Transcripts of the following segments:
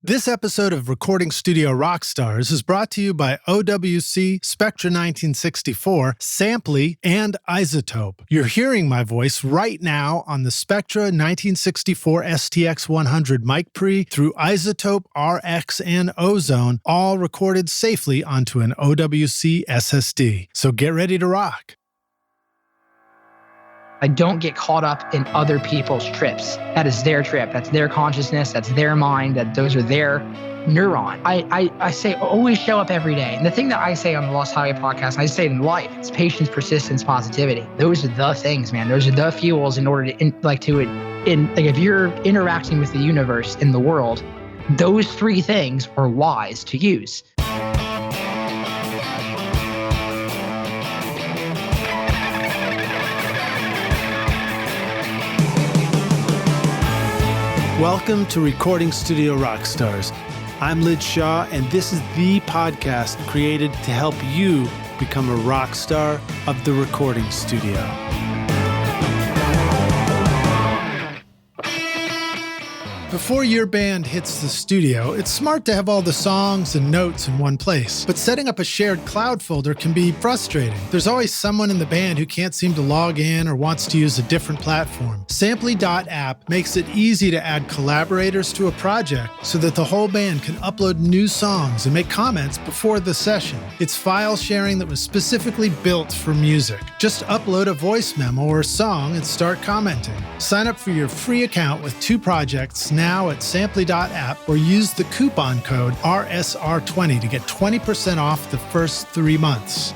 This episode of Recording Studio Rockstars is brought to you by OWC, Spectra 1964, Sampley, and Isotope. You're hearing my voice right now on the Spectra 1964 STX 100 mic pre through Isotope, RX, and Ozone, all recorded safely onto an OWC SSD. So get ready to rock. I don't get caught up in other people's trips. That is their trip. That's their consciousness. That's their mind. Those are their neuron. I say always show up every day. And the thing that I say on the Lost Highway podcast, I say in life, it's patience, persistence, positivity. Those are the things, man. Those are the fuels in order to, if you're interacting with the universe in the world, those three things are wise to use. Welcome to Recording Studio Rockstars. I'm Lid Shaw, and this is the podcast created to help you become a rock star of the recording studio. Before your band hits the studio, it's smart to have all the songs and notes in one place. But setting up a shared cloud folder can be frustrating. There's always someone in the band who can't seem to log in or wants to use a different platform. Sampley.app makes it easy to add collaborators to a project so that the whole band can upload new songs and make comments before the session. It's file sharing that was specifically built for music. Just upload a voice memo or song and start commenting. Sign up for your free account with 2 projects now at Sampley.app or use the coupon code RSR20 to get 20% off the first 3 months.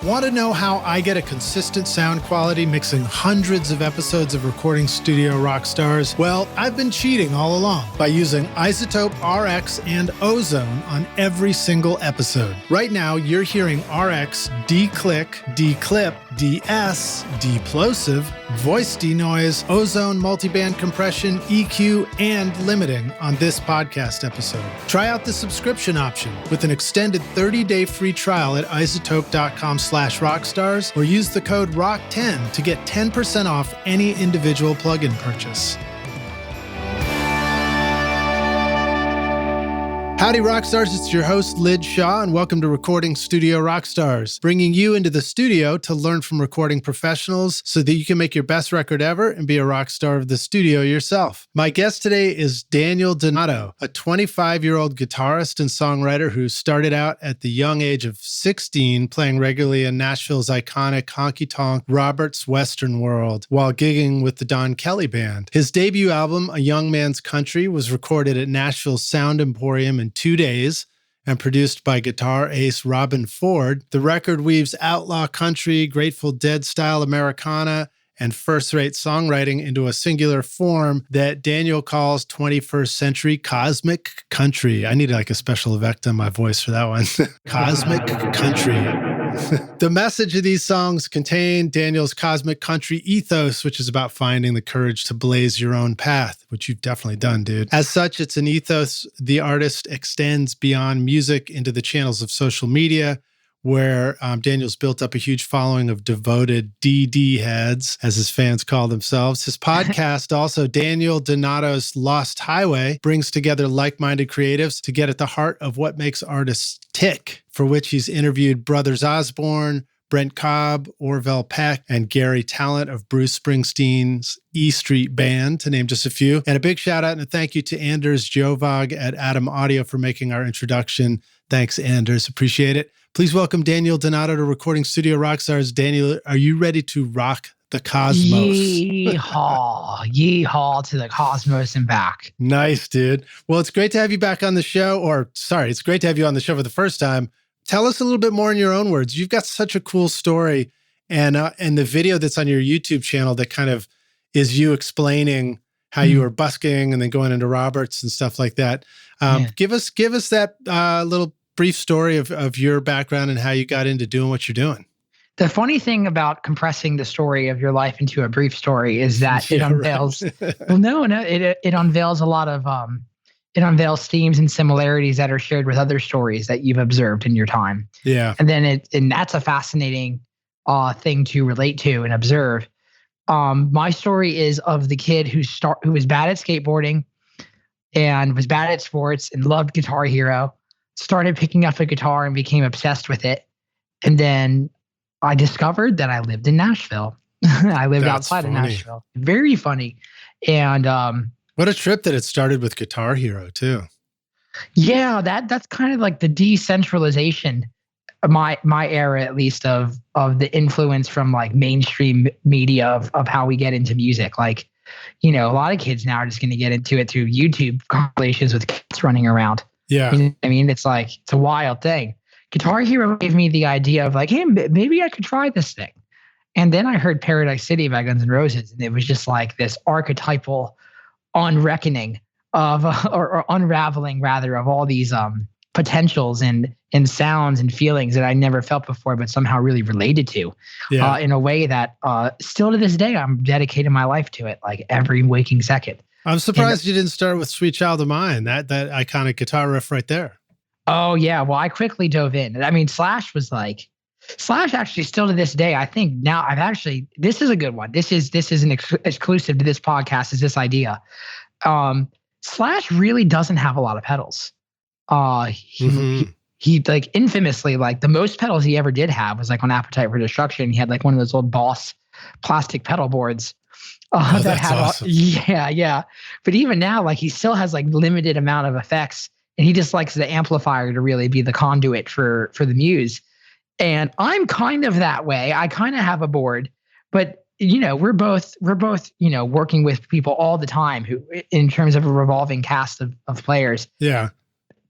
Want to know how I get a consistent sound quality mixing hundreds of episodes of Recording Studio Rockstars? Well, I've been cheating all along by using Isotope, RX, and Ozone on every single episode. Right now, you're hearing RX declick, declip, DS, deplosive, voice denoise, Ozone multiband compression, EQ, and limiting on this podcast episode. Try out the subscription option with an extended 30-day free trial at isotope.com/rockstars or use the code ROCK10 to get 10% off any individual plugin purchase. Howdy Rockstars, it's your host Lid Shaw and welcome to Recording Studio Rockstars, bringing you into the studio to learn from recording professionals so that you can make your best record ever and be a rock star of the studio yourself. My guest today is Daniel Donato, a 25-year-old guitarist and songwriter who started out at the young age of 16 playing regularly in Nashville's iconic honky-tonk Robert's Western World while gigging with the Don Kelly Band. His debut album, A Young Man's Country, was recorded at Nashville's Sound Emporium in 2 days and produced by guitar ace Robin Ford. The record weaves outlaw country, Grateful Dead-style Americana, and first-rate songwriting into a singular form that Daniel calls 21st century cosmic country. I need like a special effect on my voice for that one. Cosmic country. The message of these songs contain Daniel's cosmic country ethos, which is about finding the courage to blaze your own path, which you've definitely done, dude. As such, it's an ethos the artist extends beyond music into the channels of social media, where Daniel's built up a huge following of devoted DD heads, as his fans call themselves. His podcast, also Daniel Donato's Lost Highway, brings together like-minded creatives to get at the heart of what makes artists tick, for which he's interviewed Brothers Osborne, Brent Cobb, Orville Peck, and Gary Talent of Bruce Springsteen's E Street Band, to name just a few. And a big shout out and a thank you to Anders Jovaag at Atom Audio for making our introduction. Thanks, Anders. Appreciate it. Please welcome Daniel Donato to Recording Studio Rockstars. Daniel, are you ready to rock the cosmos? Yeehaw. Yeehaw to the cosmos and back. Nice, dude. Well, it's great to have you back on the show. It's great to have you on the show for the first time. Tell us a little bit more in your own words. You've got such a cool story, and the video that's on your YouTube channel that kind of is you explaining how you were busking and then going into Roberts and stuff like that. Give us that little brief story of your background and how you got into doing what you're doing. The funny thing about compressing the story of your life into a brief story is that it unveils. Right. It unveils a lot of it unveils themes and similarities that are shared with other stories that you've observed in your time. Yeah, and then that's a fascinating thing to relate to and observe. My story is of the kid who was bad at skateboarding and was bad at sports and loved Guitar Hero, started picking up a guitar and became obsessed with it. And then I discovered that I lived in Nashville. I lived outside of Nashville. Very funny. And what a trip that it started with Guitar Hero too. Yeah, that's kind of like the decentralization, my era at least, of the influence from like mainstream media of how we get into music. Like, a lot of kids now are just going to get into it through YouTube compilations with kids running around. Yeah. You know what I mean, it's a wild thing. Guitar Hero gave me the idea of like, hey, maybe I could try this thing. And then I heard Paradise City by Guns N' Roses, and it was just like this archetypal unreckoning of, or unraveling rather, of all these potentials and sounds and feelings that I never felt before, but somehow really related to, in a way that still to this day, I'm dedicating my life to it, like every waking second. I'm surprised you didn't start with Sweet Child of Mine, that iconic guitar riff right there. Oh, yeah. Well, I quickly dove in. I mean, Slash actually still to this day, I think now this is a good one. This is an exclusive to this podcast, is this idea. Slash really doesn't have a lot of pedals. He like infamously, like the most pedals he ever did have was like on Appetite for Destruction. He had like one of those old Boss plastic pedal boards. That had awesome. Yeah. But even now, like he still has like limited amount of effects, and he just likes the amplifier to really be the conduit for the muse. And I'm kind of that way. I kind of have a board, but we're both working with people all the time who, in terms of a revolving cast of players. Yeah.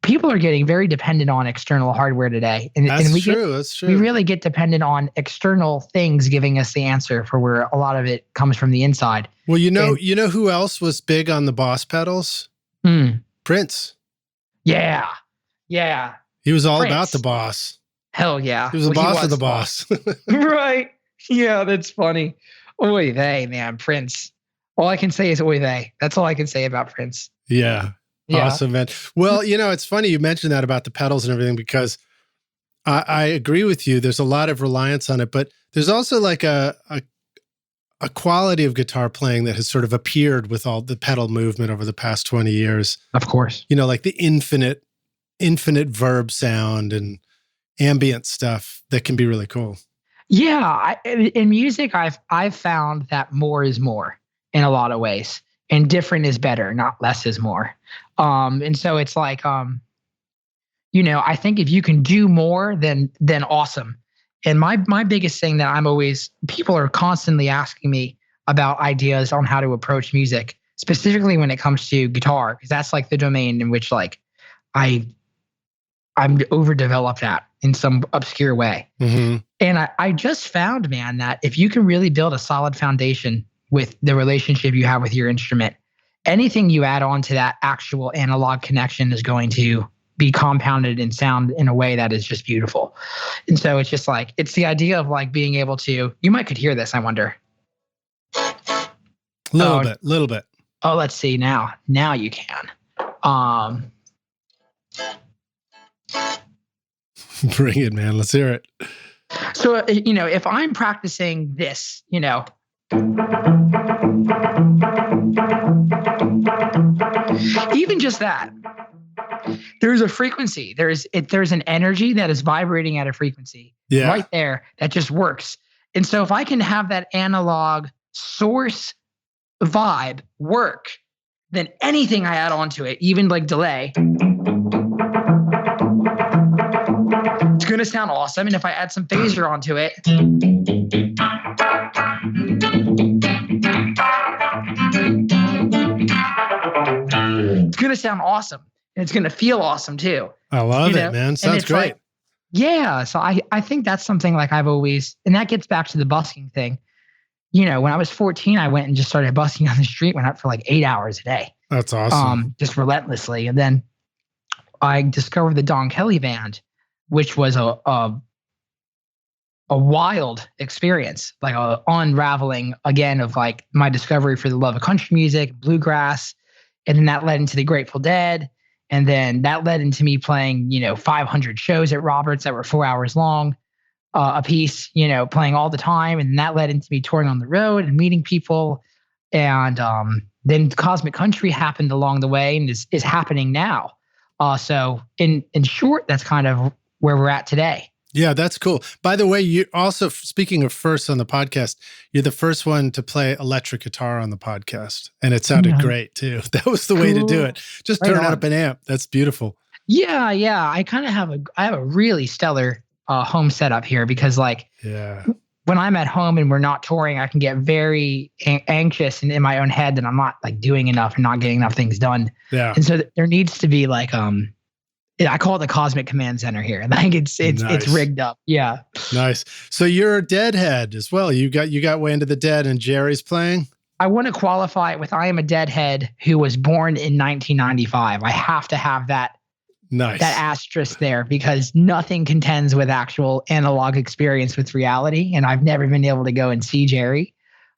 People are getting very dependent on external hardware today. And that's true. We really get dependent on external things giving us the answer for where a lot of it comes from the inside. Well, you know who else was big on the Boss pedals? Prince. Yeah. Yeah. He was all about the Boss. Hell yeah. He was the boss of the boss. Right. Yeah, that's funny. Oy vey, man, Prince. All I can say is oy vey. That's all I can say about Prince. Yeah. Awesome, man. Well, it's funny you mentioned that about the pedals and everything, because I agree with you. There's a lot of reliance on it, but there's also like a quality of guitar playing that has sort of appeared with all the pedal movement over the past 20 years. Of course. Like the infinite verb sound and ambient stuff that can be really cool. Yeah, in music, I've found that more is more in a lot of ways, and different is better, not less is more. And so it's like, I think if you can do more, then awesome. And my biggest thing that people are constantly asking me about ideas on how to approach music, specifically when it comes to guitar, because that's like the domain in which like I'm overdeveloped at in some obscure way. Mm-hmm. And I just found, man, that if you can really build a solid foundation with the relationship you have with your instrument, anything you add on to that actual analog connection is going to be compounded and sound in a way that is just beautiful. And so it's just like, it's the idea of like being able to, you could hear this, I wonder. Little bit. Oh, let's see now. Now you can. Bring it, man. Let's hear it. So, if I'm practicing this, even just that, there's a frequency. There's an energy that is vibrating at a frequency right there that just works. And so if I can have that analog source vibe work, then anything I add onto it, even like delay, it's going to sound awesome. And if I add some phaser onto it, it's going to sound awesome. And it's going to feel awesome too. I love it, man. Sounds great. Like, yeah. So I think that's something like I've always, and that gets back to the busking thing. When I was 14, I went and just started busking on the street, went out for like 8 hours a day. That's awesome. Just relentlessly. And then I discovered the Don Kelly band, which was a wild experience, like a unraveling again of like my discovery for the love of country music, bluegrass. And then that led into the Grateful Dead. And then that led into me playing, 500 shows at Roberts that were 4 hours long. a piece, playing all the time. And that led into me touring on the road and meeting people. And then Cosmic Country happened along the way and is happening now. So in short, that's kind of where we're at today. Yeah, that's cool. By the way, you also, speaking of first on the podcast, you're the first one to play electric guitar on the podcast. And it sounded great too. That was the way to do it. Just turn up an amp. That's beautiful. Yeah. I kind of have a really stellar home setup here because when I'm at home and we're not touring, I can get very anxious and in my own head that I'm not like doing enough and not getting enough things done. Yeah. And so there needs to be like, I call it the Cosmic Command Center here. Like it's rigged up. Yeah. Nice. So you're a Deadhead as well. You got way into the Dead and Jerry's playing? I want to qualify it with I am a Deadhead who was born in 1995. I have to have that. Nice. That asterisk there because nothing contends with actual analog experience with reality. And I've never been able to go and see Jerry.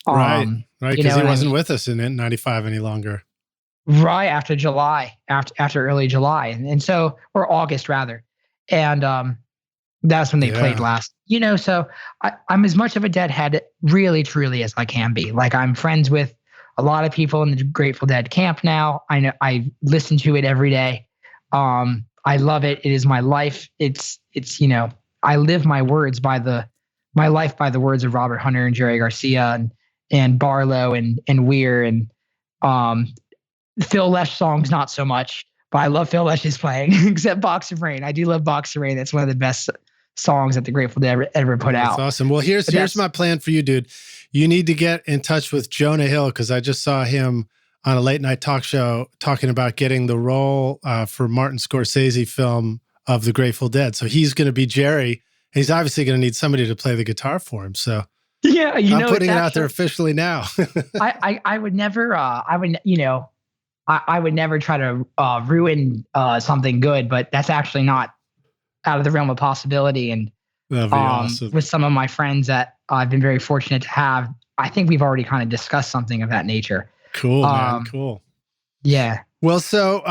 Right. Because he wasn't with us in 95 any longer. Right after July, after early July. And so, or August rather. And that's when they played last. So I'm as much of a Deadhead really, truly as I can be. Like I'm friends with a lot of people in the Grateful Dead camp now. I know I listen to it every day. I love it. It is my life. It's I live my life by the words of Robert Hunter and Jerry Garcia and Barlow and Weir and Phil Lesh songs, not so much, but I love Phil Lesh's playing, except Box of Rain. I do love Box of Rain. That's one of the best songs that the Grateful Dead ever put out. That's awesome. Well, here's my plan for you, dude. You need to get in touch with Jonah Hill because I just saw him on a late night talk show talking about getting the role for Martin Scorsese film of the Grateful Dead. So he's going to be Jerry. He's obviously going to need somebody to play the guitar for him. So yeah, I'm putting it out there officially now. I would never, I would never try to ruin something good, but that's actually not out of the realm of possibility. And that'd be awesome. With some of my friends that I've been very fortunate to have, I think we've already kind of discussed something of that nature. Cool, man. Cool. Yeah. Well, so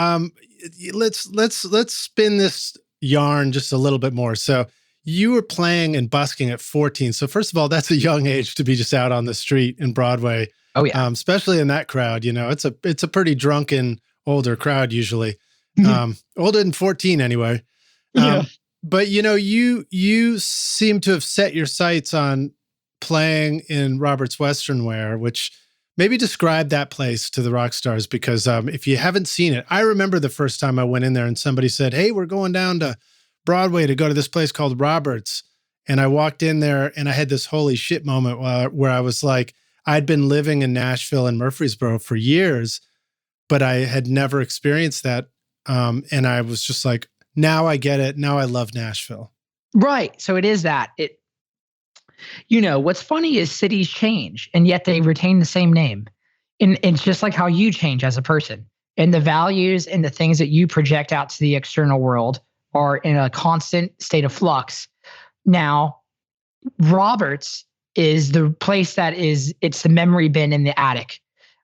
let's spin this yarn just a little bit more. So you were playing and busking at 14. So first of all, that's a young age to be just out on the street in Broadway. Oh yeah. Especially in that crowd, it's a pretty drunken older crowd usually. Older than 14 anyway. Yeah. But you seem to have set your sights on playing in Robert's Western Wear, which maybe describe that place to the rock stars, because if you haven't seen it, I remember the first time I went in there and somebody said, "Hey, we're going down to Broadway to go to this place called Robert's." And I walked in there and I had this holy shit moment where I was like, I'd been living in Nashville and Murfreesboro for years, but I had never experienced that. And I was just like, now I get it. Now I love Nashville. Right. So it is that. What's funny is cities change and yet they retain the same name. And it's just like how you change as a person. And the values and the things that you project out to the external world are in a constant state of flux. Now, Roberts is the place it's the memory bin in the attic.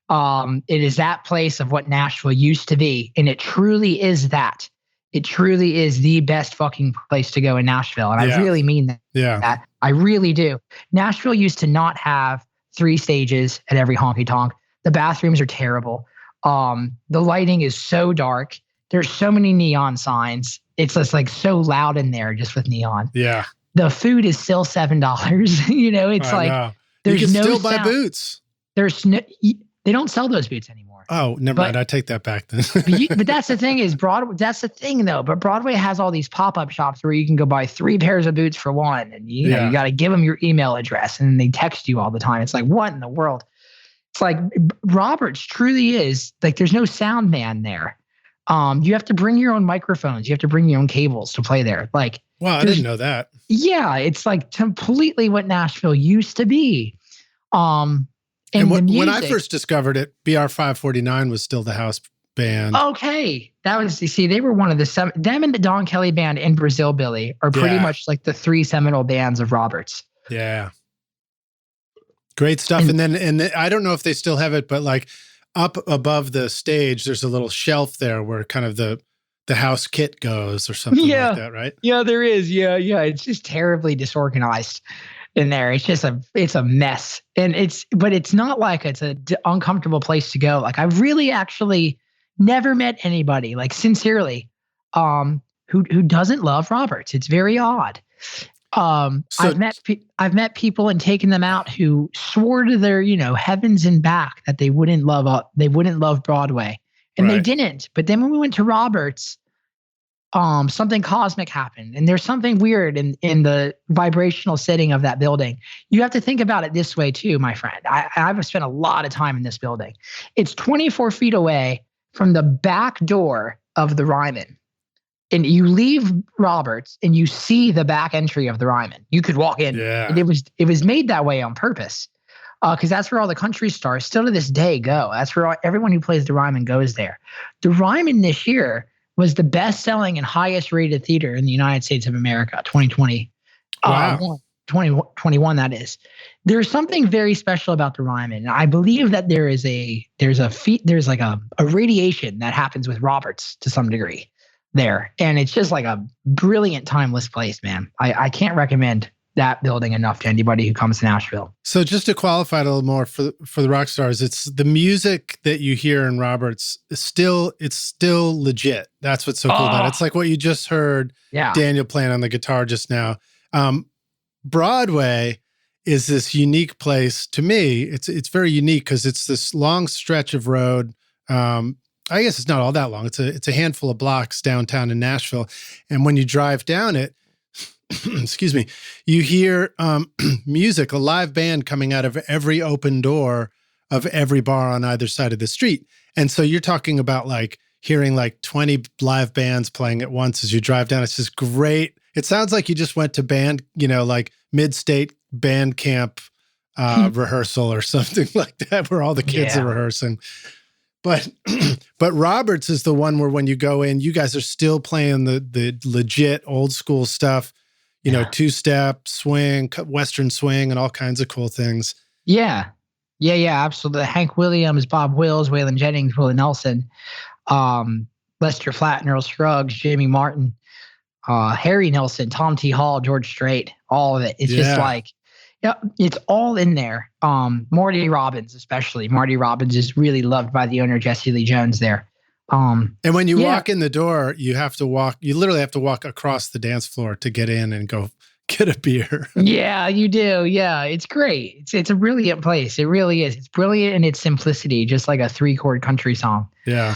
It is that place of what Nashville used to be. And it truly is that. It truly is the best fucking place to go in Nashville. And I really mean that. Yeah. I really do. Nashville used to not have 3 stages at every honky tonk. The bathrooms are terrible. The lighting is so dark. There's so many neon signs. It's just like so loud in there just with neon. Yeah. The food is still $7. It's like there's you can no still buy sound. Boots. They don't sell those boots anymore. Oh, never mind. I take that back then. but that's the thing is Broadway. That's the thing though. But Broadway has all these pop-up shops where you can go buy 3 pairs of boots for one, and you got to give them your email address, and they text you all the time. It's like, what in the world? It's like Roberts truly is like there's no sound man there. You have to bring your own microphones. You have to bring your own cables to play there. Like, wow, I didn't know that. Yeah, it's like completely what Nashville used to be. And when I first discovered it, BR549 was still the house band. Okay. That was, they were one of them and the Don Kelly band and Brazil Billy are pretty much like the 3 seminal bands of Roberts. Yeah. Great stuff. And then I don't know if they still have it, but like up above the stage, there's a little shelf there where kind of the the house kit goes or something like that, right? Yeah, there is. Yeah. It's just terribly disorganized in there. It's a mess. And but it's not like it's a uncomfortable place to go. Like I've really actually never met anybody, like sincerely, who doesn't love Roberts. It's very odd. I've met people and taken them out who swore to their, heavens and back that they wouldn't love Broadway, and they didn't. But then when we went to Roberts, something cosmic happened, and there's something weird in the vibrational setting of that building. You have to think about it this way too, my friend. I've spent a lot of time in this building. It's 24 feet away from the back door of the Ryman. And you leave Roberts and you see the back entry of the Ryman. You could walk in. Yeah. And it was made that way on purpose. Because that's where all the country stars still to this day go. That's where everyone who plays the Ryman goes there. The Ryman this year was the best-selling and highest-rated theater in the United States of America, 2020. Wow. 2021, that is. There's something very special about the Ryman. I believe that there's like a radiation that happens with Roberts to some degree there. And it's just like a brilliant, timeless place, man. I can't recommend that building enough to anybody who comes to Nashville. So just to qualify it a little more for the rock stars, it's the music that you hear in Roberts it's still legit. That's what's so cool about it. It's like what you just heard Daniel playing on the guitar just now. Broadway is this unique place to me. It's very unique because it's this long stretch of road. I guess it's not all that long. It's a handful of blocks downtown in Nashville. And when you drive down it, excuse me, you hear music, a live band coming out of every open door of every bar on either side of the street. And so you're talking about like hearing like 20 live bands playing at once as you drive down. It's just great. It sounds like you just went to band, like mid-state band camp rehearsal or something like that, where all the kids are rehearsing. But Roberts is the one where when you go in, you guys are still playing the legit old school stuff, two-step, swing, Western swing, and all kinds of cool things. Yeah, absolutely. Hank Williams, Bob Wills, Waylon Jennings, Willie Nelson, Lester Flatt and Earl Scruggs, Jamie Martin, Harry Nelson, Tom T. Hall, George Strait, all of it. It's just like, it's all in there. Marty Robbins, especially. Marty Robbins is really loved by the owner, Jesse Lee Jones there. And when you walk in the door, you literally have to walk across the dance floor to get in and go get a beer. Yeah, you do. Yeah, it's great. It's a brilliant place. It really is. It's brilliant in its simplicity, just like a 3-chord country song. Yeah.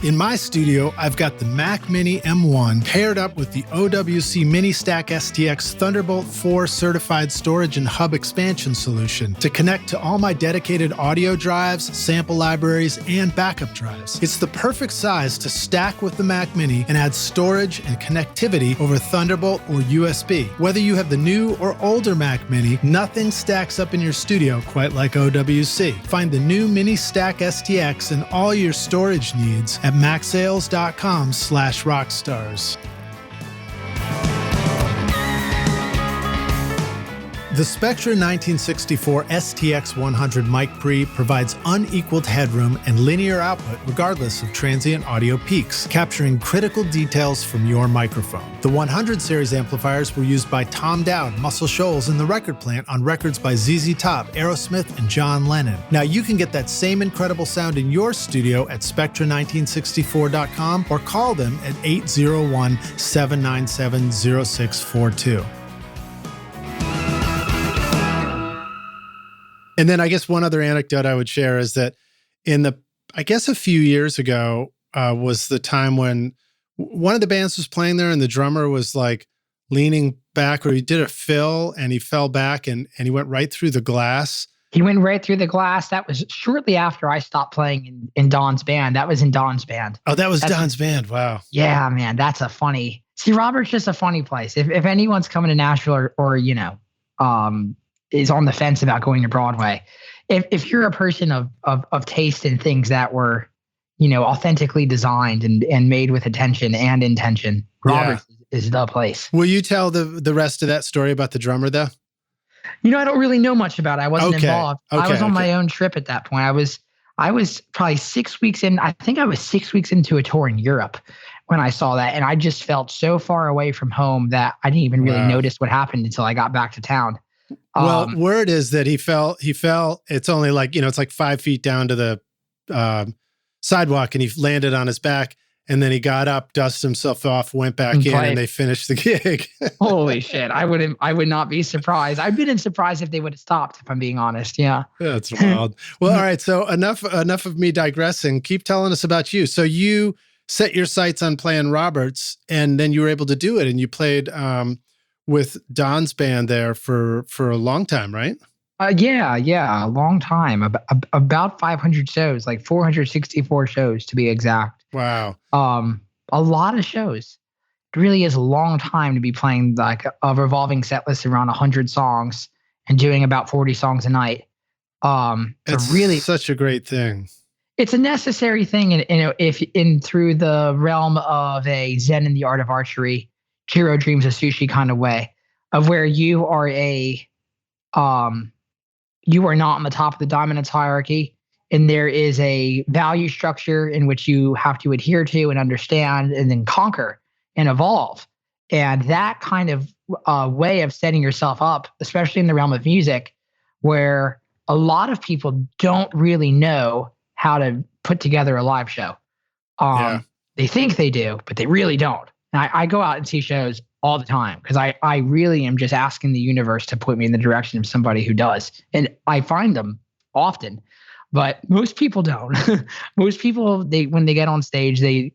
In my studio, I've got the Mac Mini M1 paired up with the OWC Mini Stack STX Thunderbolt 4 certified storage and hub expansion solution to connect to all my dedicated audio drives, sample libraries, and backup drives. It's the perfect size to stack with the Mac Mini and add storage and connectivity over Thunderbolt or USB. Whether you have the new or older Mac Mini, nothing stacks up in your studio quite like OWC. Find the new Mini Stack STX and all your storage needs at macsales.com/rockstars. The Spectra 1964 STX100 mic pre provides unequaled headroom and linear output regardless of transient audio peaks, capturing critical details from your microphone. The 100 series amplifiers were used by Tom Dowd, Muscle Shoals, and the Record Plant on records by ZZ Top, Aerosmith, and John Lennon. Now you can get that same incredible sound in your studio at spectra1964.com or call them at 801-797-0642. And then I guess one other anecdote I would share is that a few years ago was the time when one of the bands was playing there and the drummer was like leaning back, or he did a fill and he fell back and he went right through the glass. He went right through the glass. That was shortly after I stopped playing in Don's band. That was in Don's band. Oh, that's Don's band. Wow. Yeah, man. That's Robert's just a funny place. If anyone's coming to Nashville or is on the fence about going to Broadway, if you're a person of taste in things that were, authentically designed and made with attention and intention, Roberts is the place. Will you tell the rest of that story about the drummer though? I don't really know much about it. I wasn't involved. I was on my own trip at that point. I was probably 6 weeks in. I think I was 6 weeks into a tour in Europe when I saw that. And I just felt so far away from home that I didn't even really notice what happened until I got back to town. Well, word is that he fell. It's only like, it's like 5 feet down to the sidewalk, and he landed on his back. And then he got up, dusted himself off, went back in, and they finished the gig. Holy shit. I would not be surprised. I'd been surprised if they would have stopped, if I'm being honest. Yeah. That's wild. Well, all right. So enough of me digressing. Keep telling us about you. So you set your sights on playing Roberts, and then you were able to do it. And you played with Don's band there for a long time, right? Yeah, a long time. About 500 shows, like 464 shows to be exact. Wow. A lot of shows. It really is a long time to be playing like a revolving set list around 100 songs and doing about 40 songs a night. It's really such a great thing. It's a necessary thing, and through the realm of a Zen in the art of archery, Jiro dreams of sushi kind of way, of where you are you are not on the top of the dominance hierarchy. And there is a value structure in which you have to adhere to and understand and then conquer and evolve. And that kind of way of setting yourself up, especially in the realm of music, where a lot of people don't really know how to put together a live show. They think they do, but they really don't. And I go out and see shows all the time because I really am just asking the universe to put me in the direction of somebody who does. And I find them often. But most people don't. Most people, when they get on stage, they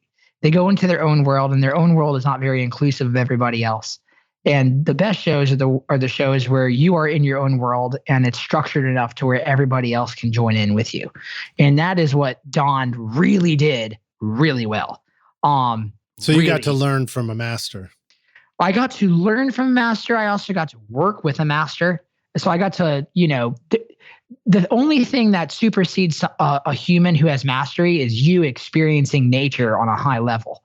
go into their own world, and their own world is not very inclusive of everybody else. And the best shows are the shows where you are in your own world, and it's structured enough to where everybody else can join in with you. And that is what Don really did really well. So you got to learn from a master. I got to learn from a master. I also got to work with a master. So I got to, the only thing that supersedes a human who has mastery is you experiencing nature on a high level.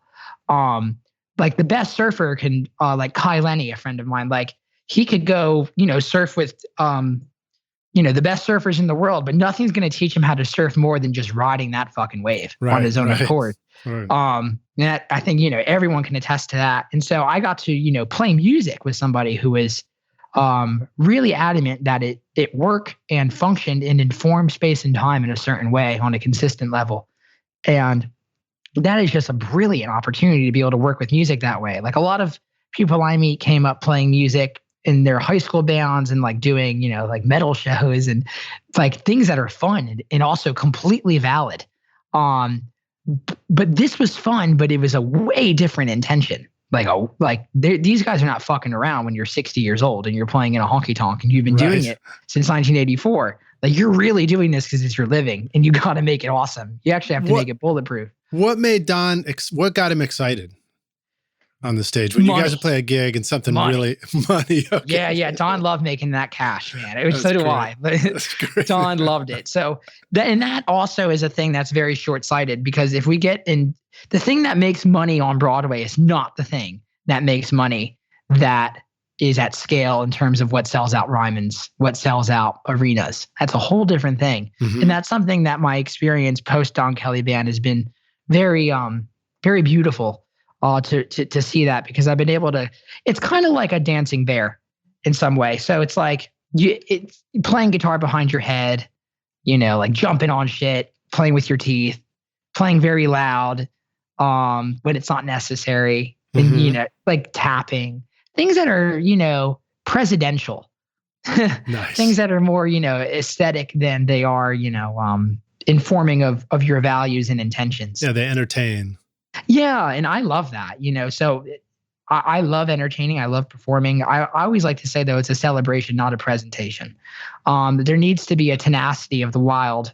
Like the best surfer can, like Kai Lenny, a friend of mine, like he could go, surf with, the best surfers in the world, but nothing's going to teach him how to surf more than just riding that fucking wave on his own accord. Right. And I think, everyone can attest to that. And so I got to, play music with somebody who is really adamant that it work and functioned and informed space and time in a certain way on a consistent level. And that is just a brilliant opportunity to be able to work with music that way. Like a lot of people I meet came up playing music in their high school bands and like doing, like metal shows and like things that are fun and also completely valid. But this was fun, but it was a way different intention. These guys are not fucking around when you're 60 years old and you're playing in a honky tonk and you've been doing it since 1984. Like you're really doing this because it's your living and you got to make it awesome. You actually have to make it bulletproof. What got him excited on the stage when you guys would play a gig and something really money? Okay. Yeah. Don loved making that cash, man. So do I, but Don loved it. So and that also is a thing that's very short-sighted because if we get in, the thing that makes money on Broadway is not the thing that makes money that is at scale in terms of what sells out Ryman's, what sells out arenas. That's a whole different thing. Mm-hmm. And that's something that my experience post Don Kelly Band has been very, very beautiful to see that because I've been able to, it's kind of like a dancing bear in some way. So it's like it's playing guitar behind your head, like jumping on shit, playing with your teeth, playing very loud when it's not necessary, and like tapping, things that are presidential, nice. Things that are more aesthetic than they are informing of your values and intentions. Yeah, they entertain. Yeah, and I love that. So I love entertaining. I love performing. I always like to say though, it's a celebration, not a presentation. There needs to be a tenacity of the wild.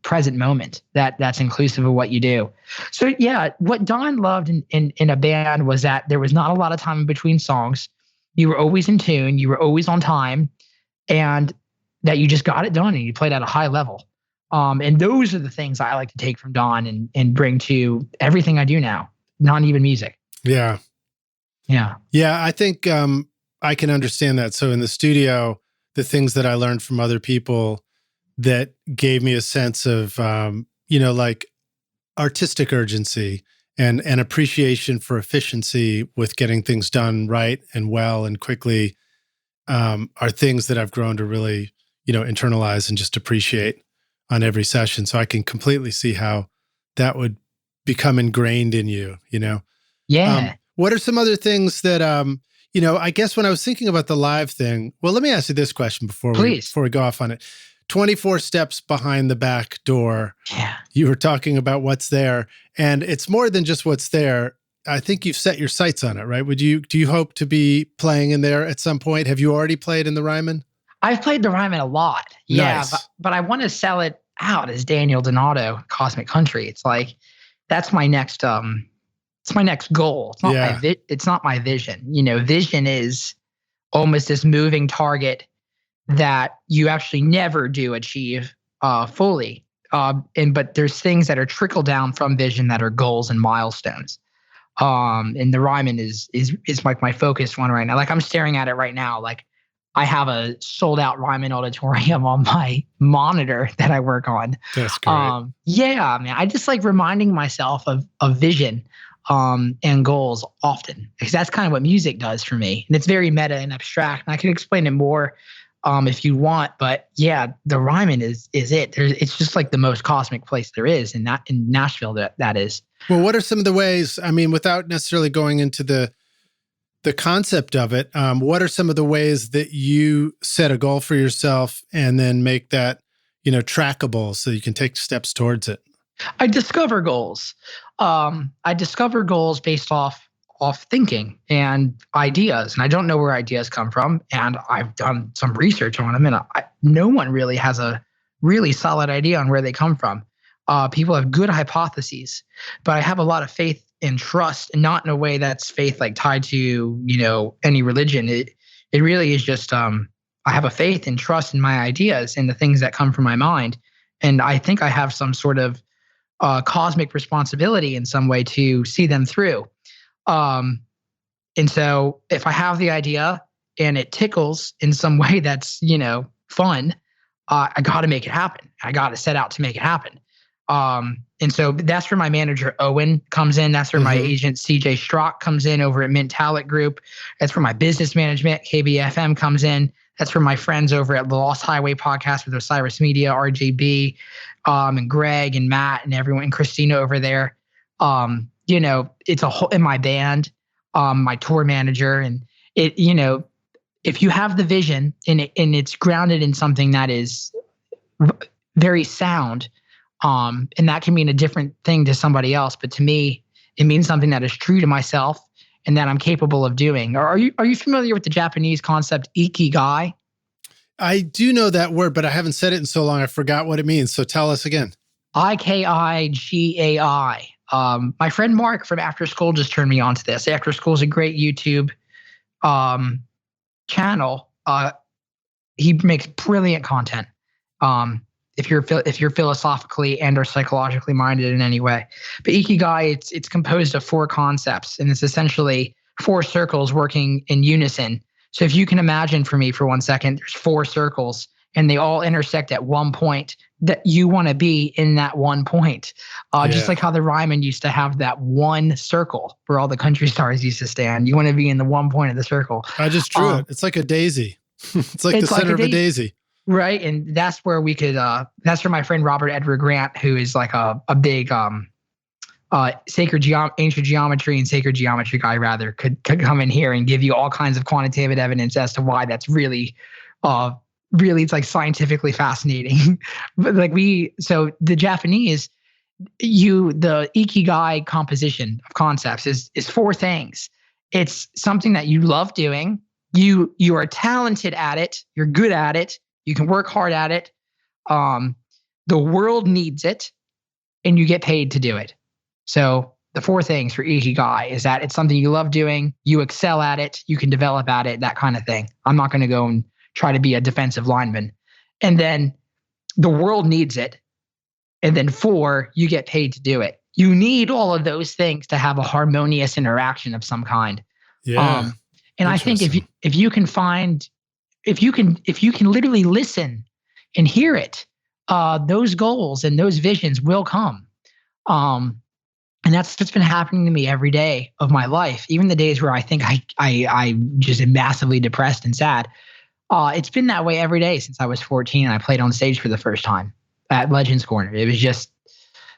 Present moment that's inclusive of what you do. So yeah, what Don loved in a band was that there was not a lot of time in between songs. You were always in tune, you were always on time, and that you just got it done and you played at a high level. And those are the things I like to take from Don and bring to everything I do now, not even music. Yeah. Yeah. Yeah, I think I can understand that. So in the studio, the things that I learned from other people that gave me a sense of, like artistic urgency and appreciation for efficiency with getting things done right and well and quickly, are things that I've grown to really, internalize and just appreciate on every session. So I can completely see how that would become ingrained in you, Yeah. What are some other things that, I guess when I was thinking about the live thing, well, let me ask you this question before Please. we go off on it. 24 steps behind the back door. Yeah. You were talking about what's there, and it's more than just what's there. I think you've set your sights on it, right? Do you hope to be playing in there at some point? Have you already played in the Ryman? I've played the Ryman a lot. Yeah. Nice. But I want to sell it out as Daniel Donato, Cosmic Country. It's like, that's my next, it's my next goal. It's not it's not my vision. Vision is almost this moving target that you actually never do achieve fully. But there's things that are trickle down from vision that are goals and milestones. And the Ryman is like my focused one right now. Like, I'm staring at it right now. Like, I have a sold out Ryman auditorium on my monitor that I work on. That's great. Yeah, man. I just like reminding myself of vision and goals often, because that's kind of what music does for me. And it's very meta and abstract. And I can explain it more if you want. But yeah, the Ryman is it. It's just like the most cosmic place there is in Nashville. That is. Well, what are some of the ways? I mean, without necessarily going into the concept of it, what are some of the ways that you set a goal for yourself and then make that, trackable so you can take steps towards it? I discover goals. I discover goals based off thinking and ideas, and I don't know where ideas come from. And I've done some research on them, and no one really has a really solid idea on where they come from. People have good hypotheses, but I have a lot of faith and trust, and not in a way that's faith like tied to any religion. It really is just I have a faith and trust in my ideas and the things that come from my mind, and I think I have some sort of cosmic responsibility in some way to see them through. And so if I have the idea and it tickles in some way that's fun, I got to make it happen. I got to set out to make it happen. And so that's where my manager Owen comes in. That's where my agent CJ Strock comes in over at Mint Talent Group. That's where my business management KBFM comes in. That's where my friends over at the Lost Highway podcast with Osiris Media, RJB, and Greg and Matt and everyone, and Christina over there. It's a whole in my band, my tour manager, and it. If you have the vision and it's grounded in something that is very sound. And that can mean a different thing to somebody else, but to me, it means something that is true to myself and that I'm capable of doing. Are you familiar with the Japanese concept Ikigai? I do know that word, but I haven't said it in so long I forgot what it means. So tell us again. Ikigai. My friend Mark from After School just turned me on to this. After School is a great YouTube channel. He makes brilliant content. If you're philosophically and or psychologically minded in any way. But Ikigai, it's composed of 4 concepts, and it's essentially 4 circles working in unison. So if you can imagine for me for 1 second, there's 4 circles and they all intersect at one point that you want to be in that one point. Just like how the Ryman used to have that one circle where all the country stars used to stand. You want to be in the one point of the circle. I just drew it. It's like a daisy. It's like the center of a daisy. Right. And that's where we could, that's where my friend Robert Edward Grant, who is like a big ancient geometry and sacred geometry guy rather, could come in here and give you all kinds of quantitative evidence as to why that's really, it's like scientifically fascinating. But so the Japanese, the Ikigai composition of concepts is 4 things. It's something that you love doing. You are talented at it. You're good at it. You can work hard at it. The world needs it, and you get paid to do it. So the 4 things for Ikigai is that it's something you love doing, you excel at it, you can develop at it, that kind of thing. I'm not going to go and try to be a defensive lineman. And then the world needs it. And then 4, you get paid to do it. You need all of those things to have a harmonious interaction of some kind. Yeah. And I think if you can literally listen and hear it, those goals and those visions will come. And that's what's been happening to me every day of my life. Even the days where I think I just am massively depressed and sad. It's been that way every day since I was 14 and I played on stage for the first time at Legends Corner. It was just,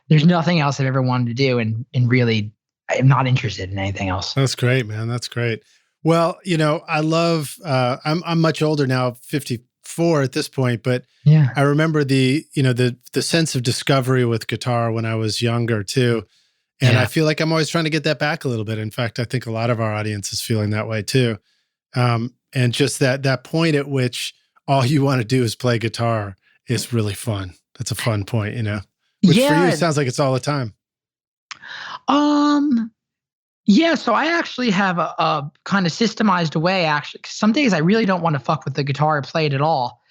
there's nothing else I've ever wanted to do. And really, I'm not interested in anything else. That's great, man. That's great. Well, I love, I'm much older now, 54 at this point, but yeah, I remember the sense of discovery with guitar when I was younger too. And I feel like I'm always trying to get that back a little bit. In fact, I think a lot of our audience is feeling that way too. And just that point at which all you want to do is play guitar is really fun. That's a fun point, which for you, it sounds like it's all the time. Yeah, so I actually have a kind of systemized way, actually. 'Cause some days I really don't want to fuck with the guitar or play it at all.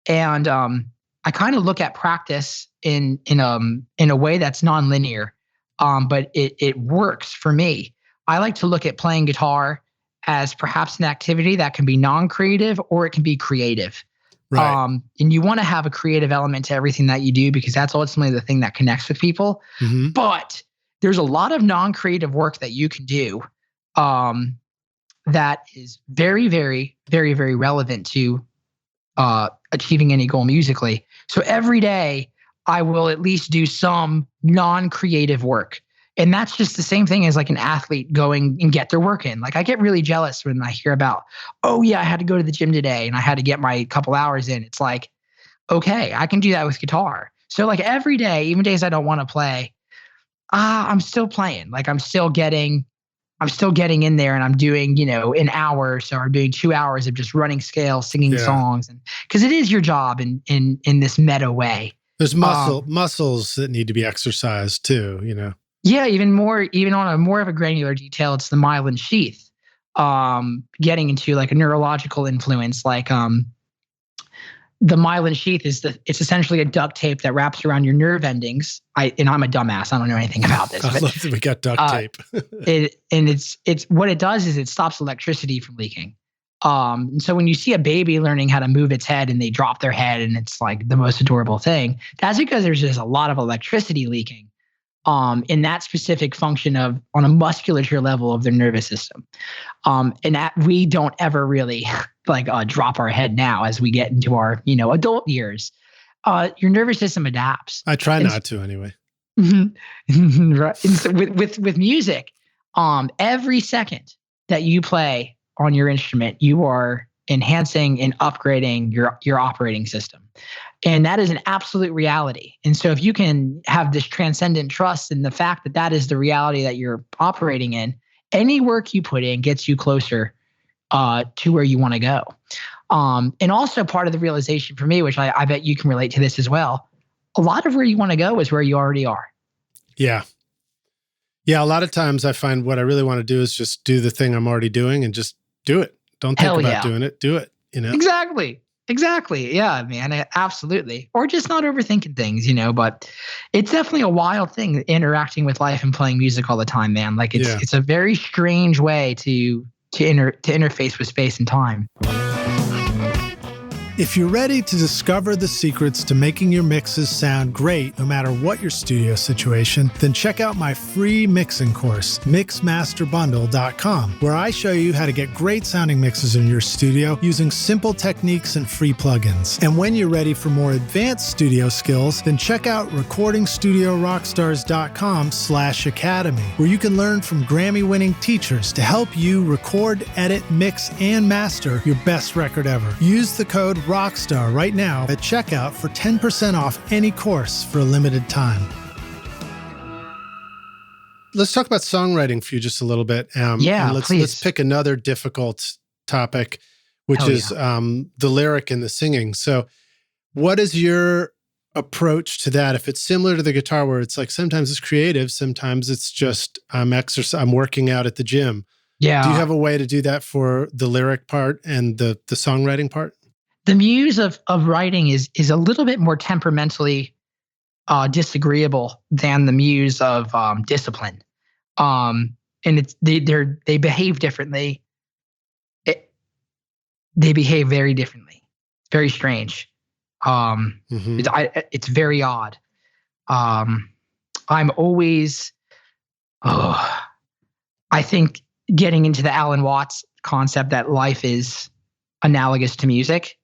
And I kind of look at practice in a way that's nonlinear. But it works for me. I like to look at playing guitar as perhaps an activity that can be non-creative or it can be creative. Right. And you want to have a creative element to everything that you do because that's ultimately the thing that connects with people. Mm-hmm. But there's a lot of non-creative work that you can do that is very, very, very, very relevant to achieving any goal musically. So every day, I will at least do some non-creative work. And that's just the same thing as like an athlete going and get their work in. Like I get really jealous when I hear about, oh yeah, I had to go to the gym today and I had to get my couple hours in. It's like, okay, I can do that with guitar. So like every day, even days I don't want to play, I'm still playing. Like I'm still getting in there and I'm doing, an hour or so, or doing 2 hours of just running scales, singing songs. And because it is your job in this meta way. There's muscles that need to be exercised too, Yeah, even on a more of a granular detail, it's the myelin sheath. Getting into like a neurological influence, like the myelin sheath it's essentially a duct tape that wraps around your nerve endings. I'm a dumbass. I don't know anything about this. I love that we got duct tape. It's what it does is it stops electricity from leaking. And so when you see a baby learning how to move its head and they drop their head and it's like the most adorable thing, that's because there's just a lot of electricity leaking in that specific function on a musculature level of their nervous system. And that we don't ever really drop our head now as we get into our, adult years. Your nervous system adapts. I try not to anyway. Right. And so with music, every second that you play on your instrument, you are enhancing and upgrading your operating system. And that is an absolute reality. And so if you can have this transcendent trust in the fact that that is the reality that you're operating in, any work you put in gets you closer to where you want to go. And also part of the realization for me, which I bet you can relate to this as well, a lot of where you want to go is where you already are. Yeah. Yeah, a lot of times I find what I really want to do is just do the thing I'm already doing and just do it. Don't think about doing it. Do it, Exactly. Yeah, man. Absolutely. Or just not overthinking things, but it's definitely a wild thing interacting with life and playing music all the time, man. Like it's a very strange way to interface with space and time. If you're ready to discover the secrets to making your mixes sound great no matter what your studio situation, then check out my free mixing course, mixmasterbundle.com, where I show you how to get great sounding mixes in your studio using simple techniques and free plugins. And when you're ready for more advanced studio skills, then check out recordingstudiorockstars.com/academy, where you can learn from Grammy-winning teachers to help you record, edit, mix, and master your best record ever. Use the code ROCKSTAR right now at checkout for 10% off any course for a limited time. Let's talk about songwriting for you just a little bit. Let's pick another difficult topic, which is the lyric and the singing. So what is your approach to that? If it's similar to the guitar where it's like sometimes it's creative, sometimes it's just I'm working out at the gym. Yeah. Do you have a way to do that for the lyric part and the songwriting part? The muse of writing is a little bit more temperamentally disagreeable than the muse of discipline, and they behave differently. They behave very differently. Very strange. Mm-hmm. It's very odd. I'm always, I think getting into the Alan Watts concept that life is analogous to music,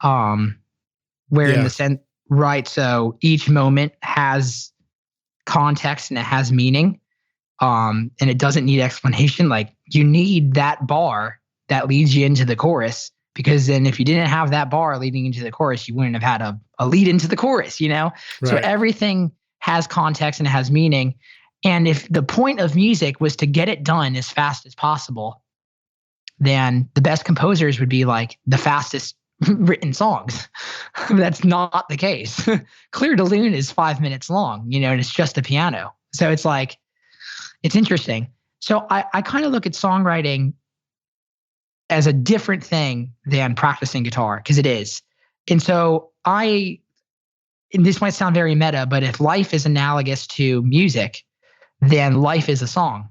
where in the sense, right? So each moment has context and it has meaning, and it doesn't need explanation. Like you need that bar that leads you into the chorus, because then if you didn't have that bar leading into the chorus, you wouldn't have had a lead into the chorus, you know? Right. So everything has context and it has meaning. And if the point of music was to get it done as fast as possible, then the best composers would be like the fastest written songs. That's not the case. Clair de Lune is 5 minutes long, you know, and it's just the piano. So it's like, it's interesting. So I kind of look at songwriting as a different thing than practicing guitar, because it is. And so and this might sound very meta, but if life is analogous to music, then life is a song.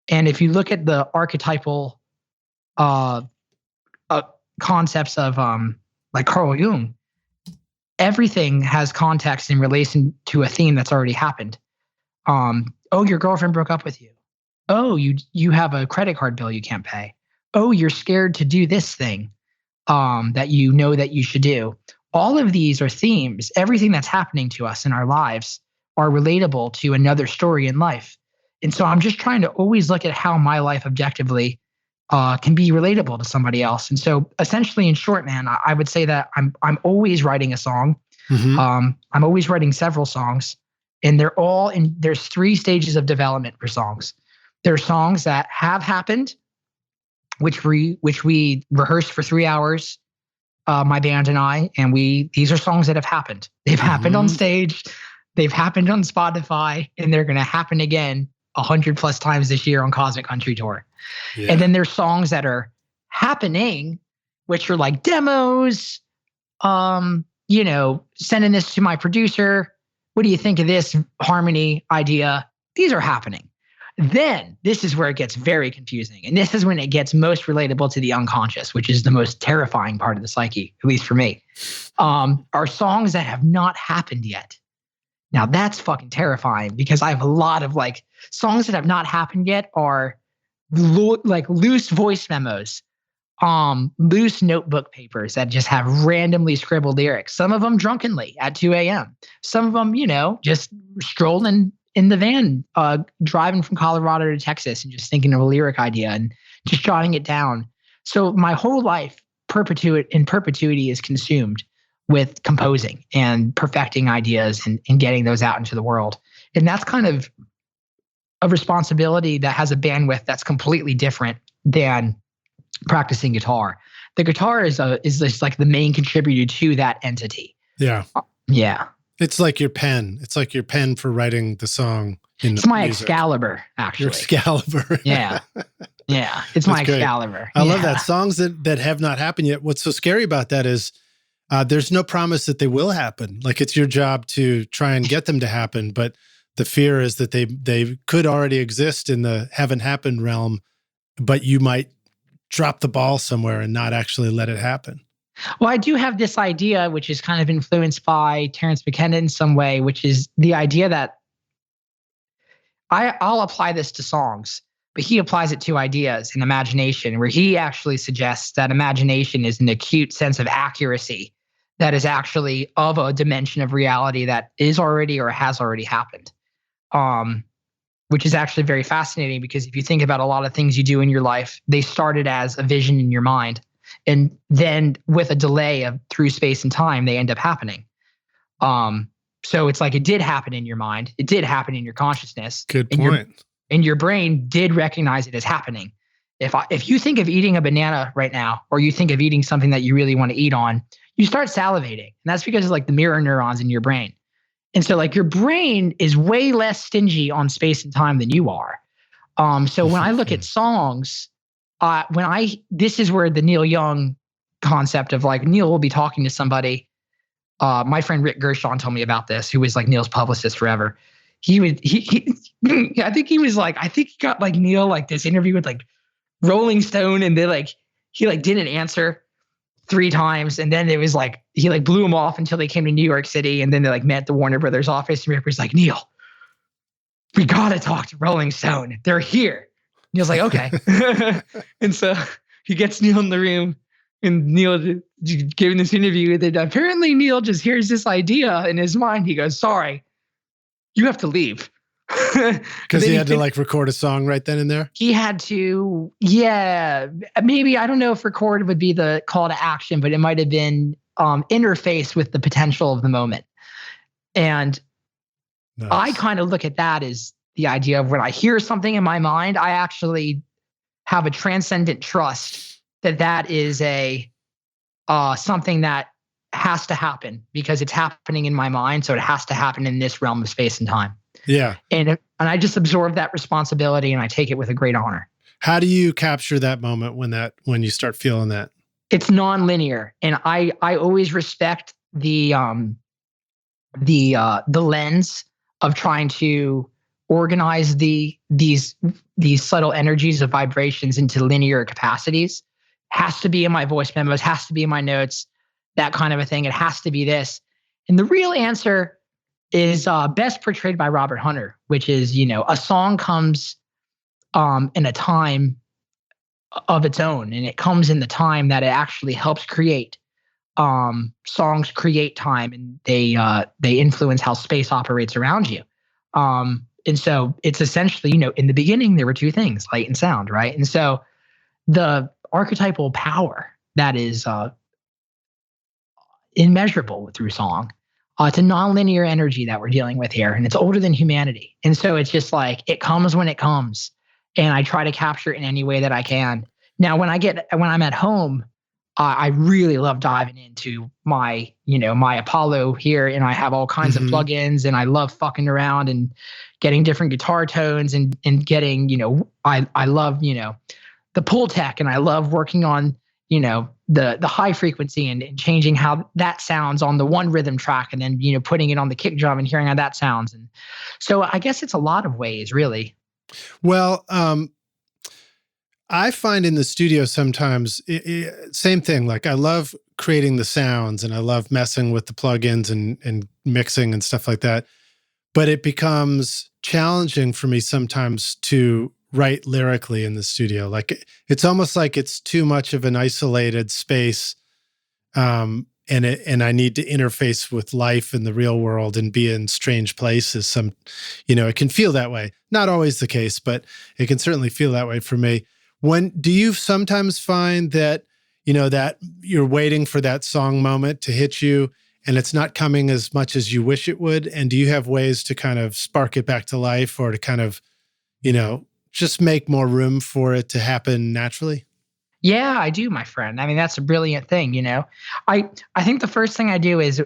And if you look at the archetypal concepts of like Carl Jung, everything has context in relation to a theme that's already happened. Oh, your girlfriend broke up with you. Oh, you have a credit card bill you can't pay. Oh, you're scared to do this thing that you know that you should do. All of these are themes. Everything that's happening to us in our lives are relatable to another story in life. And so I'm just trying to always look at how my life objectively can be relatable to somebody else. And so essentially, in short, man, I would say that I'm always writing a song. Mm-hmm. I'm always writing several songs, and there's 3 stages of development for songs. There are songs that have happened, which we rehearsed for 3 hours, my band and I, and these are songs that have happened. They've happened on stage, they've happened on Spotify, and they're going to happen again 100+ times this year on Cosmic Country Tour. Yeah. And then there's songs that are happening, which are like demos, you know, sending this to my producer. What do you think of this harmony idea? These are happening. Then this is where it gets very confusing. And this is when it gets most relatable to the unconscious, which is the most terrifying part of the psyche, at least for me, are songs that have not happened yet. Now that's fucking terrifying, because I have a lot of like songs that have not happened yet are like loose voice memos, loose notebook papers that just have randomly scribbled lyrics. Some of them drunkenly at 2 a.m. Some of them, you know, just strolling in the van, driving from Colorado to Texas and just thinking of a lyric idea and just jotting it down. So my whole life in perpetuity is consumed with composing and perfecting ideas and getting those out into the world. And that's kind of a responsibility that has a bandwidth that's completely different than practicing guitar. The guitar is just like the main contributor to that entity. Yeah. Yeah. It's like your pen. It's like your pen for writing the song. It's my Excalibur, actually. Your Excalibur. Yeah. Yeah. It's my Excalibur. I love that. Songs that have not happened yet. What's so scary about that is there's no promise that they will happen. Like, it's your job to try and get them to happen. But the fear is that they could already exist in the haven't happened realm, but you might drop the ball somewhere and not actually let it happen. Well, I do have this idea, which is kind of influenced by Terence McKenna in some way, which is the idea that I'll apply this to songs, but he applies it to ideas and imagination, where he actually suggests that imagination is an acute sense of accuracy that is actually of a dimension of reality that is already or has already happened, which is actually very fascinating, because if you think about a lot of things you do in your life, they started as a vision in your mind. And then with a delay through space and time, they end up happening. So it's like it did happen in your mind. It did happen in your consciousness. Good point. And your brain did recognize it as happening. If you think of eating a banana right now, or you think of eating something that you really want to eat on, you start salivating. And that's because of like the mirror neurons in your brain. And so like your brain is way less stingy on space and time than you are. So when I look at songs, this is where the Neil Young concept of like Neil will be talking to somebody. My friend Rick Gershon told me about this, who was like Neil's publicist forever. I think he got like Neil like this interview with like Rolling Stone, and he didn't answer. 3 times. And then it was like, he like blew them off until they came to New York City. And then they like met the Warner Brothers office. And Ripper's like, Neil, we got to talk to Rolling Stone. They're here. Neil's like, okay. And so he gets Neil in the room, and Neil giving this interview. That apparently Neil just hears this idea in his mind. He goes, sorry, you have to leave. Because he had to like record a song right then and there? He had to, yeah. Maybe, I don't know if record would be the call to action, but it might have been interface with the potential of the moment. And nice. I kind of look at that as the idea of when I hear something in my mind, I actually have a transcendent trust that that is a something that has to happen because it's happening in my mind. So it has to happen in this realm of space and time. Yeah. And I just absorb that responsibility and I take it with a great honor. How do you capture that moment when you start feeling that? It's nonlinear. And I always respect the lens of trying to organize these subtle energies of vibrations into linear capacities. Has to be in my voice memos, has to be in my notes, that kind of a thing. It has to be this. And the real answer is best portrayed by Robert Hunter, which is, a song comes in a time of its own, and it comes in the time that it actually helps create. Songs create time, and they influence how space operates around you. And so it's essentially, in the beginning, there were 2 things, light and sound, right? And so the archetypal power that is immeasurable through song, it's a nonlinear energy that we're dealing with here, and it's older than humanity. And so it's just like, it comes when it comes, and I try to capture it in any way that I can. Now, when I'm at home, I really love diving into my Apollo here, and I have all kinds of plugins, and I love fucking around and getting different guitar tones and getting, I love, the pull tech, and I love working on, the high frequency and changing how that sounds on the one rhythm track, and then, putting it on the kick drum and hearing how that sounds. And so I guess it's a lot of ways, really. Well, I find in the studio sometimes, same thing. Like I love creating the sounds and I love messing with the plugins and mixing and stuff like that. But it becomes challenging for me sometimes to write lyrically in the studio. Like it's almost like it's too much of an isolated space. And I need to interface with life in the real world and be in strange places. It can feel that way. Not always the case, but it can certainly feel that way for me. Do you sometimes find that, that you're waiting for that song moment to hit you and it's not coming as much as you wish it would? And do you have ways to kind of spark it back to life or to kind of, just make more room for it to happen naturally? Yeah, I do, my friend. I mean, that's a brilliant thing, I think the first thing I do is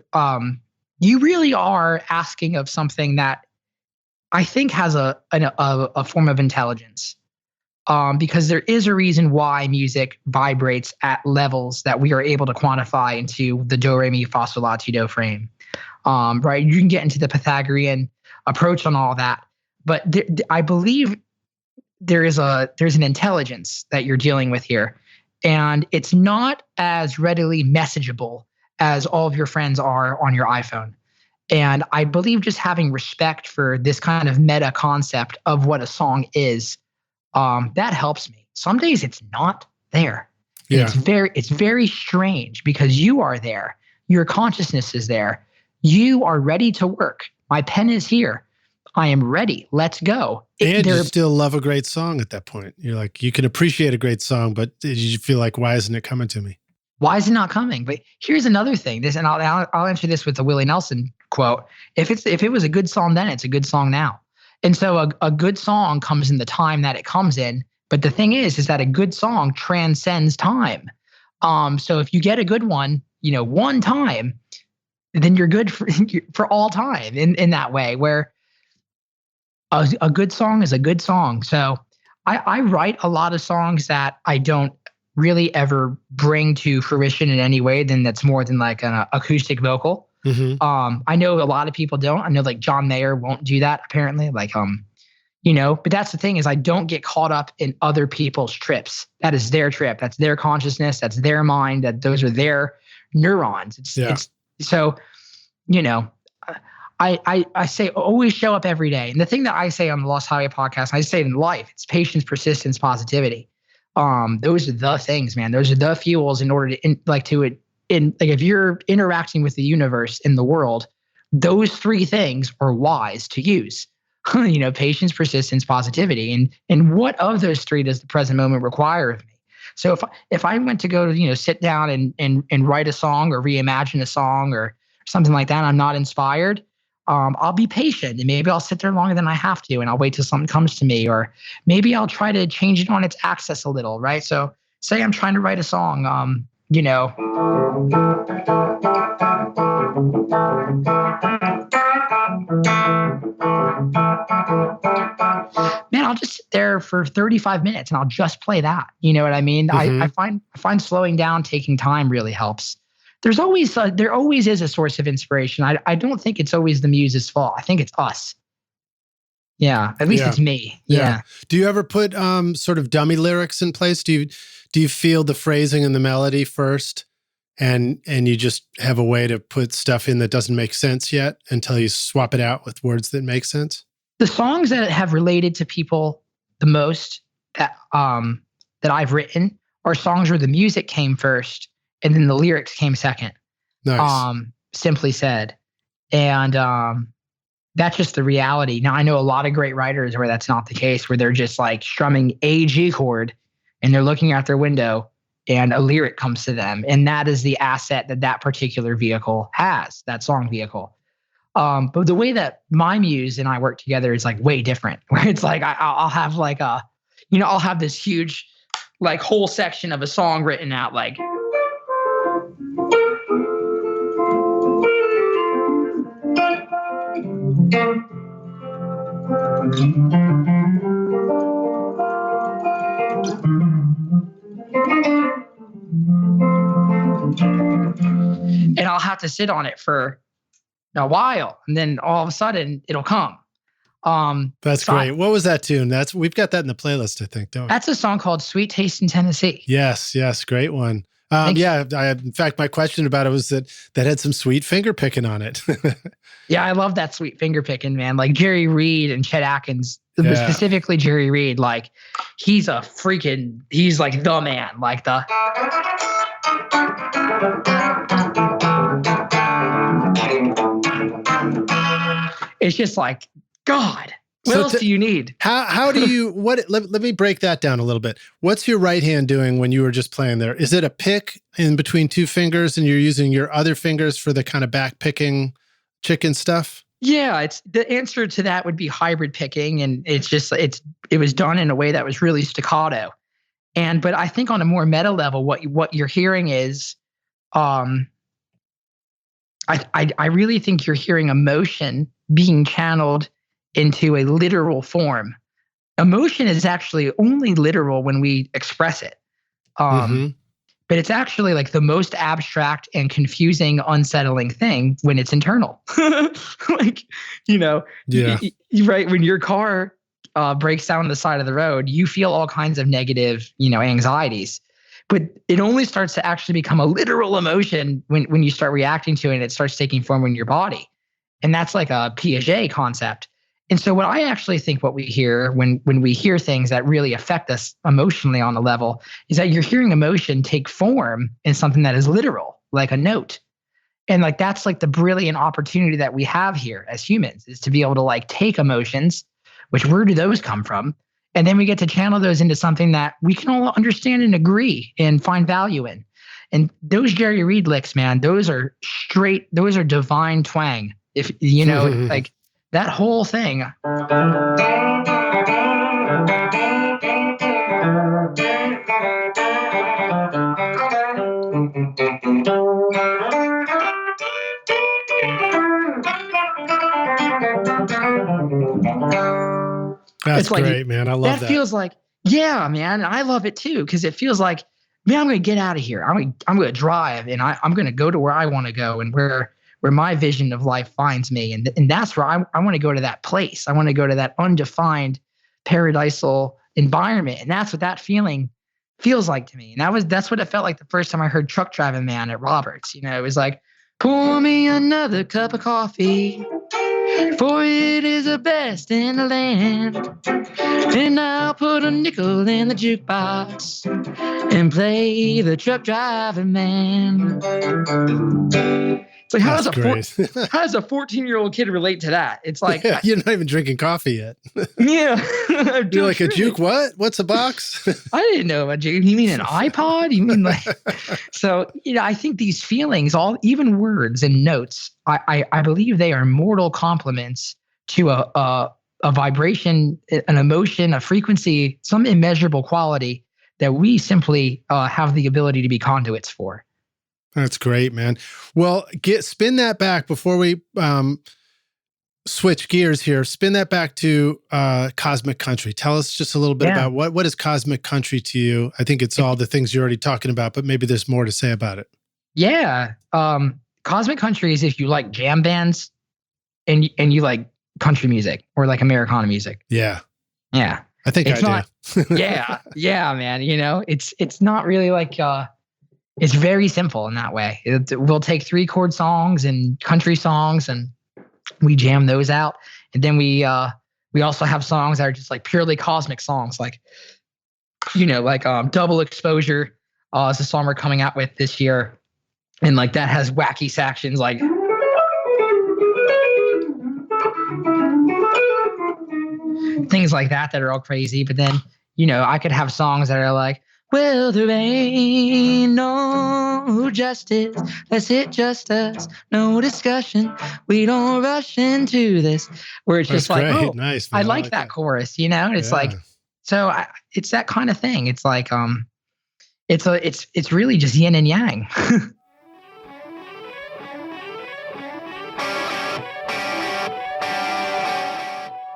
you really are asking of something that I think has a form of intelligence. Because there is a reason why music vibrates at levels that we are able to quantify into the do, re, mi, fa, sol, la, ti, do frame. Right? You can get into the Pythagorean approach on all that, but I believe there's an intelligence that you're dealing with here, and it's not as readily messageable as all of your friends are on your iPhone. And I believe just having respect for this kind of meta concept of what a song is. That helps me. Some days it's not there. Yeah. It's very strange because you are there. Your consciousness is there. You are ready to work. My pen is here. I am ready. Let's go. And you still love a great song at that point. You're like, you can appreciate a great song, but you feel like, why isn't it coming to me? Why is it not coming? But here's another thing. And I'll answer this with the Willie Nelson quote. If it was a good song then, it's a good song now. And so a good song comes in the time that it comes in. But the thing is that a good song transcends time. So if you get a good one, one time, then you're good for all time in that way, where a good song is a good song. So I write a lot of songs that I don't really ever bring to fruition in any way that's more than like an acoustic vocal. Mm-hmm. I know a lot of people don't. I know like John Mayer won't do that apparently. Like, But that's the thing is I don't get caught up in other people's trips. That is their trip. That's their consciousness. That's their mind. That those are their neurons. It's so, I say always show up every day. And the thing that I say on the Lost Highway podcast, I say it in life, it's patience, persistence, positivity. Those are the things, man. Those are the fuels in order to if you're interacting with the universe in the world, those three things are wise to use. Patience, persistence, positivity. And what of those three does the present moment require of me? So if I went to go to, sit down and write a song or reimagine a song or something like that, and I'm not inspired, I'll be patient and maybe I'll sit there longer than I have to and I'll wait till something comes to me, or maybe I'll try to change it on its axis a little, right? So say I'm trying to write a song, man, I'll just sit there for 35 minutes and I'll just play that. You know what I mean? Mm-hmm. I find slowing down, taking time really helps. There always is a source of inspiration. I don't think it's always the muse's fault. I think it's us. Yeah, at least it's me. Yeah. Do you ever put sort of dummy lyrics in place? Do you feel the phrasing and the melody first, and you just have a way to put stuff in that doesn't make sense yet until you swap it out with words that make sense? The songs that have related to people the most that I've written are songs where the music came first and then the lyrics came second. Nice. Simply said. And that's just the reality. Now, I know a lot of great writers where that's not the case, where they're just like strumming a G chord and they're looking out their window and a lyric comes to them. And that is the asset that particular vehicle has, that song vehicle. But the way that my muse and I work together is like way different, where it's like I'll have like I'll have this huge like whole section of a song written out like. And I'll have to sit on it for a while, and then all of a sudden it'll come. That's great. What was that tune? We've got that in the playlist, I think, don't we? That's a song called "Sweet Taste in Tennessee." Yes, great one. In fact, my question about it was that had some sweet finger picking on it. Yeah, I love that sweet finger picking, man. Like Jerry Reed and Chet Atkins, specifically Jerry Reed, like he's like the man, like the. It's just like, God, what else do you need? How do you, let me break that down a little bit. What's your right hand doing when you were just playing there? Is it a pick in between two fingers and you're using your other fingers for the kind of back picking chicken stuff? Yeah, the answer to that would be hybrid picking. And it was done in a way that was really staccato. But I think on a more meta level, what you're hearing is, I really think you're hearing emotion being channeled into a literal form. Emotion is actually only literal when we express it. But it's actually like the most abstract and confusing, unsettling thing when it's internal. Right? When your car breaks down on the side of the road, you feel all kinds of negative, anxieties. But it only starts to actually become a literal emotion when you start reacting to it and it starts taking form in your body. And that's like a Piaget concept. And so what I actually think what we hear when we hear things that really affect us emotionally on a level is that you're hearing emotion take form in something that is literal, like a note. And like that's like the brilliant opportunity that we have here as humans, is to be able to like take emotions, which where do those come from? And then we get to channel those into something that we can all understand and agree and find value in. And those Jerry Reed licks, man, those are divine twang. If like that whole thing. That's great, man. I love that. That feels like, yeah, man. I love it too, because it feels like, man, I'm going to get out of here. I'm going to drive, and I'm going to go to where I want to go and where my vision of life finds me. And that's where I want to go, to that place. I want to go to that undefined paradisal environment. And that's what that feeling feels like to me. And that's what it felt like the first time I heard Truck Driving Man at Roberts. It was like, pour me another cup of coffee, for it is the best in the land. And I'll put a nickel in the jukebox and play the Truck Driving Man. It's like, how does a 14-year-old kid relate to that? It's like, you're not even drinking coffee yet. Yeah. You're like, a juke what? What's a box? I didn't know about juke. You mean an iPod? You mean like, so, I think these feelings, even words and notes, I believe they are mortal compliments to a vibration, an emotion, a frequency, some immeasurable quality that we simply have the ability to be conduits for. That's great, man. Well, spin that back before we switch gears here. Spin that back to Cosmic Country. Tell us just a little bit about what is Cosmic Country to you? I think it's all the things you're already talking about, but maybe there's more to say about it. Yeah. Cosmic Country is if you like jam bands and you like country music or like Americana music. Yeah. Yeah. I think it's I do. Yeah, man. It's not really like... It's very simple in that way. We'll take 3-chord songs and country songs and we jam those out. And then we also have songs that are just like purely cosmic songs, like Double Exposure is a song we're coming out with this year. And like that has wacky sections like things like that are all crazy. But then, I could have songs that are like, well, there ain't no justice. That's it, just us. No discussion. We don't rush into this. Where it's just like, oh, nice, I like that chorus, It's like, so it's that kind of thing. It's like, it's really just yin and yang.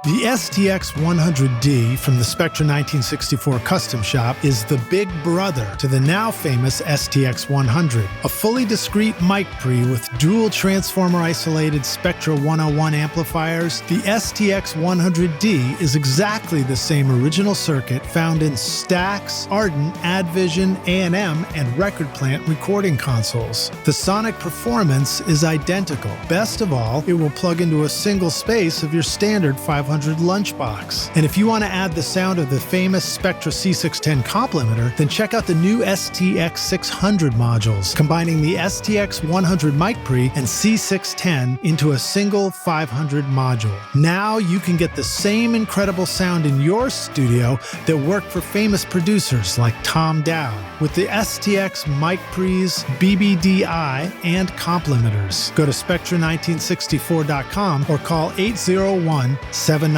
The STX-100D from the Spectra 1964 Custom Shop is the big brother to the now famous STX-100, a fully discrete mic pre with dual transformer isolated Spectra 101 amplifiers. The STX-100D is exactly the same original circuit found in Stax, Ardent, Advision, A&M, and Record Plant recording consoles. The sonic performance is identical. Best of all, it will plug into a single space of your standard 500 lunchbox. And if you want to add the sound of the famous Spectra C610 complementer, then check out the new STX600 modules, combining the STX100 mic pre and C610 into a single 500 module. Now you can get the same incredible sound in your studio that worked for famous producers like Tom Dowd with the STX mic pre's BBDI and complementers. Go to Spectra1964.com or call 801-797-0642.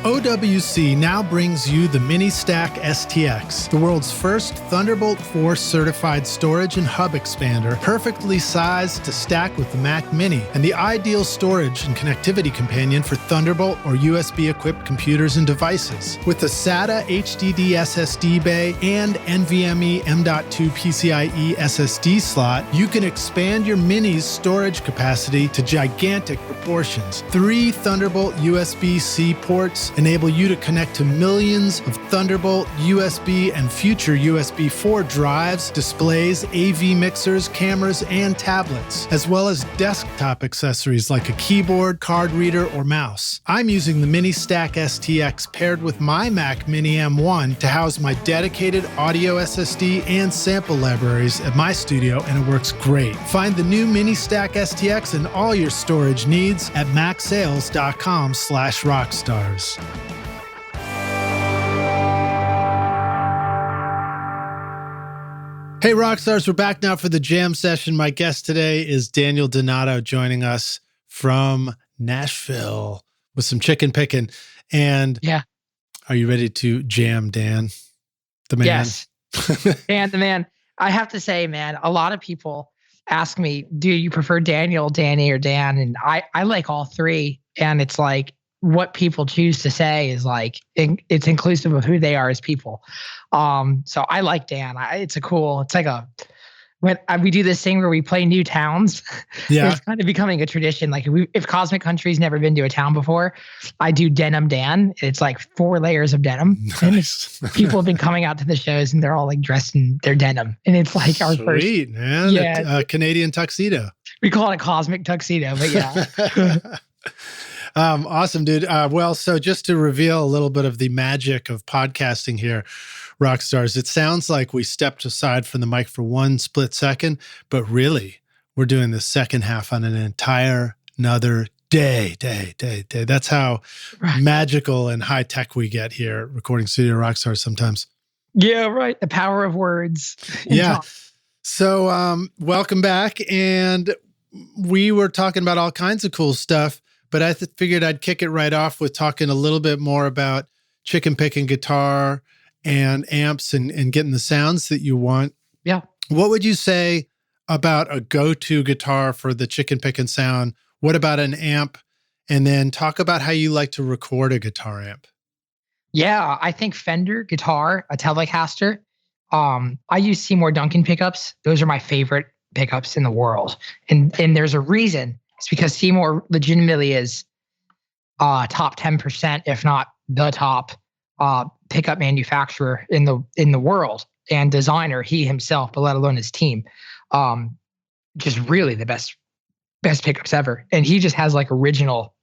OWC now brings you the Mini Stack STX, the world's first Thunderbolt 4 certified storage and hub expander, perfectly sized to stack with the Mac Mini, and the ideal storage and connectivity companion for Thunderbolt or USB-equipped computers and devices. With a SATA HDD SSD bay and NVMe M.2 PCIe SSD slot, you can expand your Mini's storage capacity to gigantic proportions. 3 Thunderbolt USB-C ports enable you to connect to millions of Thunderbolt, USB, and future USB 4 drives, displays, AV mixers, cameras, and tablets, as well as desktop accessories like a keyboard, card reader, or mouse. I'm using the Mini Stack STX paired with my Mac Mini M1 to house my dedicated audio SSD and sample libraries at my studio, and it works great. Find the new Mini Stack STX and all your storage needs at macsales.com/rockstars. Hey, Rockstars, we're back now for the jam session. My guest today is Daniel Donato, joining us from Nashville with some chicken picking. And are you ready to jam, Dan? The man? Yes. Dan, the man. I have to say, man, a lot of people ask me, do you prefer Daniel, Danny, or Dan? And I like all three. And it's like, what people choose to say is like, it's inclusive of who they are as people. So I like Dan. It's like when we do this thing where we play new towns, Yeah. it's kind of becoming a tradition. Like if Cosmic Country's never been to a town before, I do Denim Dan. It's like 4 layers of denim. Nice. And people have been coming out to the shows and they're all like dressed in their denim. And it's like our first. Sweet, man. Yeah. A Canadian tuxedo. We call it a Cosmic Tuxedo, but yeah. Awesome, dude. Well, so just to reveal a little bit of the magic of podcasting here, rock stars, it sounds like we stepped aside from the mic for one split second, but really we're doing the second half on an entire another day. That's how magical and high tech we get here at Recording Studio Rockstars sometimes. Yeah, right. The power of words. Yeah. So welcome back. And we were talking about all kinds of cool stuff, but I figured I'd kick it right off with talking a little bit more about chicken picking guitar and amps and getting the sounds that you want. Yeah. What would you say about a go-to guitar for the chicken picking sound? What about an amp? And then talk about how you like to record a guitar amp. Yeah, I think Fender guitar, a Telecaster. I use Seymour Duncan pickups. Those are my favorite pickups in the world. And there's a reason. It's because Seymour legitimately is top 10%, if not the top pickup manufacturer in the world and designer, he himself, but let alone his team. Just really the best pickups ever. And he just has like original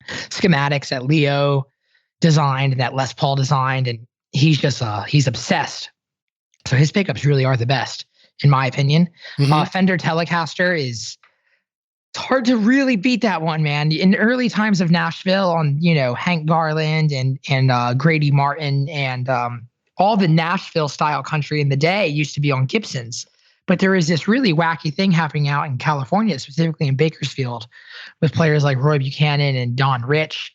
schematics that Leo designed and that Les Paul designed. And he's just, he's obsessed. So his pickups really are the best, in my opinion. Mm-hmm. Fender Telecaster it's hard to really beat that one, man. In the early times of Nashville on, Hank Garland and Grady Martin and all the Nashville style country in the day used to be on Gibsons. But there is this really wacky thing happening out in California, specifically in Bakersfield, with players like Roy Buchanan and Don Rich.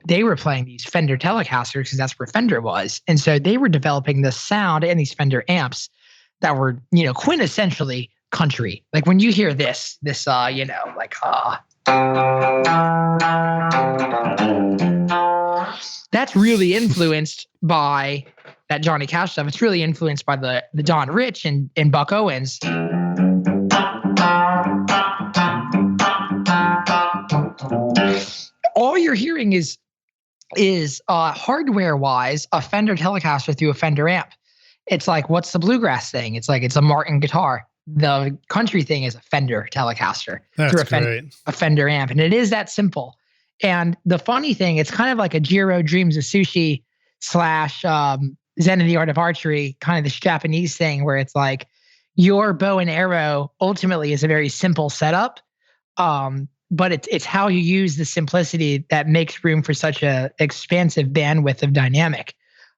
They were playing these Fender Telecasters because that's where Fender was. And so they were developing this sound and these Fender amps that were, quintessentially country. Like when you hear this, that's really influenced by that Johnny Cash stuff. It's really influenced by the Don Rich and Buck Owens. All you're hearing is hardware-wise a Fender Telecaster through a Fender amp. It's like, what's the bluegrass thing? It's like, it's a Martin guitar. The country thing is a Fender Telecaster through a Fender amp. And it is that simple. And the funny thing, it's kind of like a Jiro Dreams of Sushi / Zen of the Art of Archery, kind of this Japanese thing where it's like your bow and arrow ultimately is a very simple setup. But it's how you use the simplicity that makes room for such a expansive bandwidth of dynamic.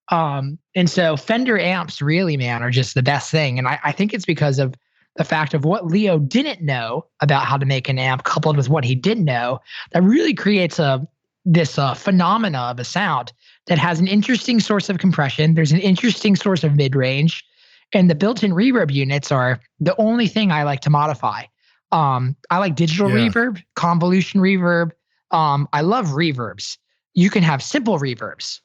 And so Fender amps really, man, are just the best thing. And I think it's because of the fact of what Leo didn't know about how to make an amp coupled with what he did know that really creates this phenomena of a sound that has an interesting source of compression. There's an interesting source of mid-range, and the built-in reverb units are the only thing I like to modify. I like digital reverb, convolution reverb. I love reverbs. You can have simple reverbs.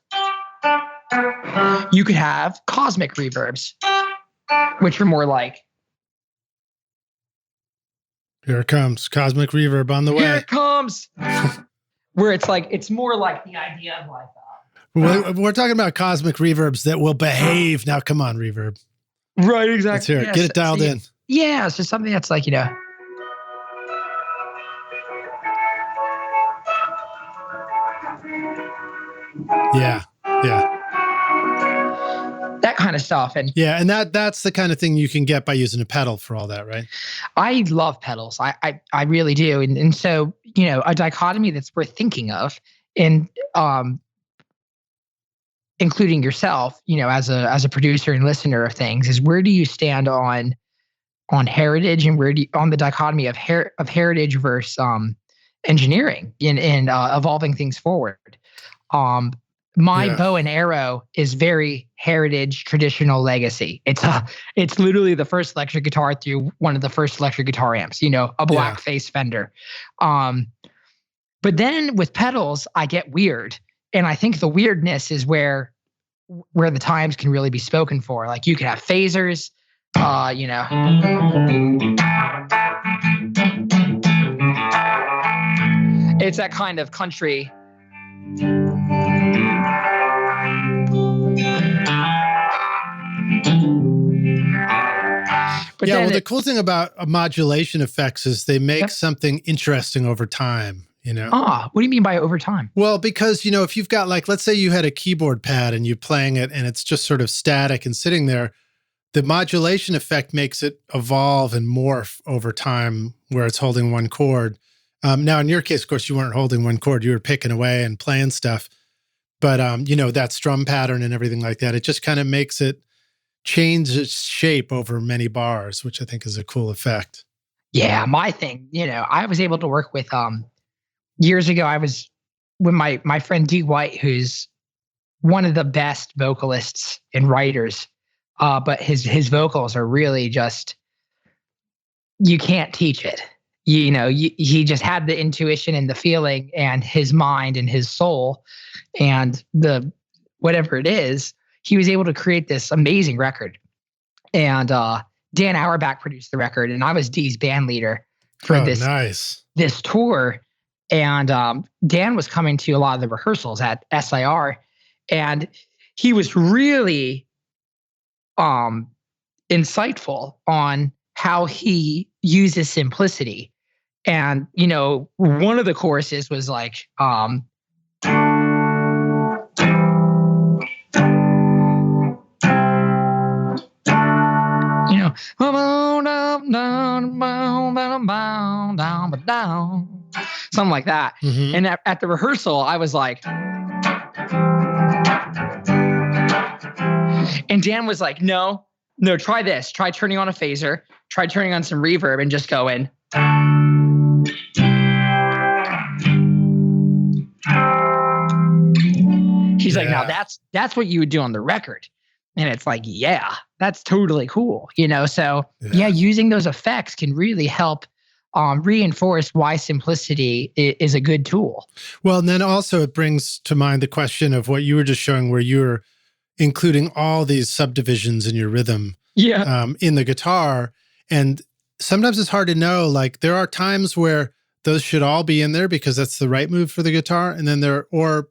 You could have cosmic reverbs, which are more like. Here it comes. Cosmic reverb on the way. Here it comes. Where it's like, it's more like the idea of like. We're talking about cosmic reverbs that will behave. Now, come on, reverb. Right, exactly. Let's hear it. Get it dialed in. Yeah, it's just something that's like, Yeah. That kind of stuff. And that's the kind of thing you can get by using a pedal for all that, right? I love pedals. I really do. And so, a dichotomy that's worth thinking of, and including yourself, as a producer and listener of things, is where do you stand on heritage, and where do you, on the dichotomy of heritage versus engineering and evolving things forward. My bow and arrow is very heritage, traditional legacy. It's literally the first electric guitar through one of the first electric guitar amps, a black face Fender. But then with pedals, I get weird. And I think the weirdness is where the times can really be spoken for. Like you could have phasers, You know. It's that kind of country. But yeah, well, the cool thing about modulation effects is they make Yep. something interesting over time, you know? What do you mean by over time? Well, because, you know, if you've got like, let's say you had a keyboard pad and you're playing it and it's just sort of static and sitting there, the modulation effect makes it evolve and morph over time where it's holding one chord. Now, in your case, of course, you weren't holding one chord. You were picking away and playing stuff. But, you know, that strum pattern and everything like that, it just kind of makes it change its shape over many bars, which I think is a cool effect. Yeah, my thing, you know, I was able to work with, years ago, I was with my friend D. White, who's one of the best vocalists and writers. But his vocals are really just, you can't teach it. You know, he just had the intuition and the feeling and his mind and his soul and the whatever it is, he was able to create this amazing record. And Dan Auerbach produced the record, and I was Dee's band leader for this tour. And Dan was coming to a lot of the rehearsals at SIR, and he was really insightful on how he uses simplicity. And, you know, one of the choruses was like, you know, something like that. Mm-hmm. And at the rehearsal, I was like, and Dan was like, no, try this. Try turning on a phaser. Try turning on some reverb and just go in. He's like, now that's what you would do on the record. And it's like, yeah, that's totally cool. You know, so yeah, using those effects can really help reinforce why simplicity is a good tool. Well, and then also it brings to mind the question of what you were just showing, where you're including all these subdivisions in your rhythm in the guitar. And sometimes it's hard to know, like there are times where those should all be in there because that's the right move for the guitar. And then or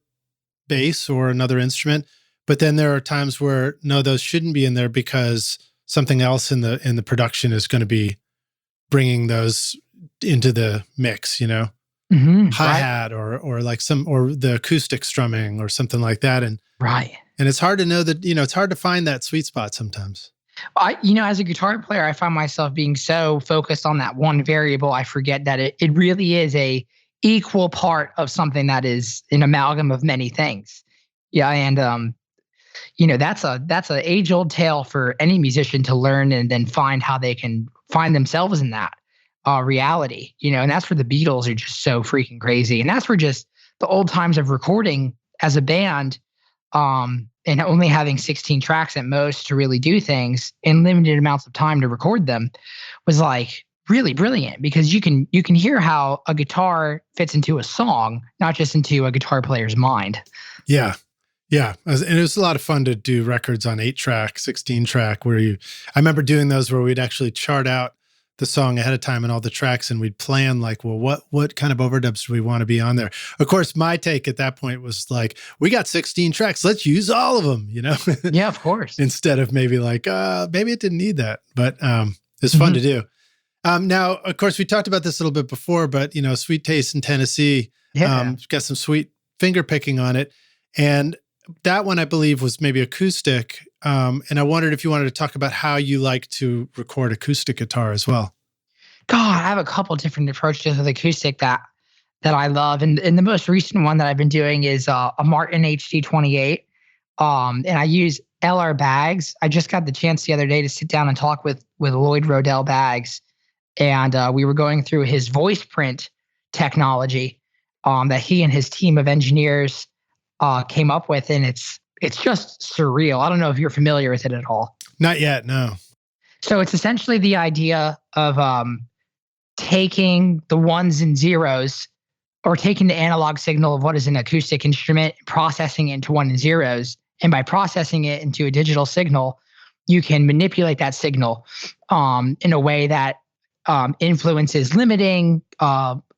bass or another instrument. But then there are times where, no, those shouldn't be in there because something else in the production is going to be bringing those into the mix, you know, hi-hat or like or the acoustic strumming or something like that. And it's hard to know that, you know, it's hard to find that sweet spot sometimes. You know, as a guitar player, I find myself being so focused on that one variable, I forget that it really is a equal part of something that is an amalgam of many things. Yeah. And, you know, that's an age-old tale for any musician to learn and then find how they can find themselves in that reality, you know, and that's where the Beatles are just so freaking crazy. And that's where just the old times of recording as a band and only having 16 tracks at most to really do things in limited amounts of time to record them was like really brilliant, because you can hear how a guitar fits into a song, not just into a guitar player's mind. Yeah. Yeah. And it was a lot of fun to do records on 8-track, 16-track, I remember doing those where we'd actually chart out the song ahead of time and all the tracks, and we'd plan like, well, what kind of overdubs do we want to be on there? Of course, my take at that point was like, we got 16 tracks, let's use all of them, you know? Yeah, of course. Instead of maybe like, maybe it didn't need that, but it's fun to do. Now, of course, we talked about this a little bit before, but, you know, Sweet Taste in Tennessee, got some sweet finger picking on it. And that one, I believe, was maybe acoustic. And I wondered if you wanted to talk about how you like to record acoustic guitar as well. God, I have a couple different approaches with acoustic that I love. And the most recent one that I've been doing is a Martin HD28. And I use LR Baggs. I just got the chance the other day to sit down and talk with Lloyd Rodell Baggs. And we were going through his voice print technology that he and his team of engineers came up with. And it's just surreal. I don't know if you're familiar with it at all. Not yet, no. So it's essentially the idea of taking the ones and zeros, or taking the analog signal of what is an acoustic instrument, processing it into 1 and zeros. And by processing it into a digital signal, you can manipulate that signal in a way that influences limiting,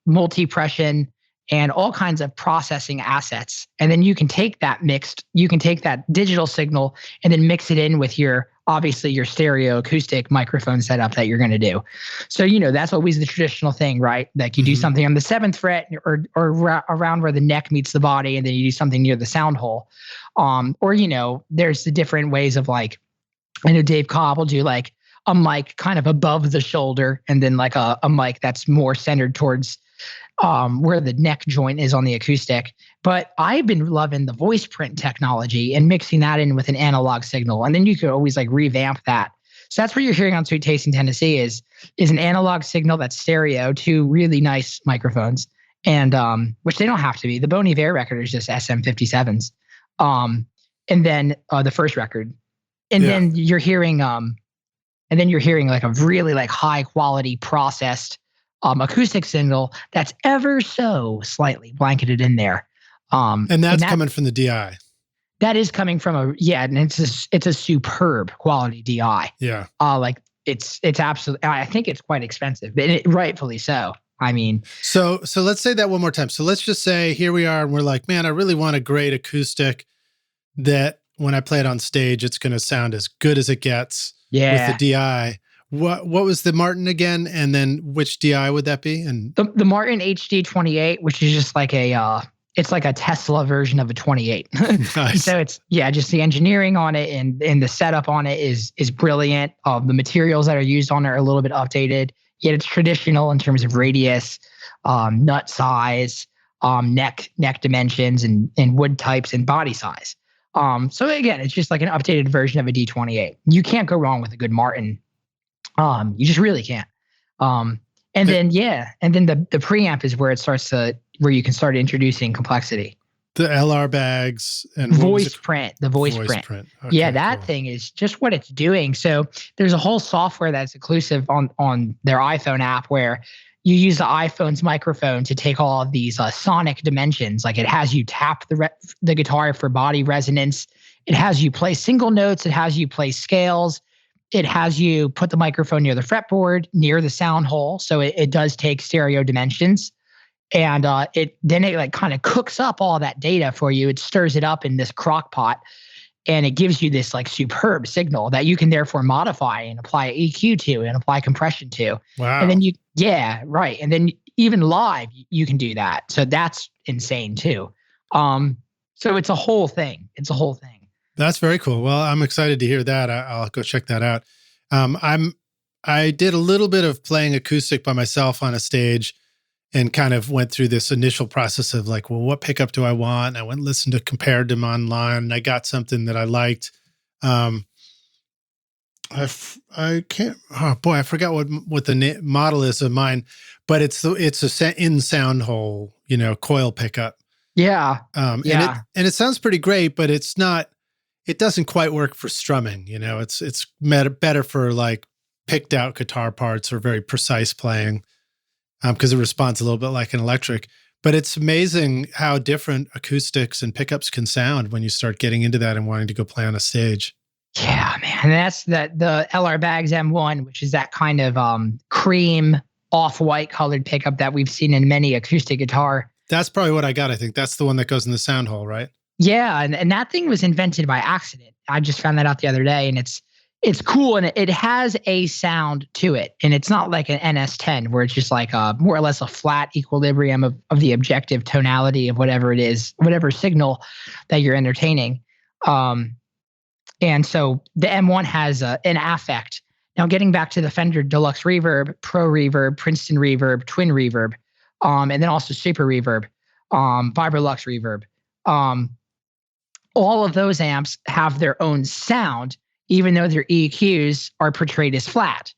multi-pression, and all kinds of processing assets. And then you can take that digital signal and then mix it in with obviously your stereo acoustic microphone setup that you're going to do. So, that's always the traditional thing, right? Like you do something on the 7th fret or around where the neck meets the body, and then you do something near the sound hole. Or, there's the different ways of like, I know Dave Cobb will do like a mic kind of above the shoulder, and then like a mic that's more centered towards where the neck joint is on the acoustic. But I've been loving the voice print technology and mixing that in with an analog signal. And then you could always like revamp that. So that's what you're hearing on Sweet Taste in Tennessee is an analog signal that's stereo, 2 really nice microphones, and which they don't have to be. The Bon Iver record is just SM57s. And then the first record. And then you're hearing like a really like high quality processed acoustic signal that's ever so slightly blanketed in there. And that's coming from the DI. That is coming from and it's a superb quality DI. Yeah. Like it's absolutely, I think it's quite expensive, but rightfully so. I mean, so let's say that one more time. So let's just say here we are and we're like, man, I really want a great acoustic that when I play it on stage, it's going to sound as good as it gets with the DI. What was the Martin again? And then which DI would that be? And the Martin HD28, which is just like it's like a Tesla version of a 28. Nice. So it's just the engineering on it and the setup on it is brilliant. The materials that are used on it are a little bit updated, yet it's traditional in terms of radius, nut size, neck dimensions, and wood types and body size. So again, it's just like an updated version of a D28. You can't go wrong with a good Martin. You just really can't. And then the preamp is where it starts where you can start introducing complexity. The LR bags and voice print. Okay, that thing is just what it's doing. So there's a whole software that's exclusive on their iPhone app where you use the iPhone's microphone to take all of these sonic dimensions. Like it has you tap the guitar for body resonance. It has you play single notes. It has you play scales. It has you put the microphone near the fretboard, near the sound hole. So it does take stereo dimensions. And it like kind of cooks up all that data for you. It stirs it up in this crock pot. And it gives you this like superb signal that you can therefore modify and apply EQ to and apply compression to. Wow. And then right. And then even live, you can do that. So that's insane too. So it's a whole thing. That's very cool. Well, I'm excited to hear that. I'll go check that out. I did a little bit of playing acoustic by myself on a stage and kind of went through this initial process of like, well, what pickup do I want? And I went and listened to compared them online, and I got something that I liked. I can't. Oh boy, I forgot what the model is of mine, but it's a in sound hole, coil pickup. Yeah. And it sounds pretty great, but it's not. It doesn't quite work for strumming. It's better for like picked out guitar parts or very precise playing. Because it responds a little bit like an electric. But it's amazing how different acoustics and pickups can sound when you start getting into that and wanting to go play on a stage. Yeah, man. And that's the LR Bags M1, which is that kind of cream off-white colored pickup that we've seen in many acoustic guitar. That's probably what I got, I think. That's the one that goes in the sound hole, right? Yeah, and that thing was invented by accident. I just found that out the other day, and it's cool, and it has a sound to it, and it's not like an NS10 where it's just like more or less a flat equilibrium of the objective tonality of whatever it is, whatever signal that you're entertaining. And so the M1 has an affect. Now, getting back to the Fender Deluxe Reverb, Pro Reverb, Princeton Reverb, Twin Reverb, and then also Super Reverb, Vibrolux Reverb. All of those amps have their own sound, even though their EQs are portrayed as flat.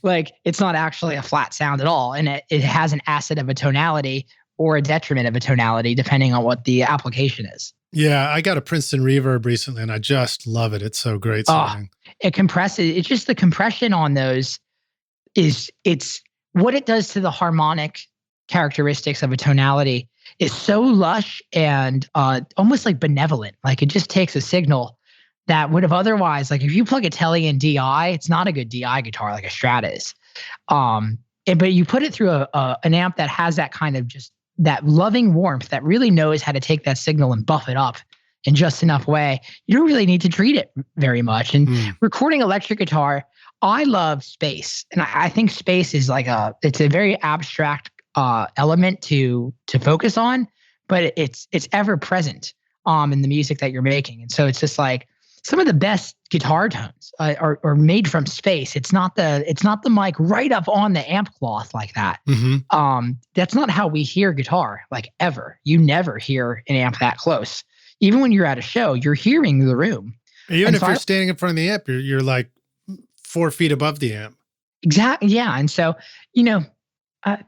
Like it's not actually a flat sound at all. And it has an asset of a tonality or a detriment of a tonality, depending on what the application is. Yeah, I got a Princeton Reverb recently and I just love it. It's so great sounding. It compresses. It's just the compression on those it's what it does to the harmonic characteristics of a tonality is so lush and almost like benevolent. Like it just takes a signal that would have otherwise, like if you plug a Tele in DI, it's not a good DI guitar like a Strat is. But you put it through an amp that has that kind of just that loving warmth that really knows how to take that signal and buff it up in just enough way. You don't really need to treat it very much. And recording electric guitar, I love space. And I think space is like it's a very abstract element to focus on, but it's ever present in the music that you're making. And so it's just like some of the best guitar tones are made from space. It's not the mic right up on the amp cloth like that. That's not how we hear guitar, like ever. You never hear an amp that close. Even when you're at a show, you're hearing the room. Even if you're standing in front of the amp, you're like 4 feet above the amp. Exactly. Yeah. And so, that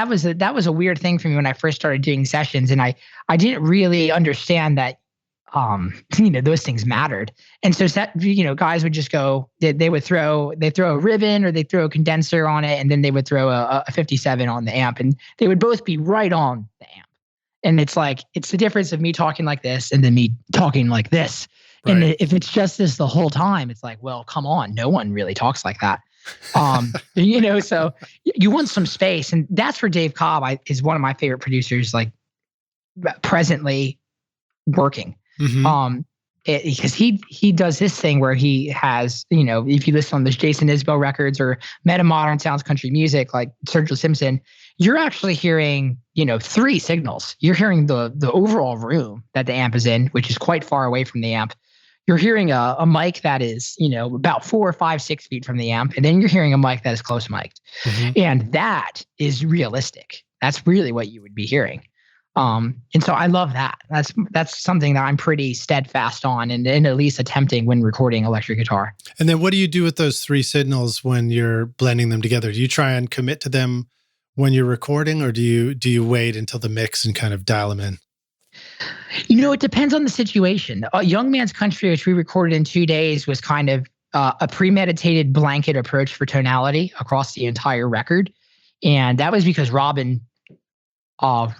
was a weird thing for me when I first started doing sessions, and I didn't really understand that, those things mattered. And so guys would just go, they'd throw a ribbon or they'd throw a condenser on it, and then they would throw a 57 on the amp, and they would both be right on the amp. And it's like, it's the difference of me talking like this and then me talking like this. Right. And if it's just this the whole time, it's like, well, come on, no one really talks like that. So you want some space. And that's where Dave Cobb is one of my favorite producers, like presently working. Because he does this thing where he has, if you listen on the Jason Isbell records or Meta Modern Sounds Country Music, like Sergio Simpson, you're actually hearing, 3 signals. You're hearing the overall room that the amp is in, which is quite far away from the amp. You're hearing a mic that is, about 4, 5, 6 feet from the amp. And then you're hearing a mic that is close mic'd. And that is realistic. That's really what you would be hearing. And so I love that. That's something that I'm pretty steadfast on and at least attempting when recording electric guitar. And then what do you do with those 3 signals when you're blending them together? Do you try and commit to them when you're recording, or do you wait until the mix and kind of dial them in? It depends on the situation. Young Man's Country, which we recorded in 2 days, was kind of a premeditated blanket approach for tonality across the entire record. And that was because Robin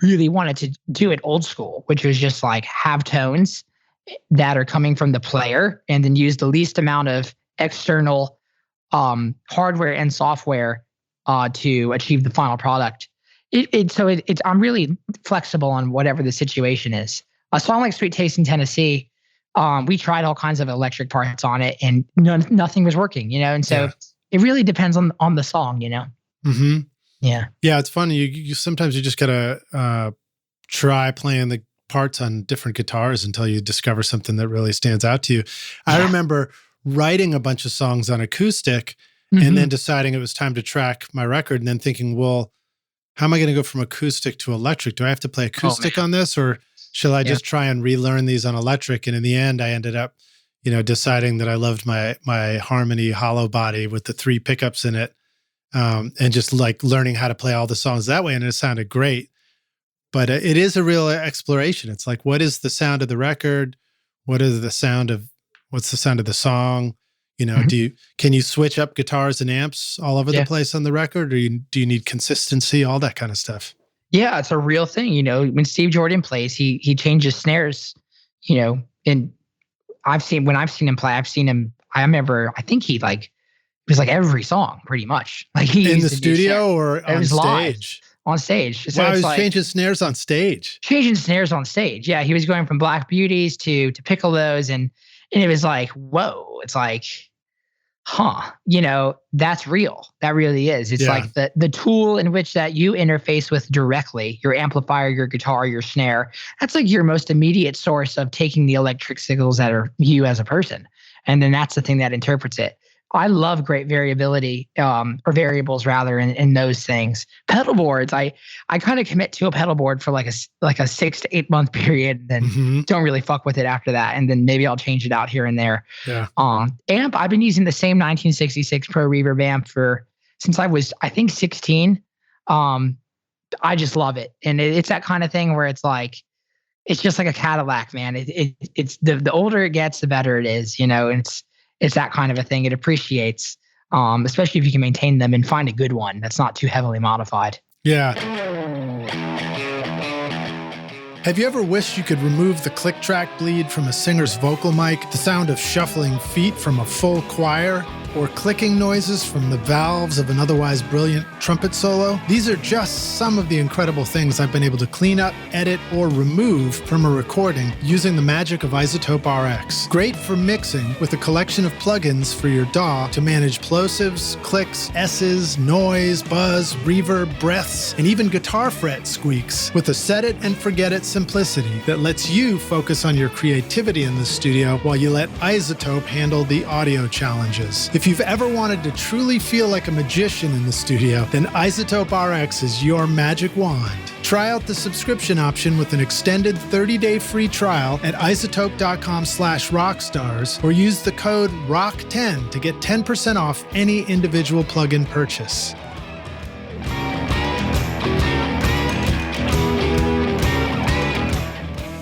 really wanted to do it old school, which was just like have tones that are coming from the player and then use the least amount of external hardware and software to achieve the final product. I'm really flexible on whatever the situation is. A song like Sweet Taste in Tennessee, we tried all kinds of electric parts on it and nothing was working, and so it really depends on the song, Yeah. Yeah, it's funny. You sometimes you just gotta try playing the parts on different guitars until you discover something that really stands out to you. Yeah. I remember writing a bunch of songs on acoustic and then deciding it was time to track my record and then thinking, well, how am I going to go from acoustic to electric? Do I have to play acoustic on this, or shall I just try and relearn these on electric? And in the end, I ended up, deciding that I loved my Harmony hollow body with the 3 pickups in it. And just like learning how to play all the songs that way. And it sounded great, but it is a real exploration. It's like, what is the sound of the record? What's the sound of the song? Can you switch up guitars and amps all over the place on the record? Or do you need consistency, all that kind of stuff? Yeah, it's a real thing. When Steve Jordan plays, he changes snares, and when I've seen him play, I remember, I think it was like every song pretty much. Like he in the studio or on stage? On stage. So wow, he was changing snares on stage. Changing snares on stage. Yeah, he was going from Black Beauties to Piccolos, and it was like, whoa. It's like, that's real. That really is. It's like the tool in which that you interface with directly, your amplifier, your guitar, your snare. That's like your most immediate source of taking the electric signals that are you as a person. And then that's the thing that interprets it. I love great variability, or variables rather, in those things. Pedal boards, I kind of commit to a pedal board for like a 6 to 8 month period, and then don't really fuck with it after that, and then maybe I'll change it out here and there. Yeah. Amp, I've been using the same 1966 Pro Reverb amp since I was, I think, 16. I just love it, and it's that kind of thing where it's like, it's just like a Cadillac, man. It's the older it gets, the better it is, and it's that kind of a thing. It appreciates, especially if you can maintain them and find a good one that's not too heavily modified. Yeah. Have you ever wished you could remove the click track bleed from a singer's vocal mic, the sound of shuffling feet from a full choir, or clicking noises from the valves of an otherwise brilliant trumpet solo? These are just some of the incredible things I've been able to clean up, edit, or remove from a recording using the magic of iZotope RX. Great for mixing with a collection of plugins for your DAW to manage plosives, clicks, S's, noise, buzz, reverb, breaths, and even guitar fret squeaks with a set it and forget it simplicity that lets you focus on your creativity in the studio while you let iZotope handle the audio challenges. If you've ever wanted to truly feel like a magician in the studio, then iZotope RX is your magic wand. Try out the subscription option with an extended 30-day free trial at iZotope.com/rockstars or use the code ROCK10 to get 10% off any individual plugin purchase.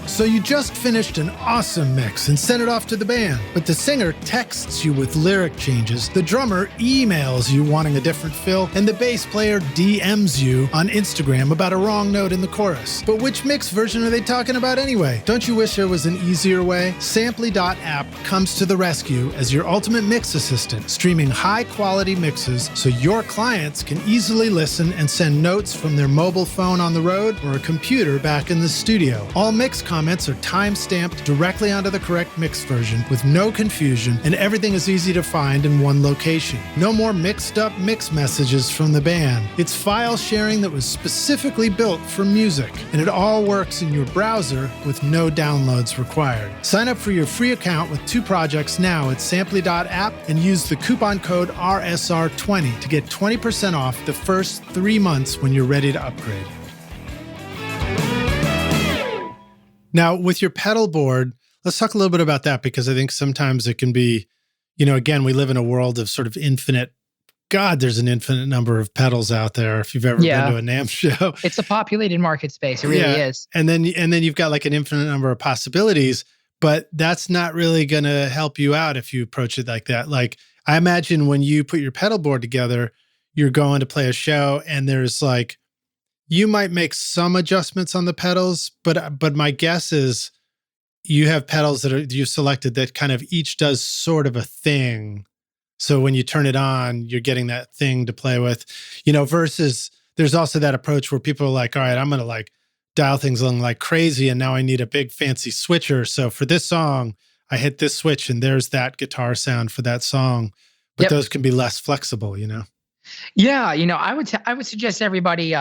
So you just finished an awesome mix and sent it off to the band, but the singer texts you with lyric changes, the drummer emails you wanting a different fill, and the bass player DMs you on Instagram about a wrong note in the chorus. But which mix version are they talking about anyway? Don't you wish there was an easier way? Samply.app comes to the rescue as your ultimate mix assistant, streaming high-quality mixes so your clients can easily listen and send notes from their mobile phone on the road or a computer back in the studio. All mix comments are time-stamped directly onto the correct mix version with no confusion, and everything is easy to find in one location. No more mixed-up mix messages from the band. It's file sharing that was specifically built for music, and it all works in your browser with no downloads required. Sign up for your free account with 2 projects now at Samply.app and use the coupon code RSR20 to get 20% off the first 3 months when you're ready to upgrade. Now, with your pedal board, let's talk a little bit about that, because I think sometimes it can be, again, we live in a world of sort of infinite, God, there's an infinite number of pedals out there if you've ever been to a NAMM show. It's a populated market space. It really is. And then you've got like an infinite number of possibilities, but that's not really going to help you out if you approach it like that. Like, I imagine when you put your pedal board together, you're going to play a show and there's like, you might make some adjustments on the pedals, but my guess is you have pedals that you've selected that kind of each does sort of a thing. So when you turn it on, you're getting that thing to play with, versus there's also that approach where people are like, all right, I'm going to like dial things along like crazy. And now I need a big fancy switcher. So for this song, I hit this switch and there's that guitar sound for that song. But those can be less flexible, Yeah. I would suggest everybody,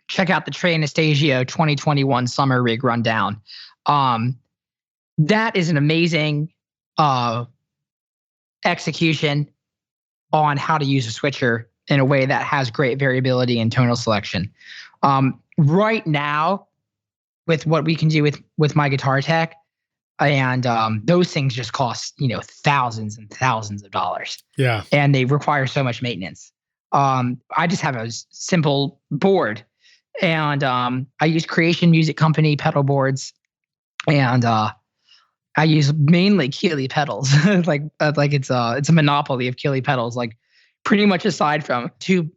check out the Trey Anastasio 2021 Summer Rig Rundown. That is an amazing execution on how to use a switcher in a way that has great variability in tonal selection. Right now, with what we can do with my guitar tech, and those things just cost thousands and thousands of dollars. Yeah, and they require so much maintenance. I just have a simple board. And I use Creation Music Company pedal boards, and I use mainly Keeley pedals. like it's a monopoly of Keeley pedals. Like pretty much aside from 3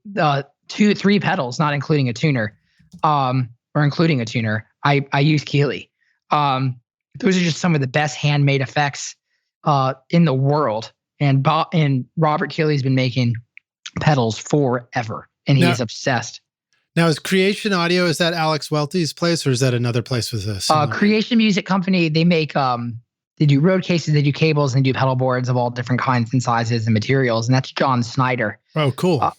pedals, not including a tuner, or including a tuner, I use Keeley. Those are just some of the best handmade effects in the world. And Robert Keeley's been making pedals forever, and he's obsessed. Now, is Creation Audio, is that Alex Welty's place, or is that another place with this? Creation Music Company, they make, they do road cases, they do cables, and they do pedal boards of all different kinds and sizes and materials, and that's John Snyder. Oh, cool.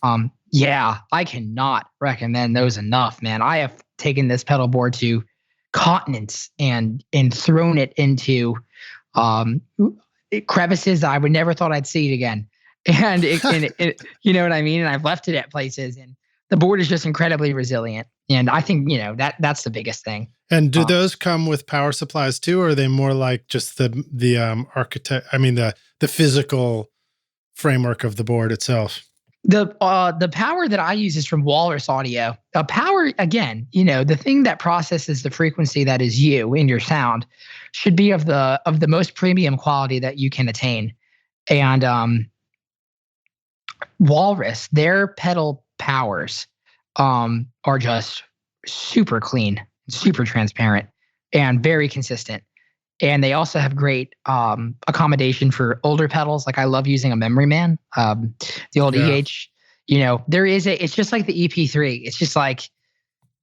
Yeah, I cannot recommend those enough, man. I have taken this pedal board to continents and thrown it into crevices I would never thought I'd see it again. And it you know what I mean? And I've left it at places, and the board is just incredibly resilient. And I think, that's the biggest thing. And do those come with power supplies too, or are they more like just the architect? I mean, the physical framework of the board itself? The power that I use is from Walrus Audio. Power, again, the thing that processes the frequency that is you in your sound should be of the most premium quality that you can attain. And Walrus, their pedal powers are just super clean. super transparent, and very consistent. And they also have great accommodation for older pedals. Like I love using a Memory Man, the old EH. It's just like the EP3. It's just like,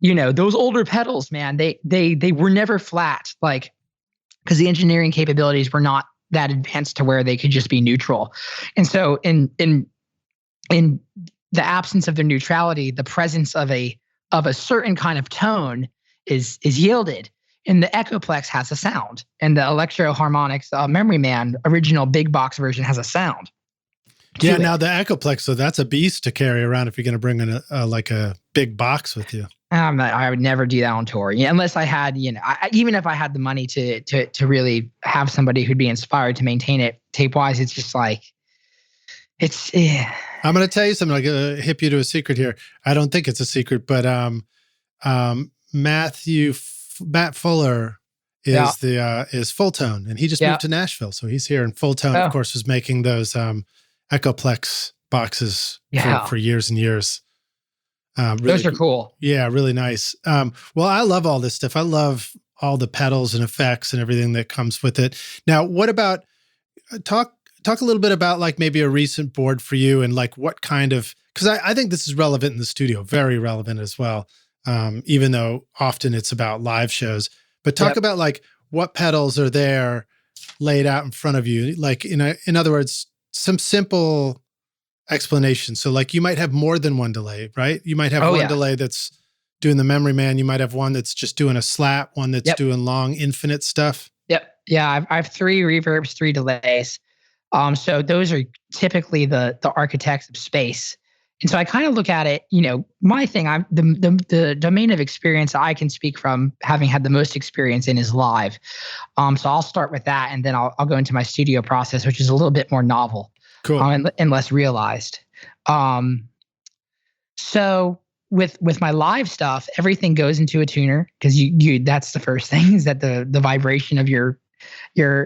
those older pedals, man. They were never flat, like, because the engineering capabilities were not that advanced to where they could just be neutral. And so in the absence of their neutrality, the presence of a certain kind of tone is yielded. And the Echoplex has a sound, and the Electro Harmonics Memory Man original big box version has a sound. Yeah, now the Echoplex, so that's a beast to carry around if you're going to bring in a big box with you. I would never do that on tour, unless I had, even if I had the money to really have somebody who'd be inspired to maintain it tape wise. It's just like, I'm going to tell you something. I'm going to hip you to a secret here. I don't think it's a secret, but Matt Fuller is Full Tone, and he just moved to Nashville, so he's here. And Full Tone, of course, was making those Echoplex boxes for years and years. Really, those are cool. Yeah, really nice. Well, I love all this stuff. I love all the pedals and effects and everything that comes with it. Now, what about talk a little bit about like maybe a recent board for you, and like what kind of, because I think this is relevant in the studio, very relevant as well. Even though often it's about live shows, but talk about like what pedals are there laid out in front of you. Like in other words, some simple explanation. So like you might have more than one delay, right? You might have one delay that's doing the Memory Man. You might have one that's just doing a slap, one that's doing long infinite stuff. Yep. Yeah. I have 3 reverbs, 3 delays. So those are typically the architects of space. And so I kind of look at it, my thing, the domain of experience I can speak from, having had the most experience in, is live. So I'll start with that, and then I'll go into my studio process, which is a little bit more novel, and less realized. So with my live stuff, everything goes into a tuner, because that's the first thing, is that the vibration of your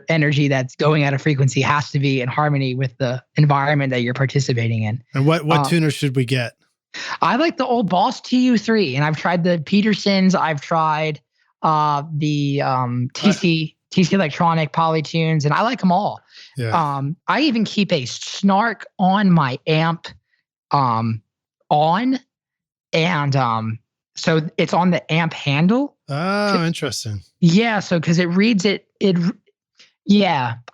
energy that's going at a frequency has to be in harmony with the environment that you're participating in. And what tuner should we get? I like the old Boss TU3, and I've tried the Petersons. I've tried the TC Electronic Polytunes, and I like them all. Yeah. I even keep a snark on my amp on, and so it's on the amp handle. Oh, interesting. Yeah, so because it reads it,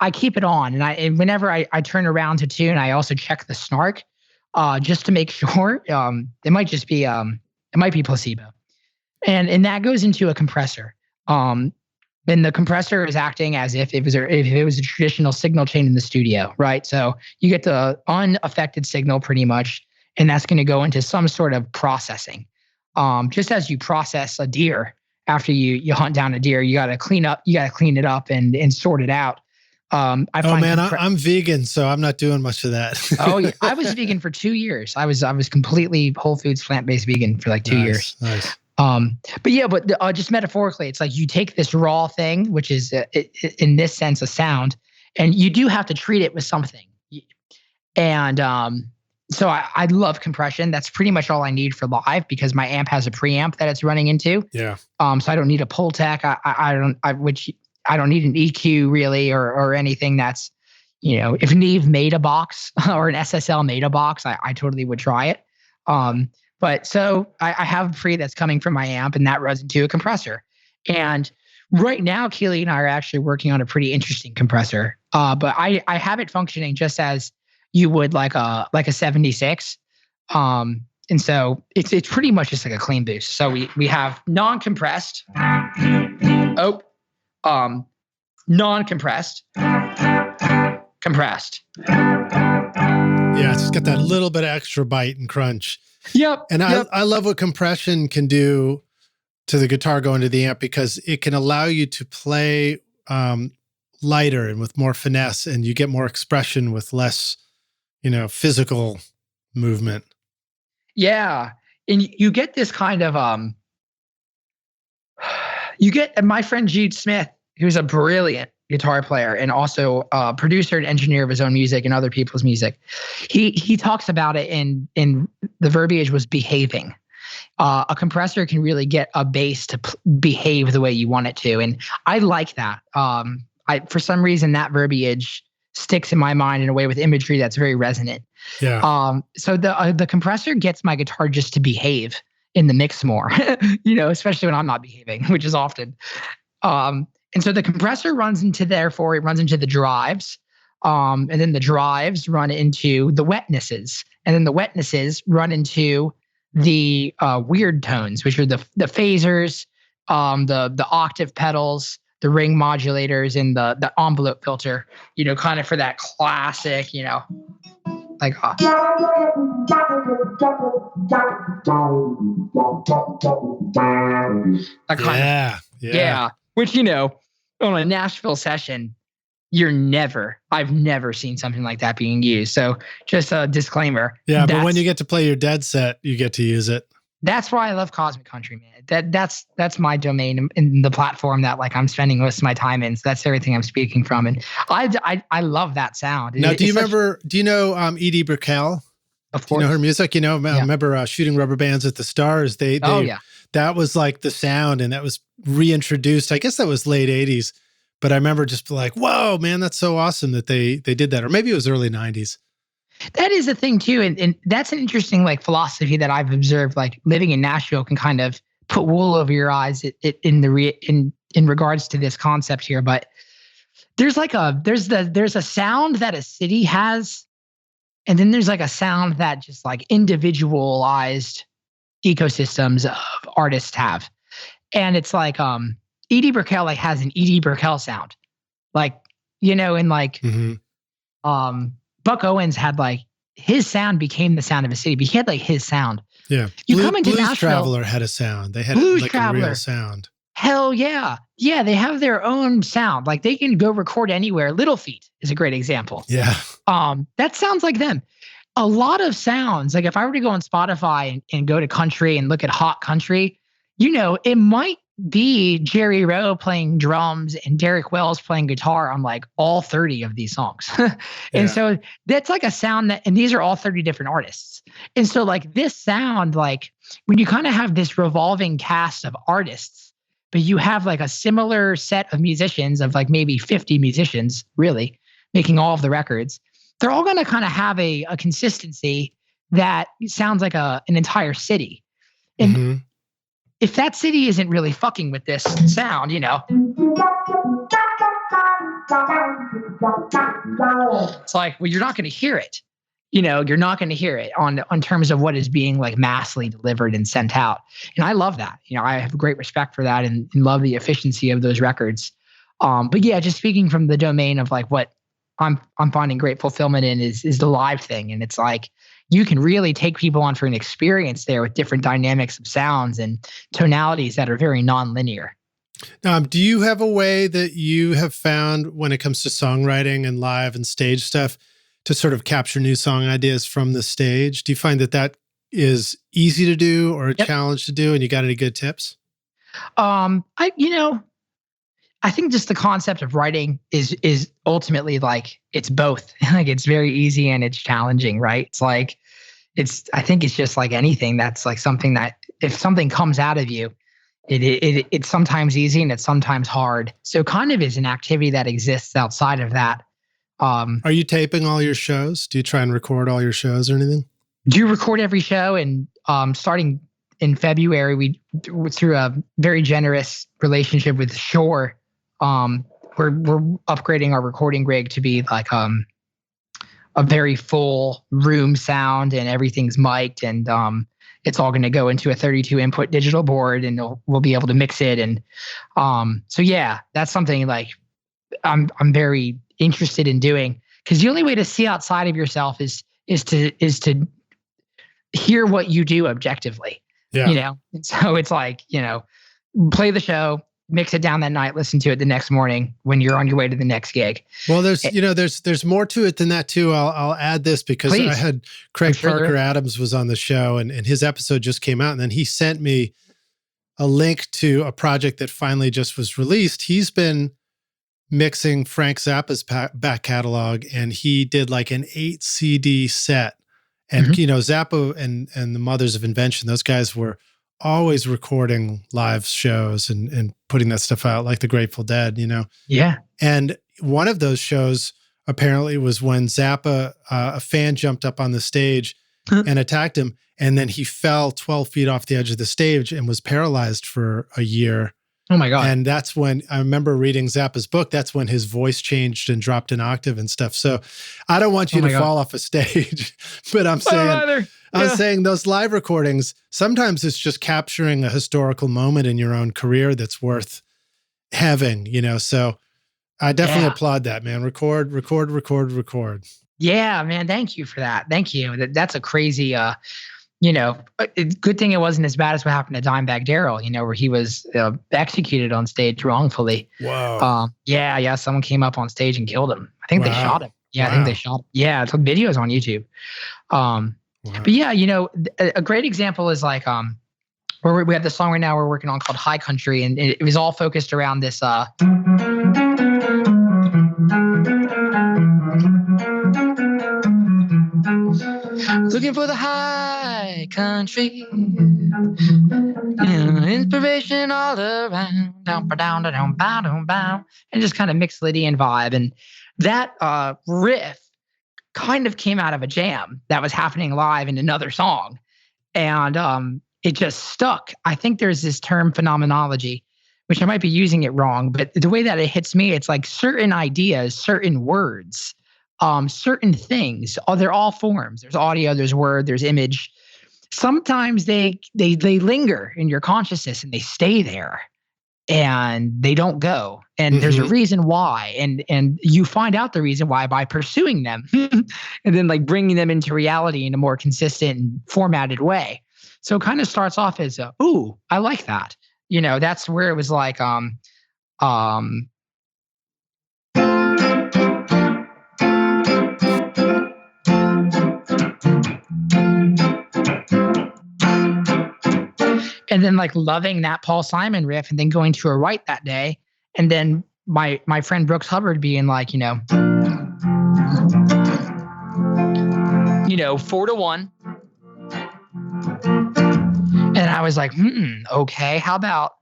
I keep it on, and whenever I turn around to tune, I also check the snark, just to make sure. It might just be it might be placebo, and that goes into a compressor. And the compressor is acting as if it was a traditional signal chain in the studio, right? So you get the unaffected signal pretty much, and that's going to go into some sort of processing. Just as you process a deer. After you hunt down a deer, you got to clean it up and sort it out. I'm vegan, so I'm not doing much of that. Oh yeah, I was vegan for 2 years. I was completely whole foods, plant-based vegan for like 2 years. Nice. But just metaphorically, it's like you take this raw thing, which is in this sense a sound, and you do have to treat it with something. And so I love compression. That's pretty much all I need for live, because my amp has a preamp that it's running into. Yeah. So I don't need a Pultec. I don't need an EQ really, or anything that's, if Neve made a box or an SSL made a box, I totally would try it. But so I have a pre that's coming from my amp, and that runs into a compressor. And right now, Keely and I are actually working on a pretty interesting compressor. But I have it functioning just as you would like a 76. And so it's pretty much just like a clean boost. So we have non-compressed, non-compressed, compressed. Yeah, it's just got that little bit of extra bite and crunch. Yep. And I love what compression can do to the guitar going to the amp, because it can allow you to play lighter and with more finesse, and you get more expression with less physical movement. Yeah. And you get this kind of, my friend Jude Smith, who's a brilliant guitar player and also a producer and engineer of his own music and other people's music. He talks about it in the verbiage was behaving. A compressor can really get a bass to behave the way you want it to. And I like that. For some reason, that verbiage sticks in my mind in a way with imagery that's very resonant. Yeah. So the compressor gets my guitar just to behave in the mix more, especially when I'm not behaving, which is often. And so the compressor runs into the drives. And then the drives run into the wetnesses. And then the wetnesses run into the weird tones, which are the phasers, the octave pedals, the ring modulators, and the envelope filter, kind of for that classic, like that kind of, yeah. Which, on a Nashville session, I've never seen something like that being used. So just a disclaimer. Yeah, but when you get to play your dead set, you get to use it. That's why I love Cosmic Country, man. That's my domain in the platform that like I'm spending most of my time in. So that's everything I'm speaking from. And I love that sound. Now, do you know Edie Brickell? Of course. Do you know her music? I remember shooting rubber bands at the Stars. That was like the sound, and that was reintroduced. I guess that was late 80s. But I remember just like, whoa, man, that's so awesome that they did that. Or maybe it was early 90s. That is a thing too. And that's an interesting like philosophy that I've observed. Like living in Nashville can kind of put wool over your eyes in regards to this concept here. But there's a sound that a city has, and then there's like a sound that just like individualized ecosystems of artists have. And it's like Edie Brickell like has an Edie Brickell sound. Like, and like Buck Owens had like his sound became the sound of a city, but he had like his sound. Yeah. Come into Blues Nashville. Traveler had a sound. They had Blues like Traveler. a real sound. Hell yeah. Yeah, they have their own sound. Like they can go record anywhere. Little Feat is a great example. Yeah. That sounds like them. A lot of sounds, like if I were to go on Spotify and go to country and look at hot country, it might be Jerry Rowe playing drums and Derek Wells playing guitar on like all 30 of these songs. And so that's like a sound and these are all 30 different artists. And so like this sound, like when you kind of have this revolving cast of artists, but you have like a similar set of musicians of like maybe 50 musicians really making all of the records, they're all going to kind of have a consistency that sounds like an entire city. And if that city isn't really fucking with this sound, it's like, well, you're not going to hear it. You're not going to hear it on terms of what is being like massively delivered and sent out. And I love that. I have great respect for that and love the efficiency of those records. But yeah, just speaking from the domain of like what I'm finding great fulfillment in is the live thing. And it's like, you can really take people on for an experience there with different dynamics of sounds and tonalities that are very nonlinear. Do you have a way that you have found when it comes to songwriting and live and stage stuff to sort of capture new song ideas from the stage? Do you find that is easy to do or a challenge to do? And you got any good tips? I think just the concept of writing is ultimately like it's both. Like it's very easy and it's challenging, right? It's like I think it's just like anything that's like something that if something comes out of you, it's sometimes easy and it's sometimes hard. So kind of is an activity that exists outside of that. Are you taping all your shows? Do you try and record all your shows or anything? Do you record every show? And starting in February, we through a very generous relationship with Shore. We're upgrading our recording rig to be like a very full room sound and everything's mic'd and it's all going to go into a 32 input digital board and we'll be able to mix it. And so yeah, that's something like I'm very interested in doing because the only way to see outside of yourself is to hear what you do objectively. Yeah. And so it's like, play the show, mix it down that night, listen to it the next morning when you're on your way to the next gig. Well, there's more to it than that too. I'll add this because Please. I had Craig Parker Adams was on the show and his episode just came out and then he sent me a link to a project that finally just was released. He's been mixing Frank Zappa's back catalog and he did like an 8 CD set And, Zappa and the Mothers of Invention, those guys were always recording live shows and putting that stuff out, like the Grateful Dead, Yeah. And one of those shows apparently was when Zappa, a fan jumped up on the stage and attacked him. And then he fell 12 feet off the edge of the stage and was paralyzed for a year. Oh my God. And that's when I remember reading Zappa's book. That's when his voice changed and dropped an octave and stuff. So I don't want you to fall off a stage, but I'm saying those live recordings, sometimes it's just capturing a historical moment in your own career that's worth having, so I definitely applaud that, man. Record. Yeah, man. Thank you for that. Thank you. That's a crazy, good thing it wasn't as bad as what happened to Dimebag Darrell, where he was executed on stage wrongfully. Wow. Yeah. Someone came up on stage and killed him. I think they shot him. Yeah, wow. I think they shot him. Yeah, it's videos on YouTube. But yeah, a great example is like, where we have this song right now we're working on called High Country, and it was all focused around this, looking for the high country, inspiration all around, and just kind of mixed Lydian vibe. And that riff kind of came out of a jam that was happening live in another song. And it just stuck. I think there's this term phenomenology, which I might be using it wrong, but the way that it hits me, it's like certain ideas, certain words, certain things, they're all forms. There's audio, there's word, there's image. Sometimes they linger in your consciousness and they stay there and they don't go. And there's a reason why. And you find out the reason why by pursuing them and then like bringing them into reality in a more consistent and formatted way. So it kind of starts off as, ooh, I like that. That's where it was like, and then like loving that Paul Simon riff and then going to a right that day. And then my friend Brooks Hubbard being like, 4-1. And I was like, okay, how about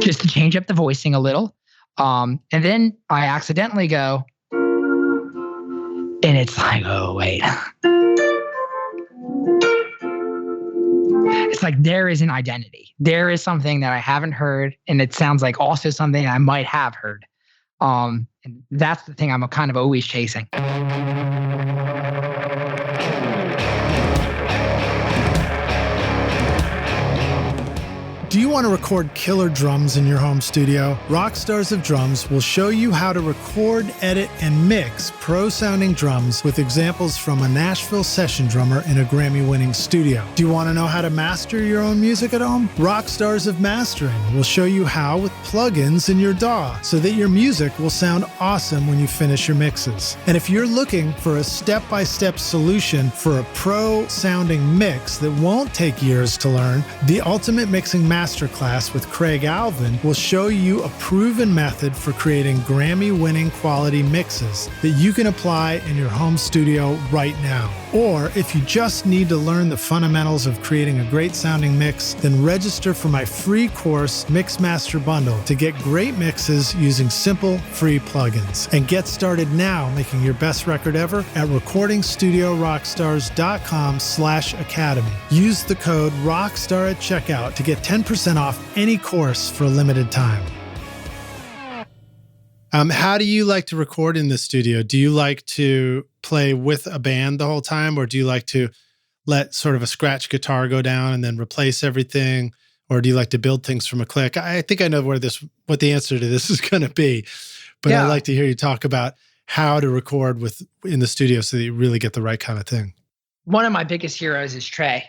just to change up the voicing a little. And then I accidentally go, and it's like, oh, wait. It's like there is an identity. There is something that I haven't heard, and it sounds like also something I might have heard. And that's the thing I'm kind of always chasing. Do you want to record killer drums in your home studio? Rockstars of Drums will show you how to record, edit, and mix pro-sounding drums with examples from a Nashville session drummer in a Grammy-winning studio. Do you want to know how to master your own music at home? Rockstars of Mastering will show you how with plugins in your DAW so that your music will sound awesome when you finish your mixes. And if you're looking for a step-by-step solution for a pro-sounding mix that won't take years to learn, the Ultimate Mixing Masterclass with Craig Alvin will show you a proven method for creating Grammy-winning quality mixes that you can apply in your home studio right now. Or if you just need to learn the fundamentals of creating a great sounding mix, then register for my free course Mixmaster Bundle to get great mixes using simple free plugins. And get started now making your best record ever at recordingstudiorockstars.com/academy. Use the code ROCKSTAR at checkout to get 10% off any course for a limited time. How do you like to record in the studio? Do you like to play with a band the whole time, or do you like to let sort of a scratch guitar go down and then replace everything? Or do you like to build things from a click? I think I know what the answer to this is going to be, but I'd like to hear you talk about how to record in the studio so that you really get the right kind of thing. One of my biggest heroes is Trey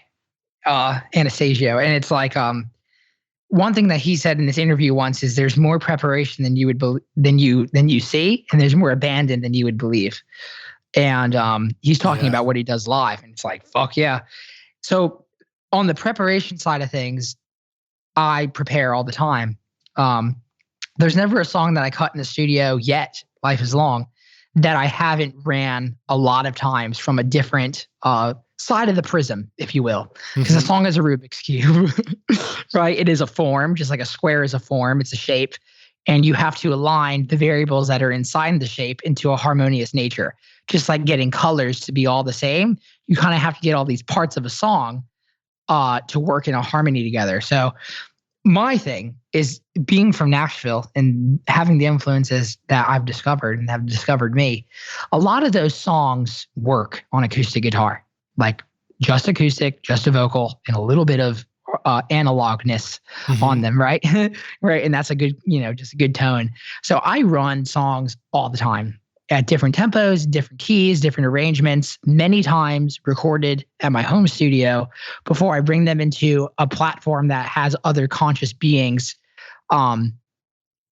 Anastasio. And it's like, one thing that he said in this interview once is there's more preparation than you would than you see, and there's more abandon than you would believe. And he's talking about what he does live, and it's like, fuck yeah. So on the preparation side of things, I prepare all the time. There's never a song that I cut in the studio yet, life is long, that I haven't ran a lot of times from a different side of the prism, if you will. Because a song is a Rubik's Cube, right? It is a form, just like a square is a form, it's a shape. And you have to align the variables that are inside the shape into a harmonious nature. Just like getting colors to be all the same, you kind of have to get all these parts of a song to work in a harmony together. So my thing is being from Nashville and having the influences that I've discovered and have discovered me. A lot of those songs work on acoustic guitar, like just acoustic, just a vocal, and a little bit of analogness on them, right? Right. And that's a good, just a good tone. So I run songs all the time at different tempos, different keys, different arrangements, many times recorded at my home studio before I bring them into a platform that has other conscious beings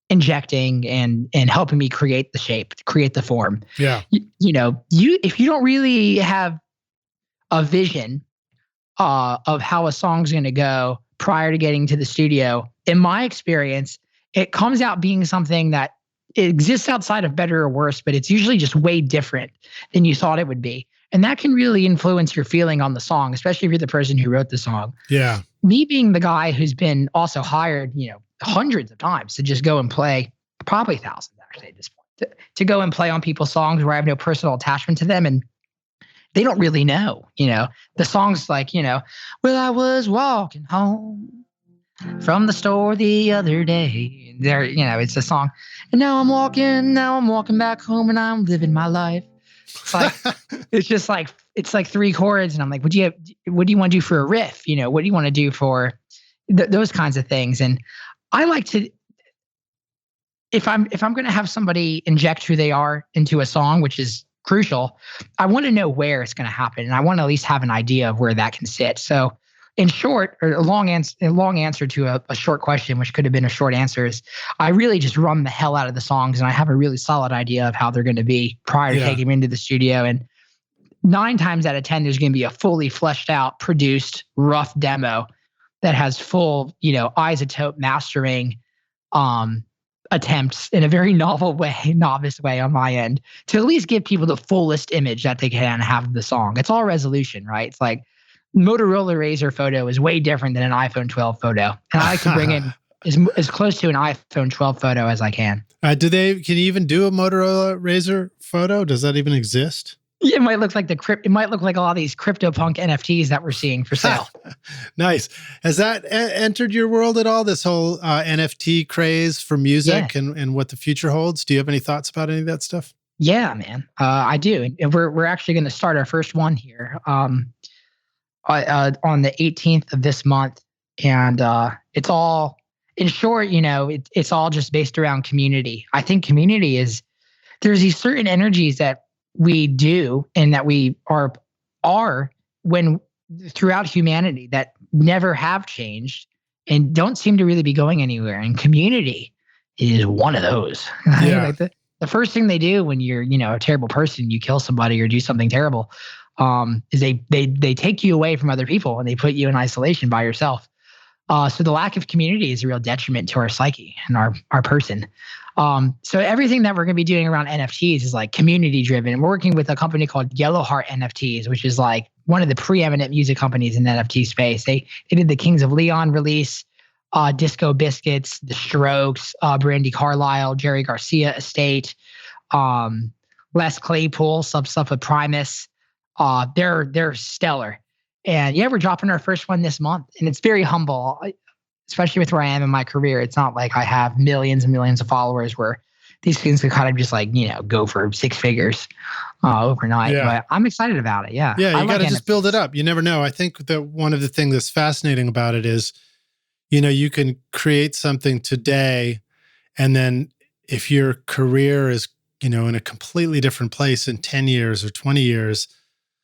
injecting and helping me create the shape, create the form. Yeah. If you don't really have a vision of how a song's going to go prior to getting to the studio, in my experience, it comes out being something that it exists outside of better or worse, but it's usually just way different than you thought it would be. And that can really influence your feeling on the song, especially if you're the person who wrote the song. Yeah. Me being the guy who's been also hired, hundreds of times to just go and play, probably thousands actually at this point, to go and play on people's songs where I have no personal attachment to them. And they don't really know, the song's like, well, I was walking home from the store the other day. There, it's a song. And now I'm walking back home and I'm living my life. It's like, it's like 3 chords. And I'm like, what do you want to do for a riff? What do you want to do for those kinds of things? And I like to, if I'm going to have somebody inject who they are into a song, which is crucial, I want to know where it's going to happen. And I want to at least have an idea of where that can sit. So in short, or a long answer to a short question, which could have been a short answer, is I really just run the hell out of the songs and I have a really solid idea of how they're going to be prior to taking them into the studio. And 9 times out of 10, there's going to be a fully fleshed out, produced, rough demo that has full, isotope mastering attempts in a very novice way on my end to at least give people the fullest image that they can have of the song. It's all resolution, right? It's like Motorola Razr photo is way different than an iPhone 12 photo. And I like to bring in as close to an iPhone 12 photo as I can. Can you even do a Motorola Razr photo? Does that even exist? It might look like it might look like a lot of these CryptoPunk NFTs that we're seeing for sale. Nice. Has that entered your world at all? This whole NFT craze for music and what the future holds? Do you have any thoughts about any of that stuff? Yeah, man. I do. And we're actually going to start our first one here on the 18th of this month. And it's all, in short, it's all just based around community. I think community there's these certain energies that we do and that we are when throughout humanity that never have changed and don't seem to really be going anywhere. And community is one of those. Yeah. Like the first thing they do when you're, a terrible person, you kill somebody or do something terrible, is they take you away from other people and they put you in isolation by yourself. So the lack of community is a real detriment to our psyche and our person. So everything that we're going to be doing around NFTs is like community driven. And we're working with a company called Yellowheart NFTs, which is like one of the preeminent music companies in the NFT space. They did the Kings of Leon release, Disco Biscuits, The Strokes, Brandy Carlisle, Jerry Garcia Estate, Les Claypool, stuff with Primus. They're stellar. And we're dropping our first one this month. And it's very humble, especially with where I am in my career. It's not like I have millions and millions of followers where these things could kind of just like, go for 6 figures overnight. Yeah. But I'm excited about it. Yeah. Yeah, you got to just build it up. You never know. I think that one of the things that's fascinating about it is, you can create something today, and then if your career is, in a completely different place in 10 years or 20 years,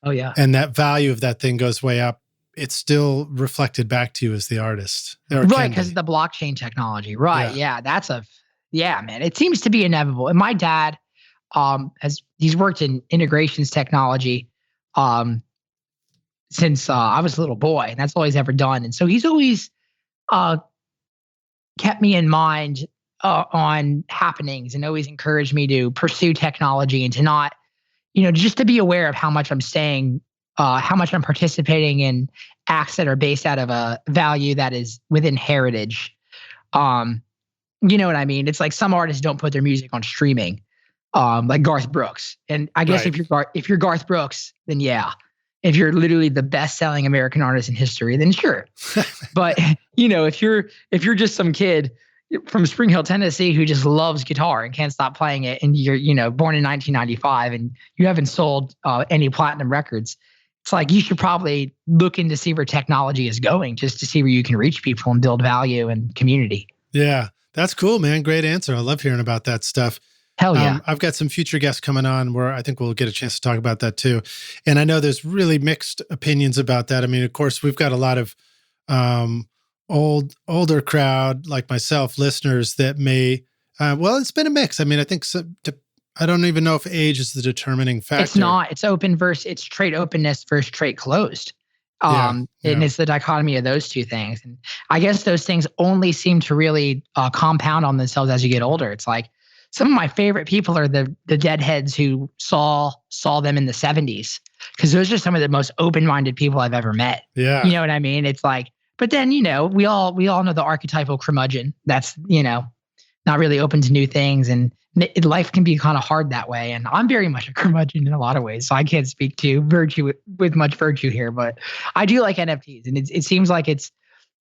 oh yeah, and that value of that thing goes way up, it's still reflected back to you as the artist. Right, because of the blockchain technology. Right, yeah, man. It seems to be inevitable. And my dad, he's worked in integrations technology since I was a little boy, and that's all he's ever done. And so he's always kept me in mind on happenings and always encouraged me to pursue technology and to not, just to be aware of how much I'm saying, how much I'm participating in acts that are based out of a value that is within heritage. You know what I mean? It's like some artists don't put their music on streaming, like Garth Brooks. And I guess if you're Garth Brooks, then yeah. If you're literally the best-selling American artist in history, then sure. But if you're just some kid from Spring Hill, Tennessee, who just loves guitar and can't stop playing it, and you're born in 1995 and you haven't sold any platinum records, it's like you should probably look into see where technology is going, just to see where you can reach people and build value and community. Yeah, that's cool, man. Great answer. I love hearing about that stuff. Hell yeah. I've got some future guests coming on where I think we'll get a chance to talk about that too. And I know there's really mixed opinions about that. I mean, of course, we've got a lot of older crowd like myself, listeners that may, it's been a mix. I mean, I think I don't even know if age is the determining factor. It's not. It's open versus, it's trait openness versus trait closed. And it's the dichotomy of those two things. And I guess those things only seem to really compound on themselves as you get older. It's like, some of my favorite people are the deadheads who saw them in the 70s, because those are some of the most open-minded people I've ever met. Yeah. You know what I mean? It's like, but then, we all know the archetypal curmudgeon that's, not really open to new things, and life can be kind of hard that way. And I'm very much a curmudgeon in a lot of ways, so I can't speak to virtue with much virtue here, but I do like NFTs, and it seems like it's,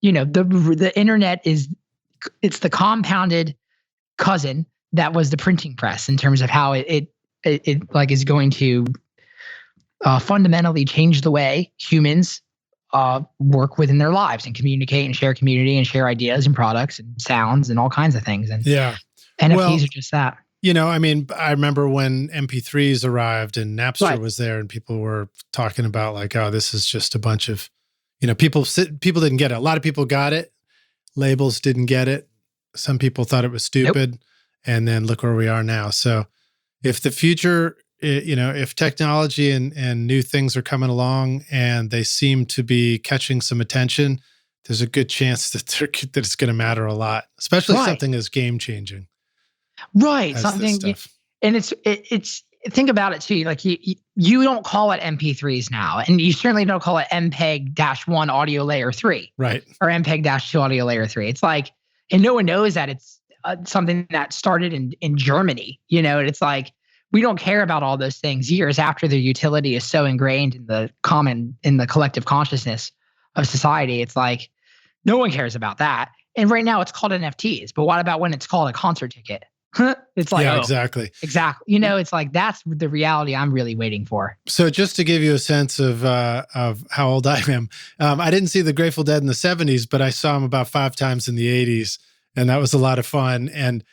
the internet it's the compounded cousin that was the printing press in terms of how it like is going to fundamentally change the way humans work within their lives and communicate and share community and share ideas and products and sounds and all kinds of things. And NFTs are just that. I mean, I remember when MP3s arrived and Napster was there, and people were talking about like, oh, this is just a bunch of, people didn't get it. A lot of people got it. Labels didn't get it. Some people thought it was stupid. Nope. And then look where we are now. So if the future, if technology and new things are coming along and they seem to be catching some attention, there's a good chance that it's going to matter a lot, especially something as game changing. Right. Something, and it's think about it too. Like you don't call it MP3s now, and you certainly don't call it MPEG-1 audio layer 3. Right. Or MPEG-2 audio layer 3. It's like, and no one knows that it's something that started in Germany, and it's like, we don't care about all those things years after their utility is so ingrained in the collective consciousness of society. It's like, no one cares about that. And right now it's called NFTs, but what about when it's called a concert ticket? It's like, exactly. It's like, that's the reality I'm really waiting for. So just to give you a sense of how old I am, I didn't see the Grateful Dead in the 70s, but I saw them about 5 times in the 80s. And that was a lot of fun. And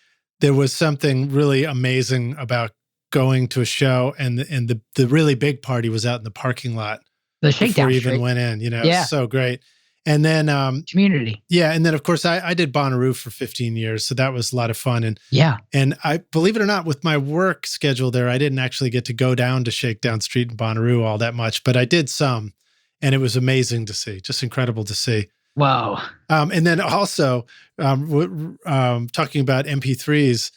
there was something really amazing about going to a show, and the really big party was out in the parking lot. The shakedown before you even went in, it was so great. And then community. Yeah. And then of course I did Bonnaroo for 15 years. So that was a lot of fun. And I believe it or not, with my work schedule there, I didn't actually get to go down to Shakedown Street in Bonnaroo all that much, but I did some, and it was amazing to see, just incredible to see. Wow. And then also talking about MP3s,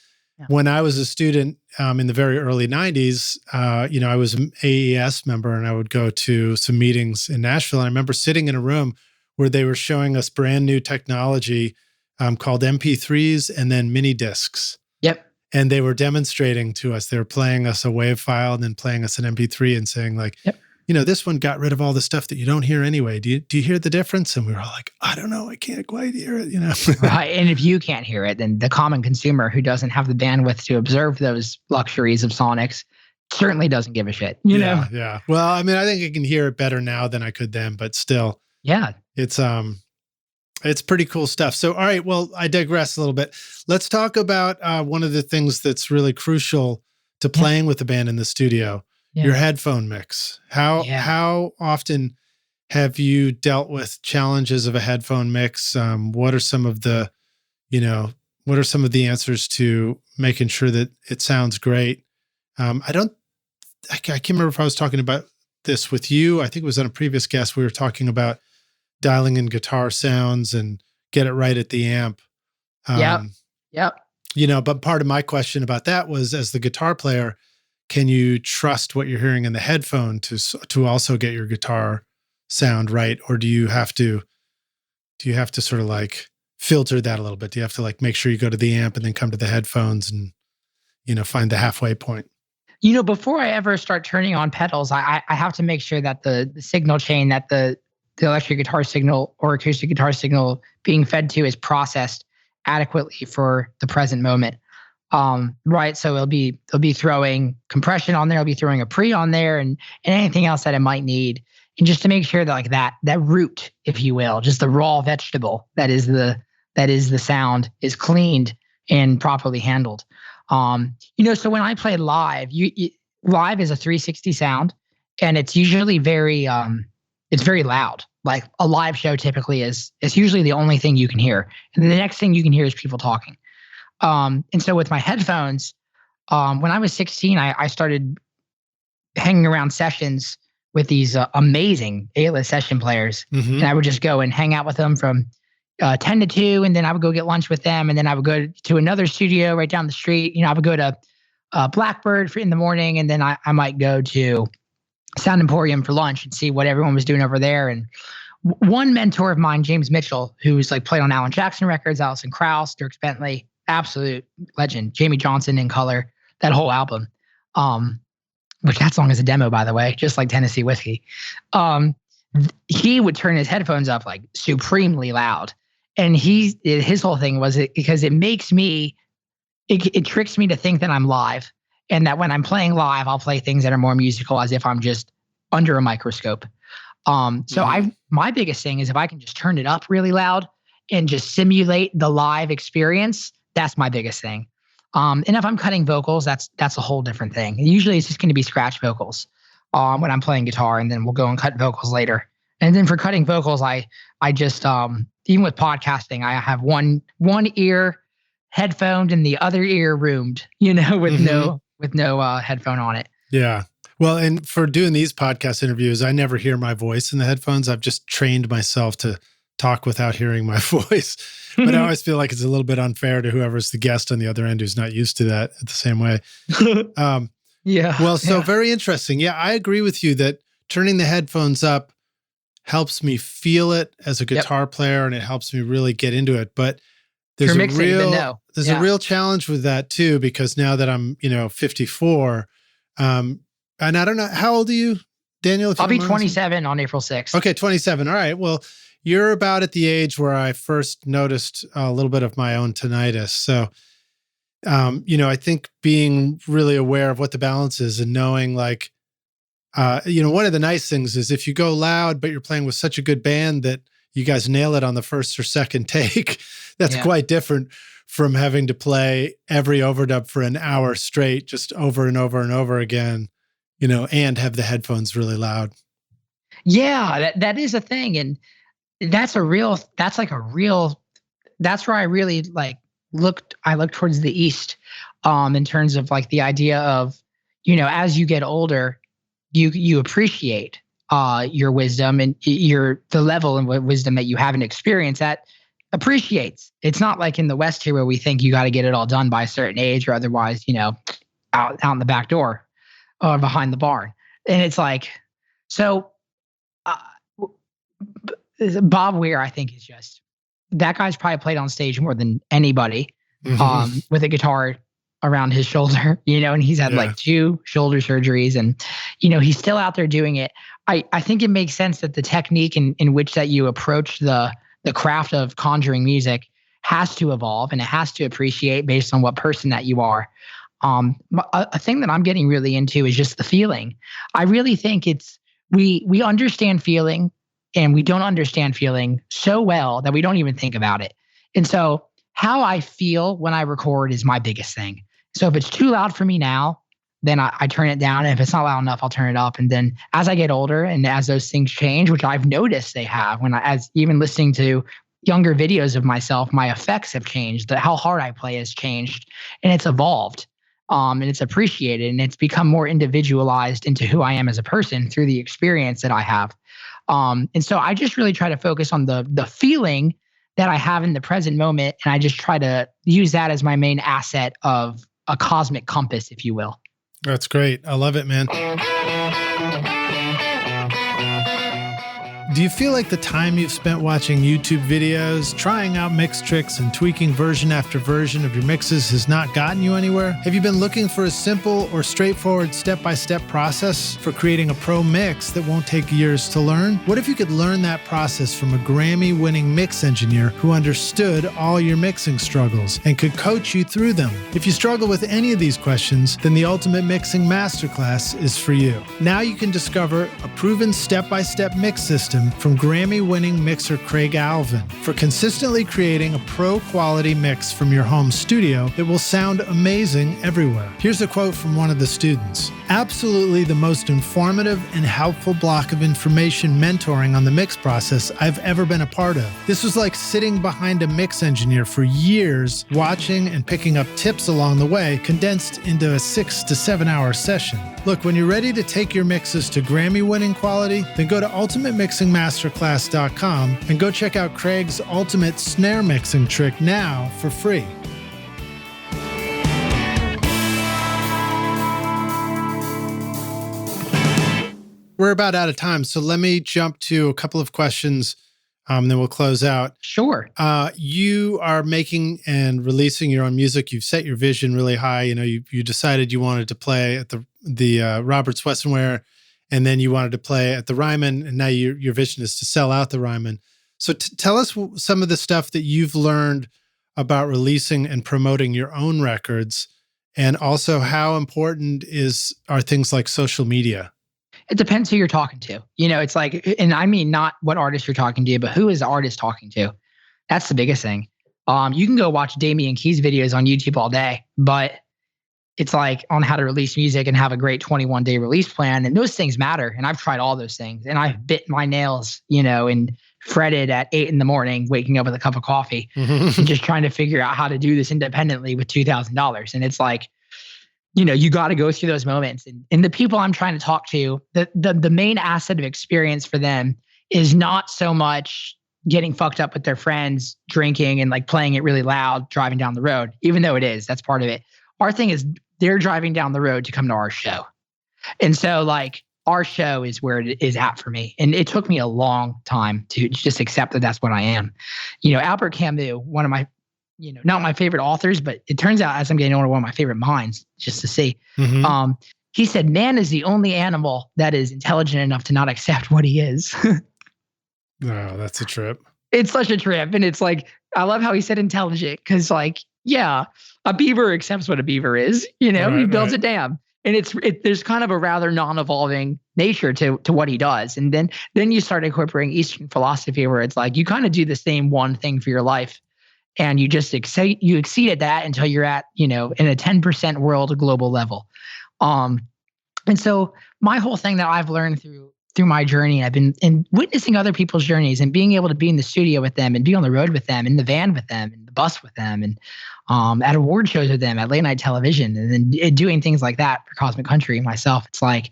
when I was a student in the very early 90s, I was an AES member, and I would go to some meetings in Nashville. And I remember sitting in a room where they were showing us brand new technology called MP3s and then mini discs. Yep. And they were demonstrating to us. They were playing us a WAV file and then playing us an MP3 and saying like, this one got rid of all the stuff that you don't hear anyway. Do you hear the difference? And we were all like, I don't know. I can't quite hear it, Right. And if you can't hear it, then the common consumer who doesn't have the bandwidth to observe those luxuries of sonics certainly doesn't give a shit, you know? Yeah. Well, I mean, I think I can hear it better now than I could then, but still. Yeah. It's pretty cool stuff. So, all right, well, I digress a little bit. Let's talk about one of the things that's really crucial to playing with the band in the studio, your headphone mix. How often have you dealt with challenges of a headphone mix? What are some of the answers to making sure that it sounds great? I can't remember if I was talking about this with you. I think it was on a previous guest. We were talking about dialing in guitar sounds and get it right at the amp. Yep. But part of my question about that was, as the guitar player, can you trust what you're hearing in the headphone to also get your guitar sound right? Or do you have to sort of like filter that a little bit? Do you have to like make sure you go to the amp and then come to the headphones and, find the halfway point? Before I ever start turning on pedals, I have to make sure that the signal chain, that the electric guitar signal or acoustic guitar signal being fed to is processed adequately for the present moment. Right. So it'll be throwing compression on there. It'll be throwing a pre on there and anything else that it might need. And just to make sure that like that root, if you will, just the raw vegetable that is the sound is cleaned and properly handled. So when I play live, live is a 360 sound, and it's usually it's very loud. Like a live show typically it's usually the only thing you can hear. And the next thing you can hear is people talking. And so with my headphones, when I was 16, I started hanging around sessions with these amazing A-list session players. Mm-hmm. And I would just go and hang out with them from 10 to 2, and then I would go get lunch with them, and then I would go to another studio right down the street. I would go to Blackbird in the morning, and then I might go to Sound Emporium for lunch and see what everyone was doing over there. And one mentor of mine, James Mitchell, who's like played on Alan Jackson records, Alison Krauss, Dierks Bentley, absolute legend, Jamie Johnson in Color, that whole album, which that song is a demo, by the way, just like Tennessee Whiskey. He would turn his headphones up like supremely loud. And his whole thing was because it makes me, it tricks me to think that I'm live, and that when I'm playing live, I'll play things that are more musical as if I'm just under a microscope. My biggest thing is if I can just turn it up really loud and just simulate the live experience, that's my biggest thing. And if I'm cutting vocals, that's a whole different thing. Usually it's just going to be scratch vocals when I'm playing guitar, and then we'll go and cut vocals later. And then for cutting vocals, I just even with podcasting, I have one ear headphoned and the other ear roomed, with mm-hmm. no headphone on it. Yeah. Well, and for doing these podcast interviews, I never hear my voice in the headphones. I've just trained myself to talk without hearing my voice. But I always feel like it's a little bit unfair to whoever's the guest on the other end who's not used to that the same way. Yeah. Well, so very interesting. Yeah, I agree with you that turning the headphones up helps me feel it as a guitar player, and it helps me really get into it. But there's a real challenge with that too, because now that I'm, 54, and I don't know, how old are you, Daniel? I'll be 27 on April 6th. Okay, 27. All right. Well, you're about at the age where I first noticed a little bit of my own tinnitus. So, I think being really aware of what the balance is and knowing like, one of the nice things is if you go loud, but you're playing with such a good band that you guys nail it on the first or second take, that's quite different from having to play every overdub for an hour straight, just over and over and over again, and have the headphones really loud. Yeah, that is a thing. And that's where I really I look towards the East, in terms of like the idea of, as you get older, you appreciate your wisdom and the level of wisdom that you haven't experienced that appreciates. It's not like in the West here where we think you got to get it all done by a certain age or otherwise, out in the back door or behind the barn. And it's like, so Bob Weir, I think, is just, that guy's probably played on stage more than anybody, with a guitar around his shoulder, and he's had like 2 shoulder surgeries, and, he's still out there doing it. I think it makes sense that the technique in which that you approach the craft of conjuring music has to evolve, and it has to appreciate based on what person that you are. A thing that I'm getting really into is just the feeling. I really think we understand feeling, and we don't understand feeling so well that we don't even think about it. And so how I feel when I record is my biggest thing. So if it's too loud for me now, then I turn it down. And if it's not loud enough, I'll turn it up. And then as I get older and as those things change, which I've noticed they have, as even listening to younger videos of myself, my effects have changed. How hard I play has changed, and it's evolved. And it's appreciated, and it's become more individualized into who I am as a person through the experience that I have. And so I just really try to focus on the feeling that I have in the present moment. And I just try to use that as my main asset of a cosmic compass, if you will. That's great. I love it, man. Do you feel like the time you've spent watching YouTube videos, trying out mix tricks, and tweaking version after version of your mixes has not gotten you anywhere? Have you been looking for a simple or straightforward step-by-step process for creating a pro mix that won't take years to learn? What if you could learn that process from a Grammy-winning mix engineer who understood all your mixing struggles and could coach you through them? If you struggle with any of these questions, then the Ultimate Mixing Masterclass is for you. Now you can discover a proven step-by-step mix system from Grammy-winning mixer Craig Alvin for consistently creating a pro-quality mix from your home studio that will sound amazing everywhere. Here's a quote from one of the students. Absolutely the most informative and helpful block of information mentoring on the mix process I've ever been a part of. This was like sitting behind a mix engineer for years, watching and picking up tips along the way, condensed into a 6 to 7 hour session. Look, when you're ready to take your mixes to Grammy-winning quality, then go to ultimatemixingmasterclass.com and go check out Craig's ultimate snare mixing trick now for free. We're about out of time, so let me jump to a couple of questions, then we'll close out. Sure. You are making and releasing your own music. You've set your vision really high. You know, you decided you wanted to play at the Roberts Westonware, and then you wanted to play at the Ryman, and now your vision is to sell out the Ryman. So tell us some of the stuff that you've learned about releasing and promoting your own records, and also how important are things like social media? It depends who you're talking to. You know, it's like, and I mean not what artist you're talking to, but who is the artist talking to? That's the biggest thing. You can go watch Damian Key's videos on YouTube all day, but it's like on how to release music and have a great 21-day release plan. And those things matter. And I've tried all those things. And I've bit my nails, and fretted at 8 a.m, waking up with a cup of coffee and just trying to figure out how to do this independently with $2,000. And it's like, you got to go through those moments. And the people I'm trying to talk to, the main asset of experience for them is not so much getting fucked up with their friends, drinking and like playing it really loud, driving down the road, even though it is, that's part of it. Our thing is they're driving down the road to come to our show. And so like our show is where it is at for me. And it took me a long time to just accept that that's what I am. Albert Camus, one of my, not my favorite authors, but it turns out as I'm getting older, one of my favorite minds, just to see. Mm-hmm. He said, man is the only animal that is intelligent enough to not accept what he is. Wow, that's a trip. It's such a trip. And it's like, I love how he said intelligent, because like, yeah, a beaver accepts what a beaver is, he builds a dam. And there's kind of a rather non-evolving nature to what he does. And then you start incorporating Eastern philosophy where it's like, you kind of do the same one thing for your life. And you just exceed at that until you're at, in a 10% world global level. And so my whole thing that I've learned through my journey, I've been in witnessing other people's journeys and being able to be in the studio with them and be on the road with them, in the van with them, in the bus with them, and at award shows with them, at late night television, and then doing things like that for Cosmic Country myself. It's like,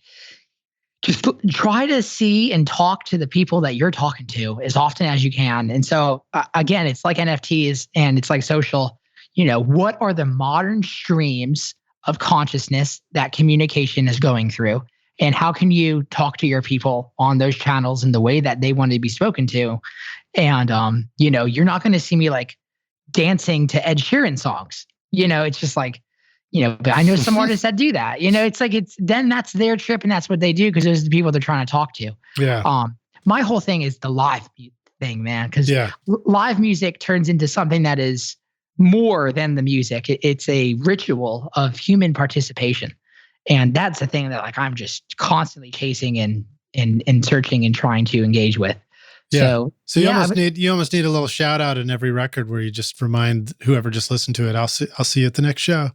just try to see and talk to the people that you're talking to as often as you can. And so again, it's like NFTs and it's like social, what are the modern streams of consciousness that communication is going through? And how can you talk to your people on those channels in the way that they want to be spoken to? And, you're not going to see me like dancing to Ed Sheeran songs. It's just like, but I know some artists that do that. It's like then that's their trip and that's what they do because those are the people they're trying to talk to. Yeah. My whole thing is the live thing, man, because live music turns into something that is more than the music. It's a ritual of human participation, and that's the thing that like I'm just constantly chasing and searching and trying to engage with. Yeah. So you almost need a little shout out in every record where you just remind whoever just listened to it, I'll see you at the next show.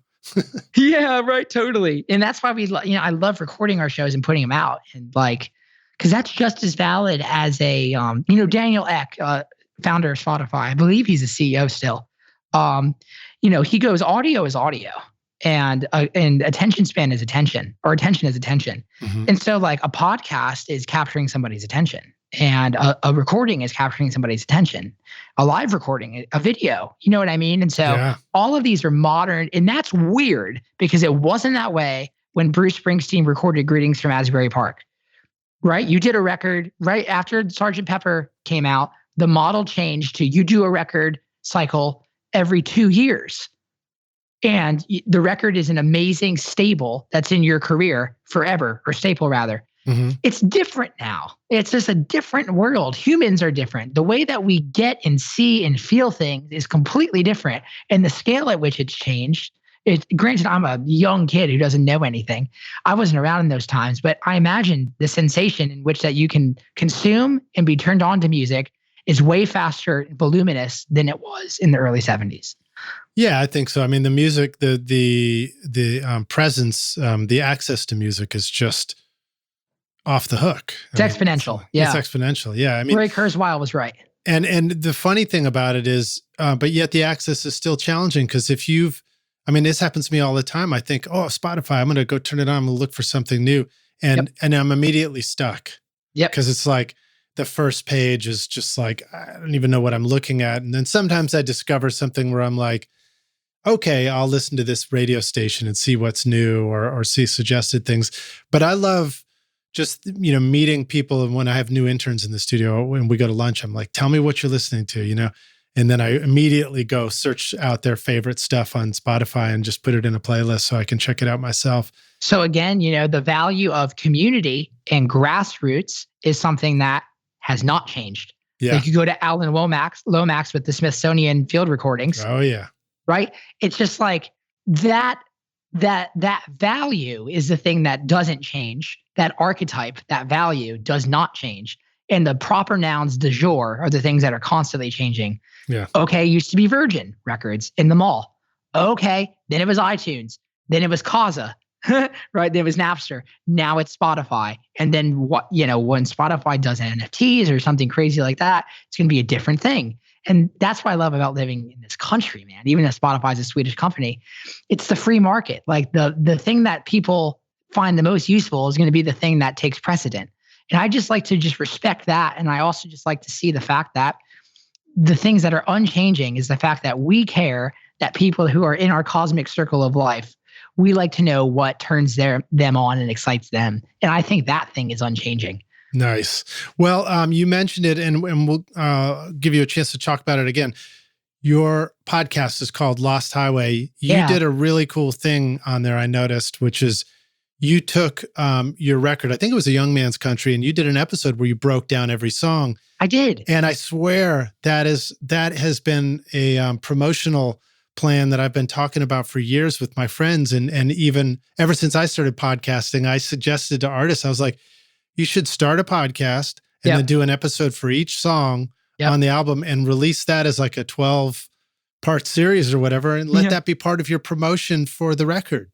Yeah, right. Totally. And that's why I love recording our shows and putting them out, and like, cause that's just as valid as a, Daniel Ek, founder of Spotify, I believe he's a CEO still. He goes, audio is audio and attention span is attention, or attention is attention. Mm-hmm. And so like a podcast is capturing somebody's attention. And a recording is capturing somebody's attention. A live recording, a video, you know what I mean? And so all of these are modern, and that's weird because it wasn't that way when Bruce Springsteen recorded Greetings from Asbury Park, right? You did a record right after Sgt. Pepper came out. The model changed to you do a record cycle every 2 years. And the record is an amazing staple that's in your career forever, or staple rather. Mm-hmm. It's different now. It's just a different world. Humans are different. The way that we get and see and feel things is completely different. And the scale at which it's changed, granted, I'm a young kid who doesn't know anything. I wasn't around in those times, but I imagine the sensation in which that you can consume and be turned on to music is way faster and voluminous than it was in the early 70s. Yeah, I think so. I mean, the music, the presence, the access to music is just off the hook. It's exponential. Yeah. It's exponential. Yeah. I mean, Ray Kurzweil was right. And the funny thing about it is, but yet the access is still challenging because this happens to me all the time. I think, oh, Spotify, I'm going to go turn it on. I'm going to look for something new. And I'm immediately stuck. Yep. Because it's like the first page is just like, I don't even know what I'm looking at. And then sometimes I discover something where I'm like, okay, I'll listen to this radio station and see what's new or see suggested things. But I love just, meeting people. And when I have new interns in the studio, when we go to lunch, I'm like, tell me what you're listening to, and then I immediately go search out their favorite stuff on Spotify and just put it in a playlist so I can check it out myself. So again, the value of community and grassroots is something that has not changed. Yeah. Like you go to Alan Lomax with the Smithsonian field recordings. Oh yeah. Right? It's just like that value is the thing that doesn't change. That archetype, that value does not change. And the proper nouns du jour are the things that are constantly changing. Yeah. Okay, used to be Virgin Records in the mall. Okay, then it was iTunes. Then it was Kazaa, right? Then it was Napster. Now it's Spotify. And then when Spotify does NFTs or something crazy like that, it's going to be a different thing. And that's what I love about living in this country, man. Even though Spotify is a Swedish company, it's the free market. Like the thing that people find the most useful is going to be the thing that takes precedent. And I just like to just respect that. And I also just like to see the fact that the things that are unchanging is the fact that we care that people who are in our cosmic circle of life, we like to know what turns them on and excites them. And I think that thing is unchanging. Nice. Well, you mentioned it, and we'll give you a chance to talk about it again. Your podcast is called Lost Highway. You did a really cool thing on there, I noticed, which is you took your record, I think it was A Young Man's Country, and you did an episode where you broke down every song. I did. And I swear that has been a promotional plan that I've been talking about for years with my friends. And even ever since I started podcasting, I suggested to artists, I was like, you should start a podcast and then do an episode for each song on the album and release that as like a 12-part series or whatever, and let that be part of your promotion for the record.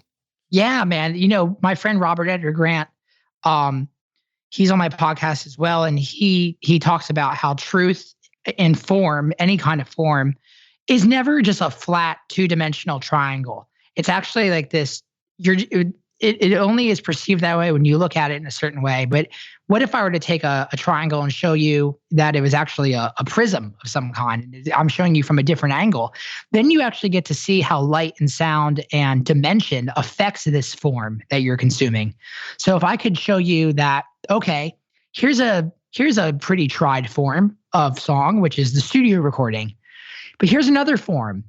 Yeah, man. My friend Robert Edgar Grant, he's on my podcast as well. And he talks about how truth and form, any kind of form, is never just a flat 2-dimensional triangle. It's actually like this, it only is perceived that way when you look at it in a certain way. But what if I were to take a triangle and show you that it was actually a prism of some kind? I'm showing you from a different angle. Then you actually get to see how light and sound and dimension affects this form that you're consuming. So if I could show you that, okay, here's a pretty tried form of song, which is the studio recording. But here's another form.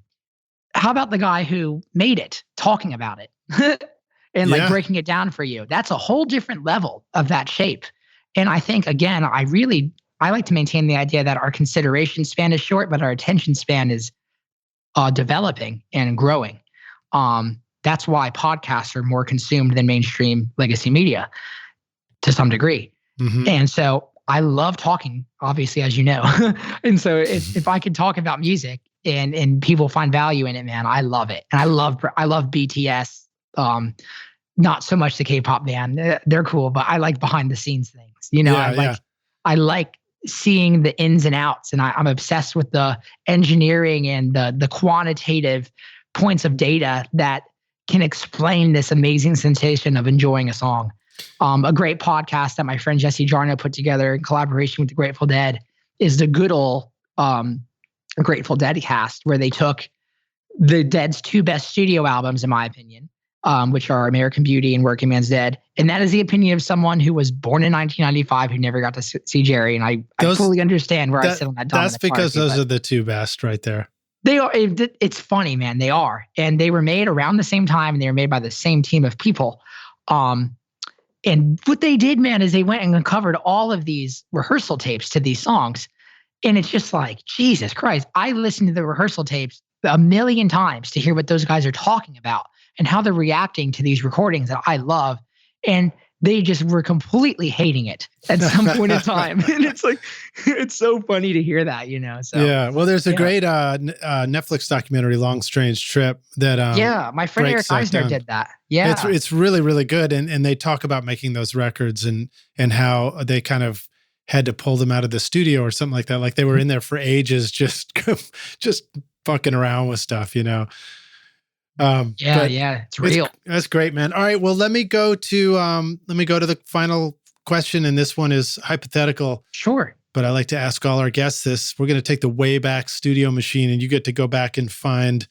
How about the guy who made it, talking about it? And breaking it down for you. That's a whole different level of that shape. And I think, again, I like to maintain the idea that our consideration span is short, but our attention span is developing and growing. That's why podcasts are more consumed than mainstream legacy media to some degree. Mm-hmm. And so I love talking, obviously, as you know. And so if I could talk about music and people find value in it, man, I love it. And I love BTS. Not so much the K-pop band. They're cool, but I like behind the scenes things. I like seeing the ins and outs, and I'm obsessed with the engineering and the quantitative points of data that can explain this amazing sensation of enjoying a song. A great podcast that my friend Jesse Jarno put together in collaboration with the Grateful Dead is the good old Grateful Dead cast, where they took the Dead's two best studio albums, in my opinion, which are American Beauty and Working Man's Dead. And that is the opinion of someone who was born in 1995, who never got to see Jerry. And I fully understand where I sit on that. That's because those are the two best right there. They are. It's funny, man. They are. And they were made around the same time, and they were made by the same team of people. And what they did, man, is they went and uncovered all of these rehearsal tapes to these songs. And it's just like, Jesus Christ. I listened to the rehearsal tapes a million times to hear what those guys are talking about and how they're reacting to these recordings that I love. And they just were completely hating it at some point in time. And it's like, it's so funny to hear that, you know? So yeah. Well, there's a great Netflix documentary, Long Strange Trip, that my friend Eric Eisner did that. Yeah. It's really, really good. And they talk about making those records and how they kind of had to pull them out of the studio or something like that. Like they were in there for ages, just fucking around with stuff, you know? It's real. That's great, man. All right. Well, let me go to the final question. And this one is hypothetical. Sure. But I like to ask all our guests this. We're going to take the Wayback Studio machine, and you get to go back and find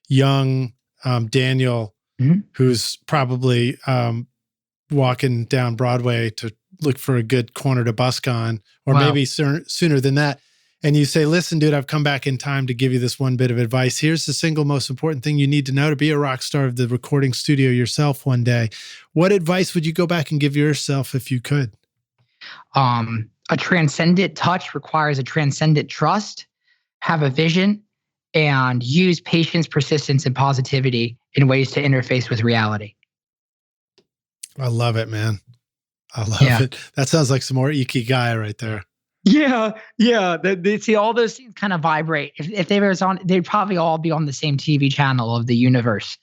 young Daniel, who's probably walking down Broadway to look for a good corner to busk on, or maybe sooner than that. And you say, listen, dude, I've come back in time to give you this one bit of advice. Here's the single most important thing you need to know to be a rock star of the recording studio yourself one day. What advice would you go back and give yourself if you could? A transcendent touch requires a transcendent trust. Have a vision and use patience, persistence, and positivity in ways to interface with reality. I love it, man. I love it. That sounds like some more Ikigai right there. Yeah. They see all those things kind of vibrate. If they were on, they'd probably all be on the same TV channel of the universe.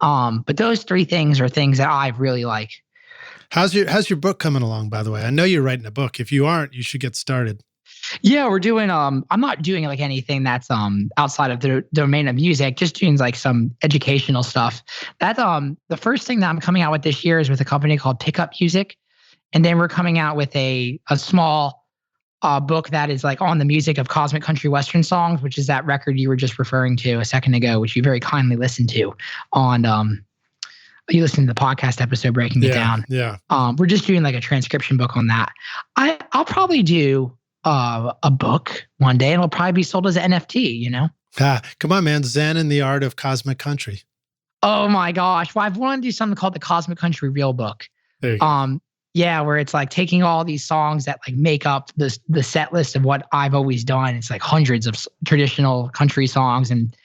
But those three things are things that I really like. How's your book coming along, by the way? I know you're writing a book. If you aren't, you should get started. Yeah, we're doing, I'm not doing like anything that's outside of the domain of music, just doing like some educational stuff. That's the first thing that I'm coming out with this year is with a company called Pickup Music. And then we're coming out with a small book that is like on the music of cosmic country western songs, which is that record you were just referring to a second ago, which you very kindly listened to on you listened to the podcast episode breaking it down. Yeah. We're just doing like a transcription book on that. I'll probably do a book one day, and it'll probably be sold as an NFT, you know? Come on, man. Zen and the Art of Cosmic Country. Oh my gosh. Well, I've wanted to do something called the Cosmic Country Real Book. There you go. Yeah, where it's like taking all these songs that like make up the set list of what I've always done. It's like hundreds of traditional country songs and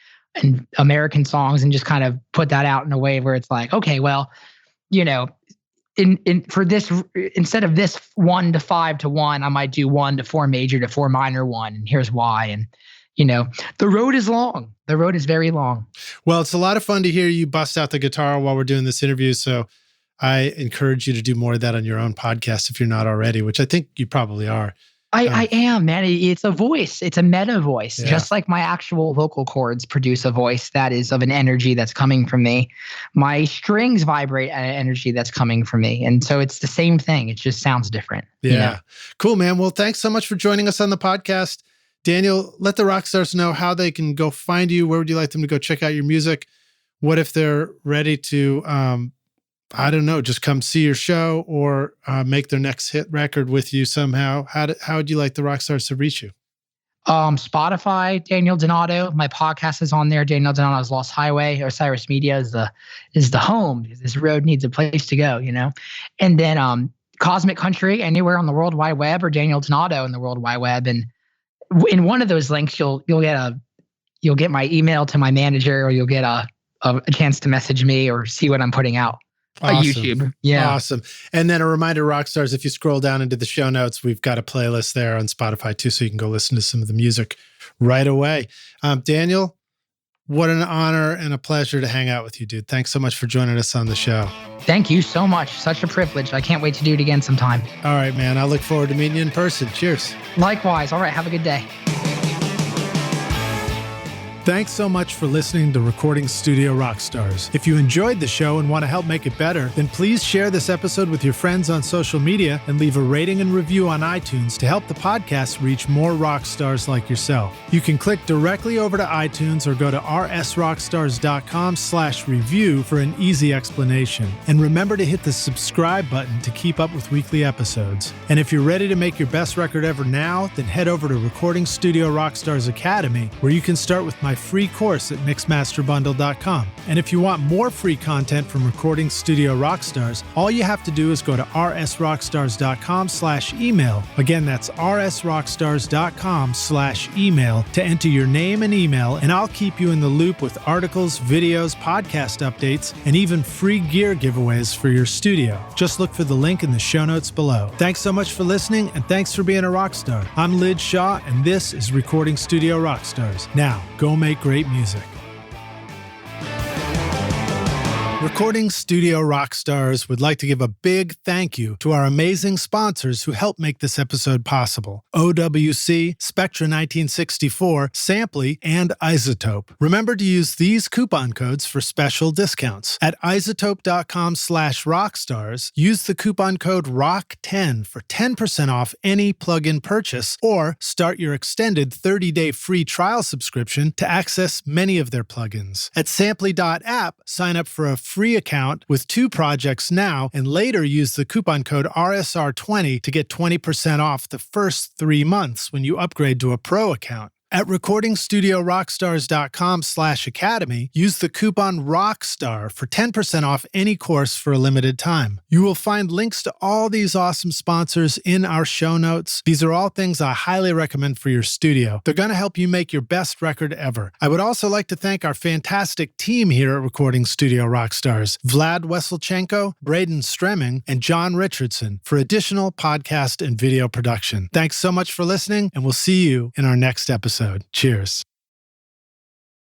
American songs, and just kind of put that out in a way where it's like, okay, well, you know, for this, instead of this 1 to 5 to 1, I might do 1 to 4 major to 4 minor 1, and here's why. And you know, the road is long. The road is very long. Well, it's a lot of fun to hear you bust out the guitar while we're doing this interview. So I encourage you to do more of that on your own podcast if you're not already, which I think you probably are. I am, man. It's a voice. It's a meta voice. Yeah. Just like my actual vocal cords produce a voice that is of an energy that's coming from me. My strings vibrate at an energy that's coming from me. And so it's the same thing. It just sounds different. Yeah. You know? Cool, man. Well, thanks so much for joining us on the podcast. Daniel, let the rock stars know how they can go find you. Where would you like them to go check out your music? What if they're ready to, I don't know, just come see your show or make their next hit record with you somehow? How would you like the rock stars to reach you? Spotify, Daniel Donato. My podcast is on there. Daniel Donato's Lost Highway. Osiris Media is the home. This road needs a place to go, you know? And then Cosmic Country, anywhere on the World Wide Web, or Daniel Donato in the World Wide Web. And in one of those links, you'll get my email to my manager, or you'll get a chance to message me or see what I'm putting out. Awesome. YouTube. Yeah. Awesome. And then a reminder, rock stars, if you scroll down into the show notes, we've got a playlist there on Spotify too, so you can go listen to some of the music right away. Daniel, what an honor and a pleasure to hang out with you, dude. Thanks so much for joining us on the show. Thank you so much. Such a privilege. I can't wait to do it again sometime. All right, man. I look forward to meeting you in person. Cheers. Likewise. All right. Have a good day. Thanks so much for listening to Recording Studio Rockstars. If you enjoyed the show and want to help make it better, then please share this episode with your friends on social media and leave a rating and review on iTunes to help the podcast reach more rock stars like yourself. You can click directly over to iTunes or go to rsrockstars.com/review for an easy explanation. And remember to hit the subscribe button to keep up with weekly episodes. And if you're ready to make your best record ever now, then head over to Recording Studio Rockstars Academy, where you can start with my free course at mixmasterbundle.com. And if you want more free content from Recording Studio Rockstars, all you have to do is go to rsrockstars.com/email. Again, that's rsrockstars.com/email to enter your name and email, and I'll keep you in the loop with articles, videos, podcast updates, and even free gear giveaways for your studio. Just look for the link in the show notes below. Thanks so much for listening, and thanks for being a rock star. I'm Lid Shaw, and this is Recording Studio Rockstars. Now, go make great music. Recording Studio Rockstars would like to give a big thank you to our amazing sponsors who help make this episode possible: OWC, Spectra 1964, Sampley, and Isotope. Remember to use these coupon codes for special discounts. At isotope.com/rockstars, use the coupon code ROCK10 for 10% off any plugin purchase, or start your extended 30-day free trial subscription to access many of their plugins. At Sampley.app, sign up for a free account with 2 projects now, and later use the coupon code RSR20 to get 20% off the first 3 months when you upgrade to a pro account. At recordingstudiorockstars.com/academy, use the coupon ROCKSTAR for 10% off any course for a limited time. You will find links to all these awesome sponsors in our show notes. These are all things I highly recommend for your studio. They're going to help you make your best record ever. I would also like to thank our fantastic team here at Recording Studio Rockstars: Vlad Weselchenko, Braden Stremming, and John Richardson for additional podcast and video production. Thanks so much for listening, and we'll see you in our next episode. Cheers.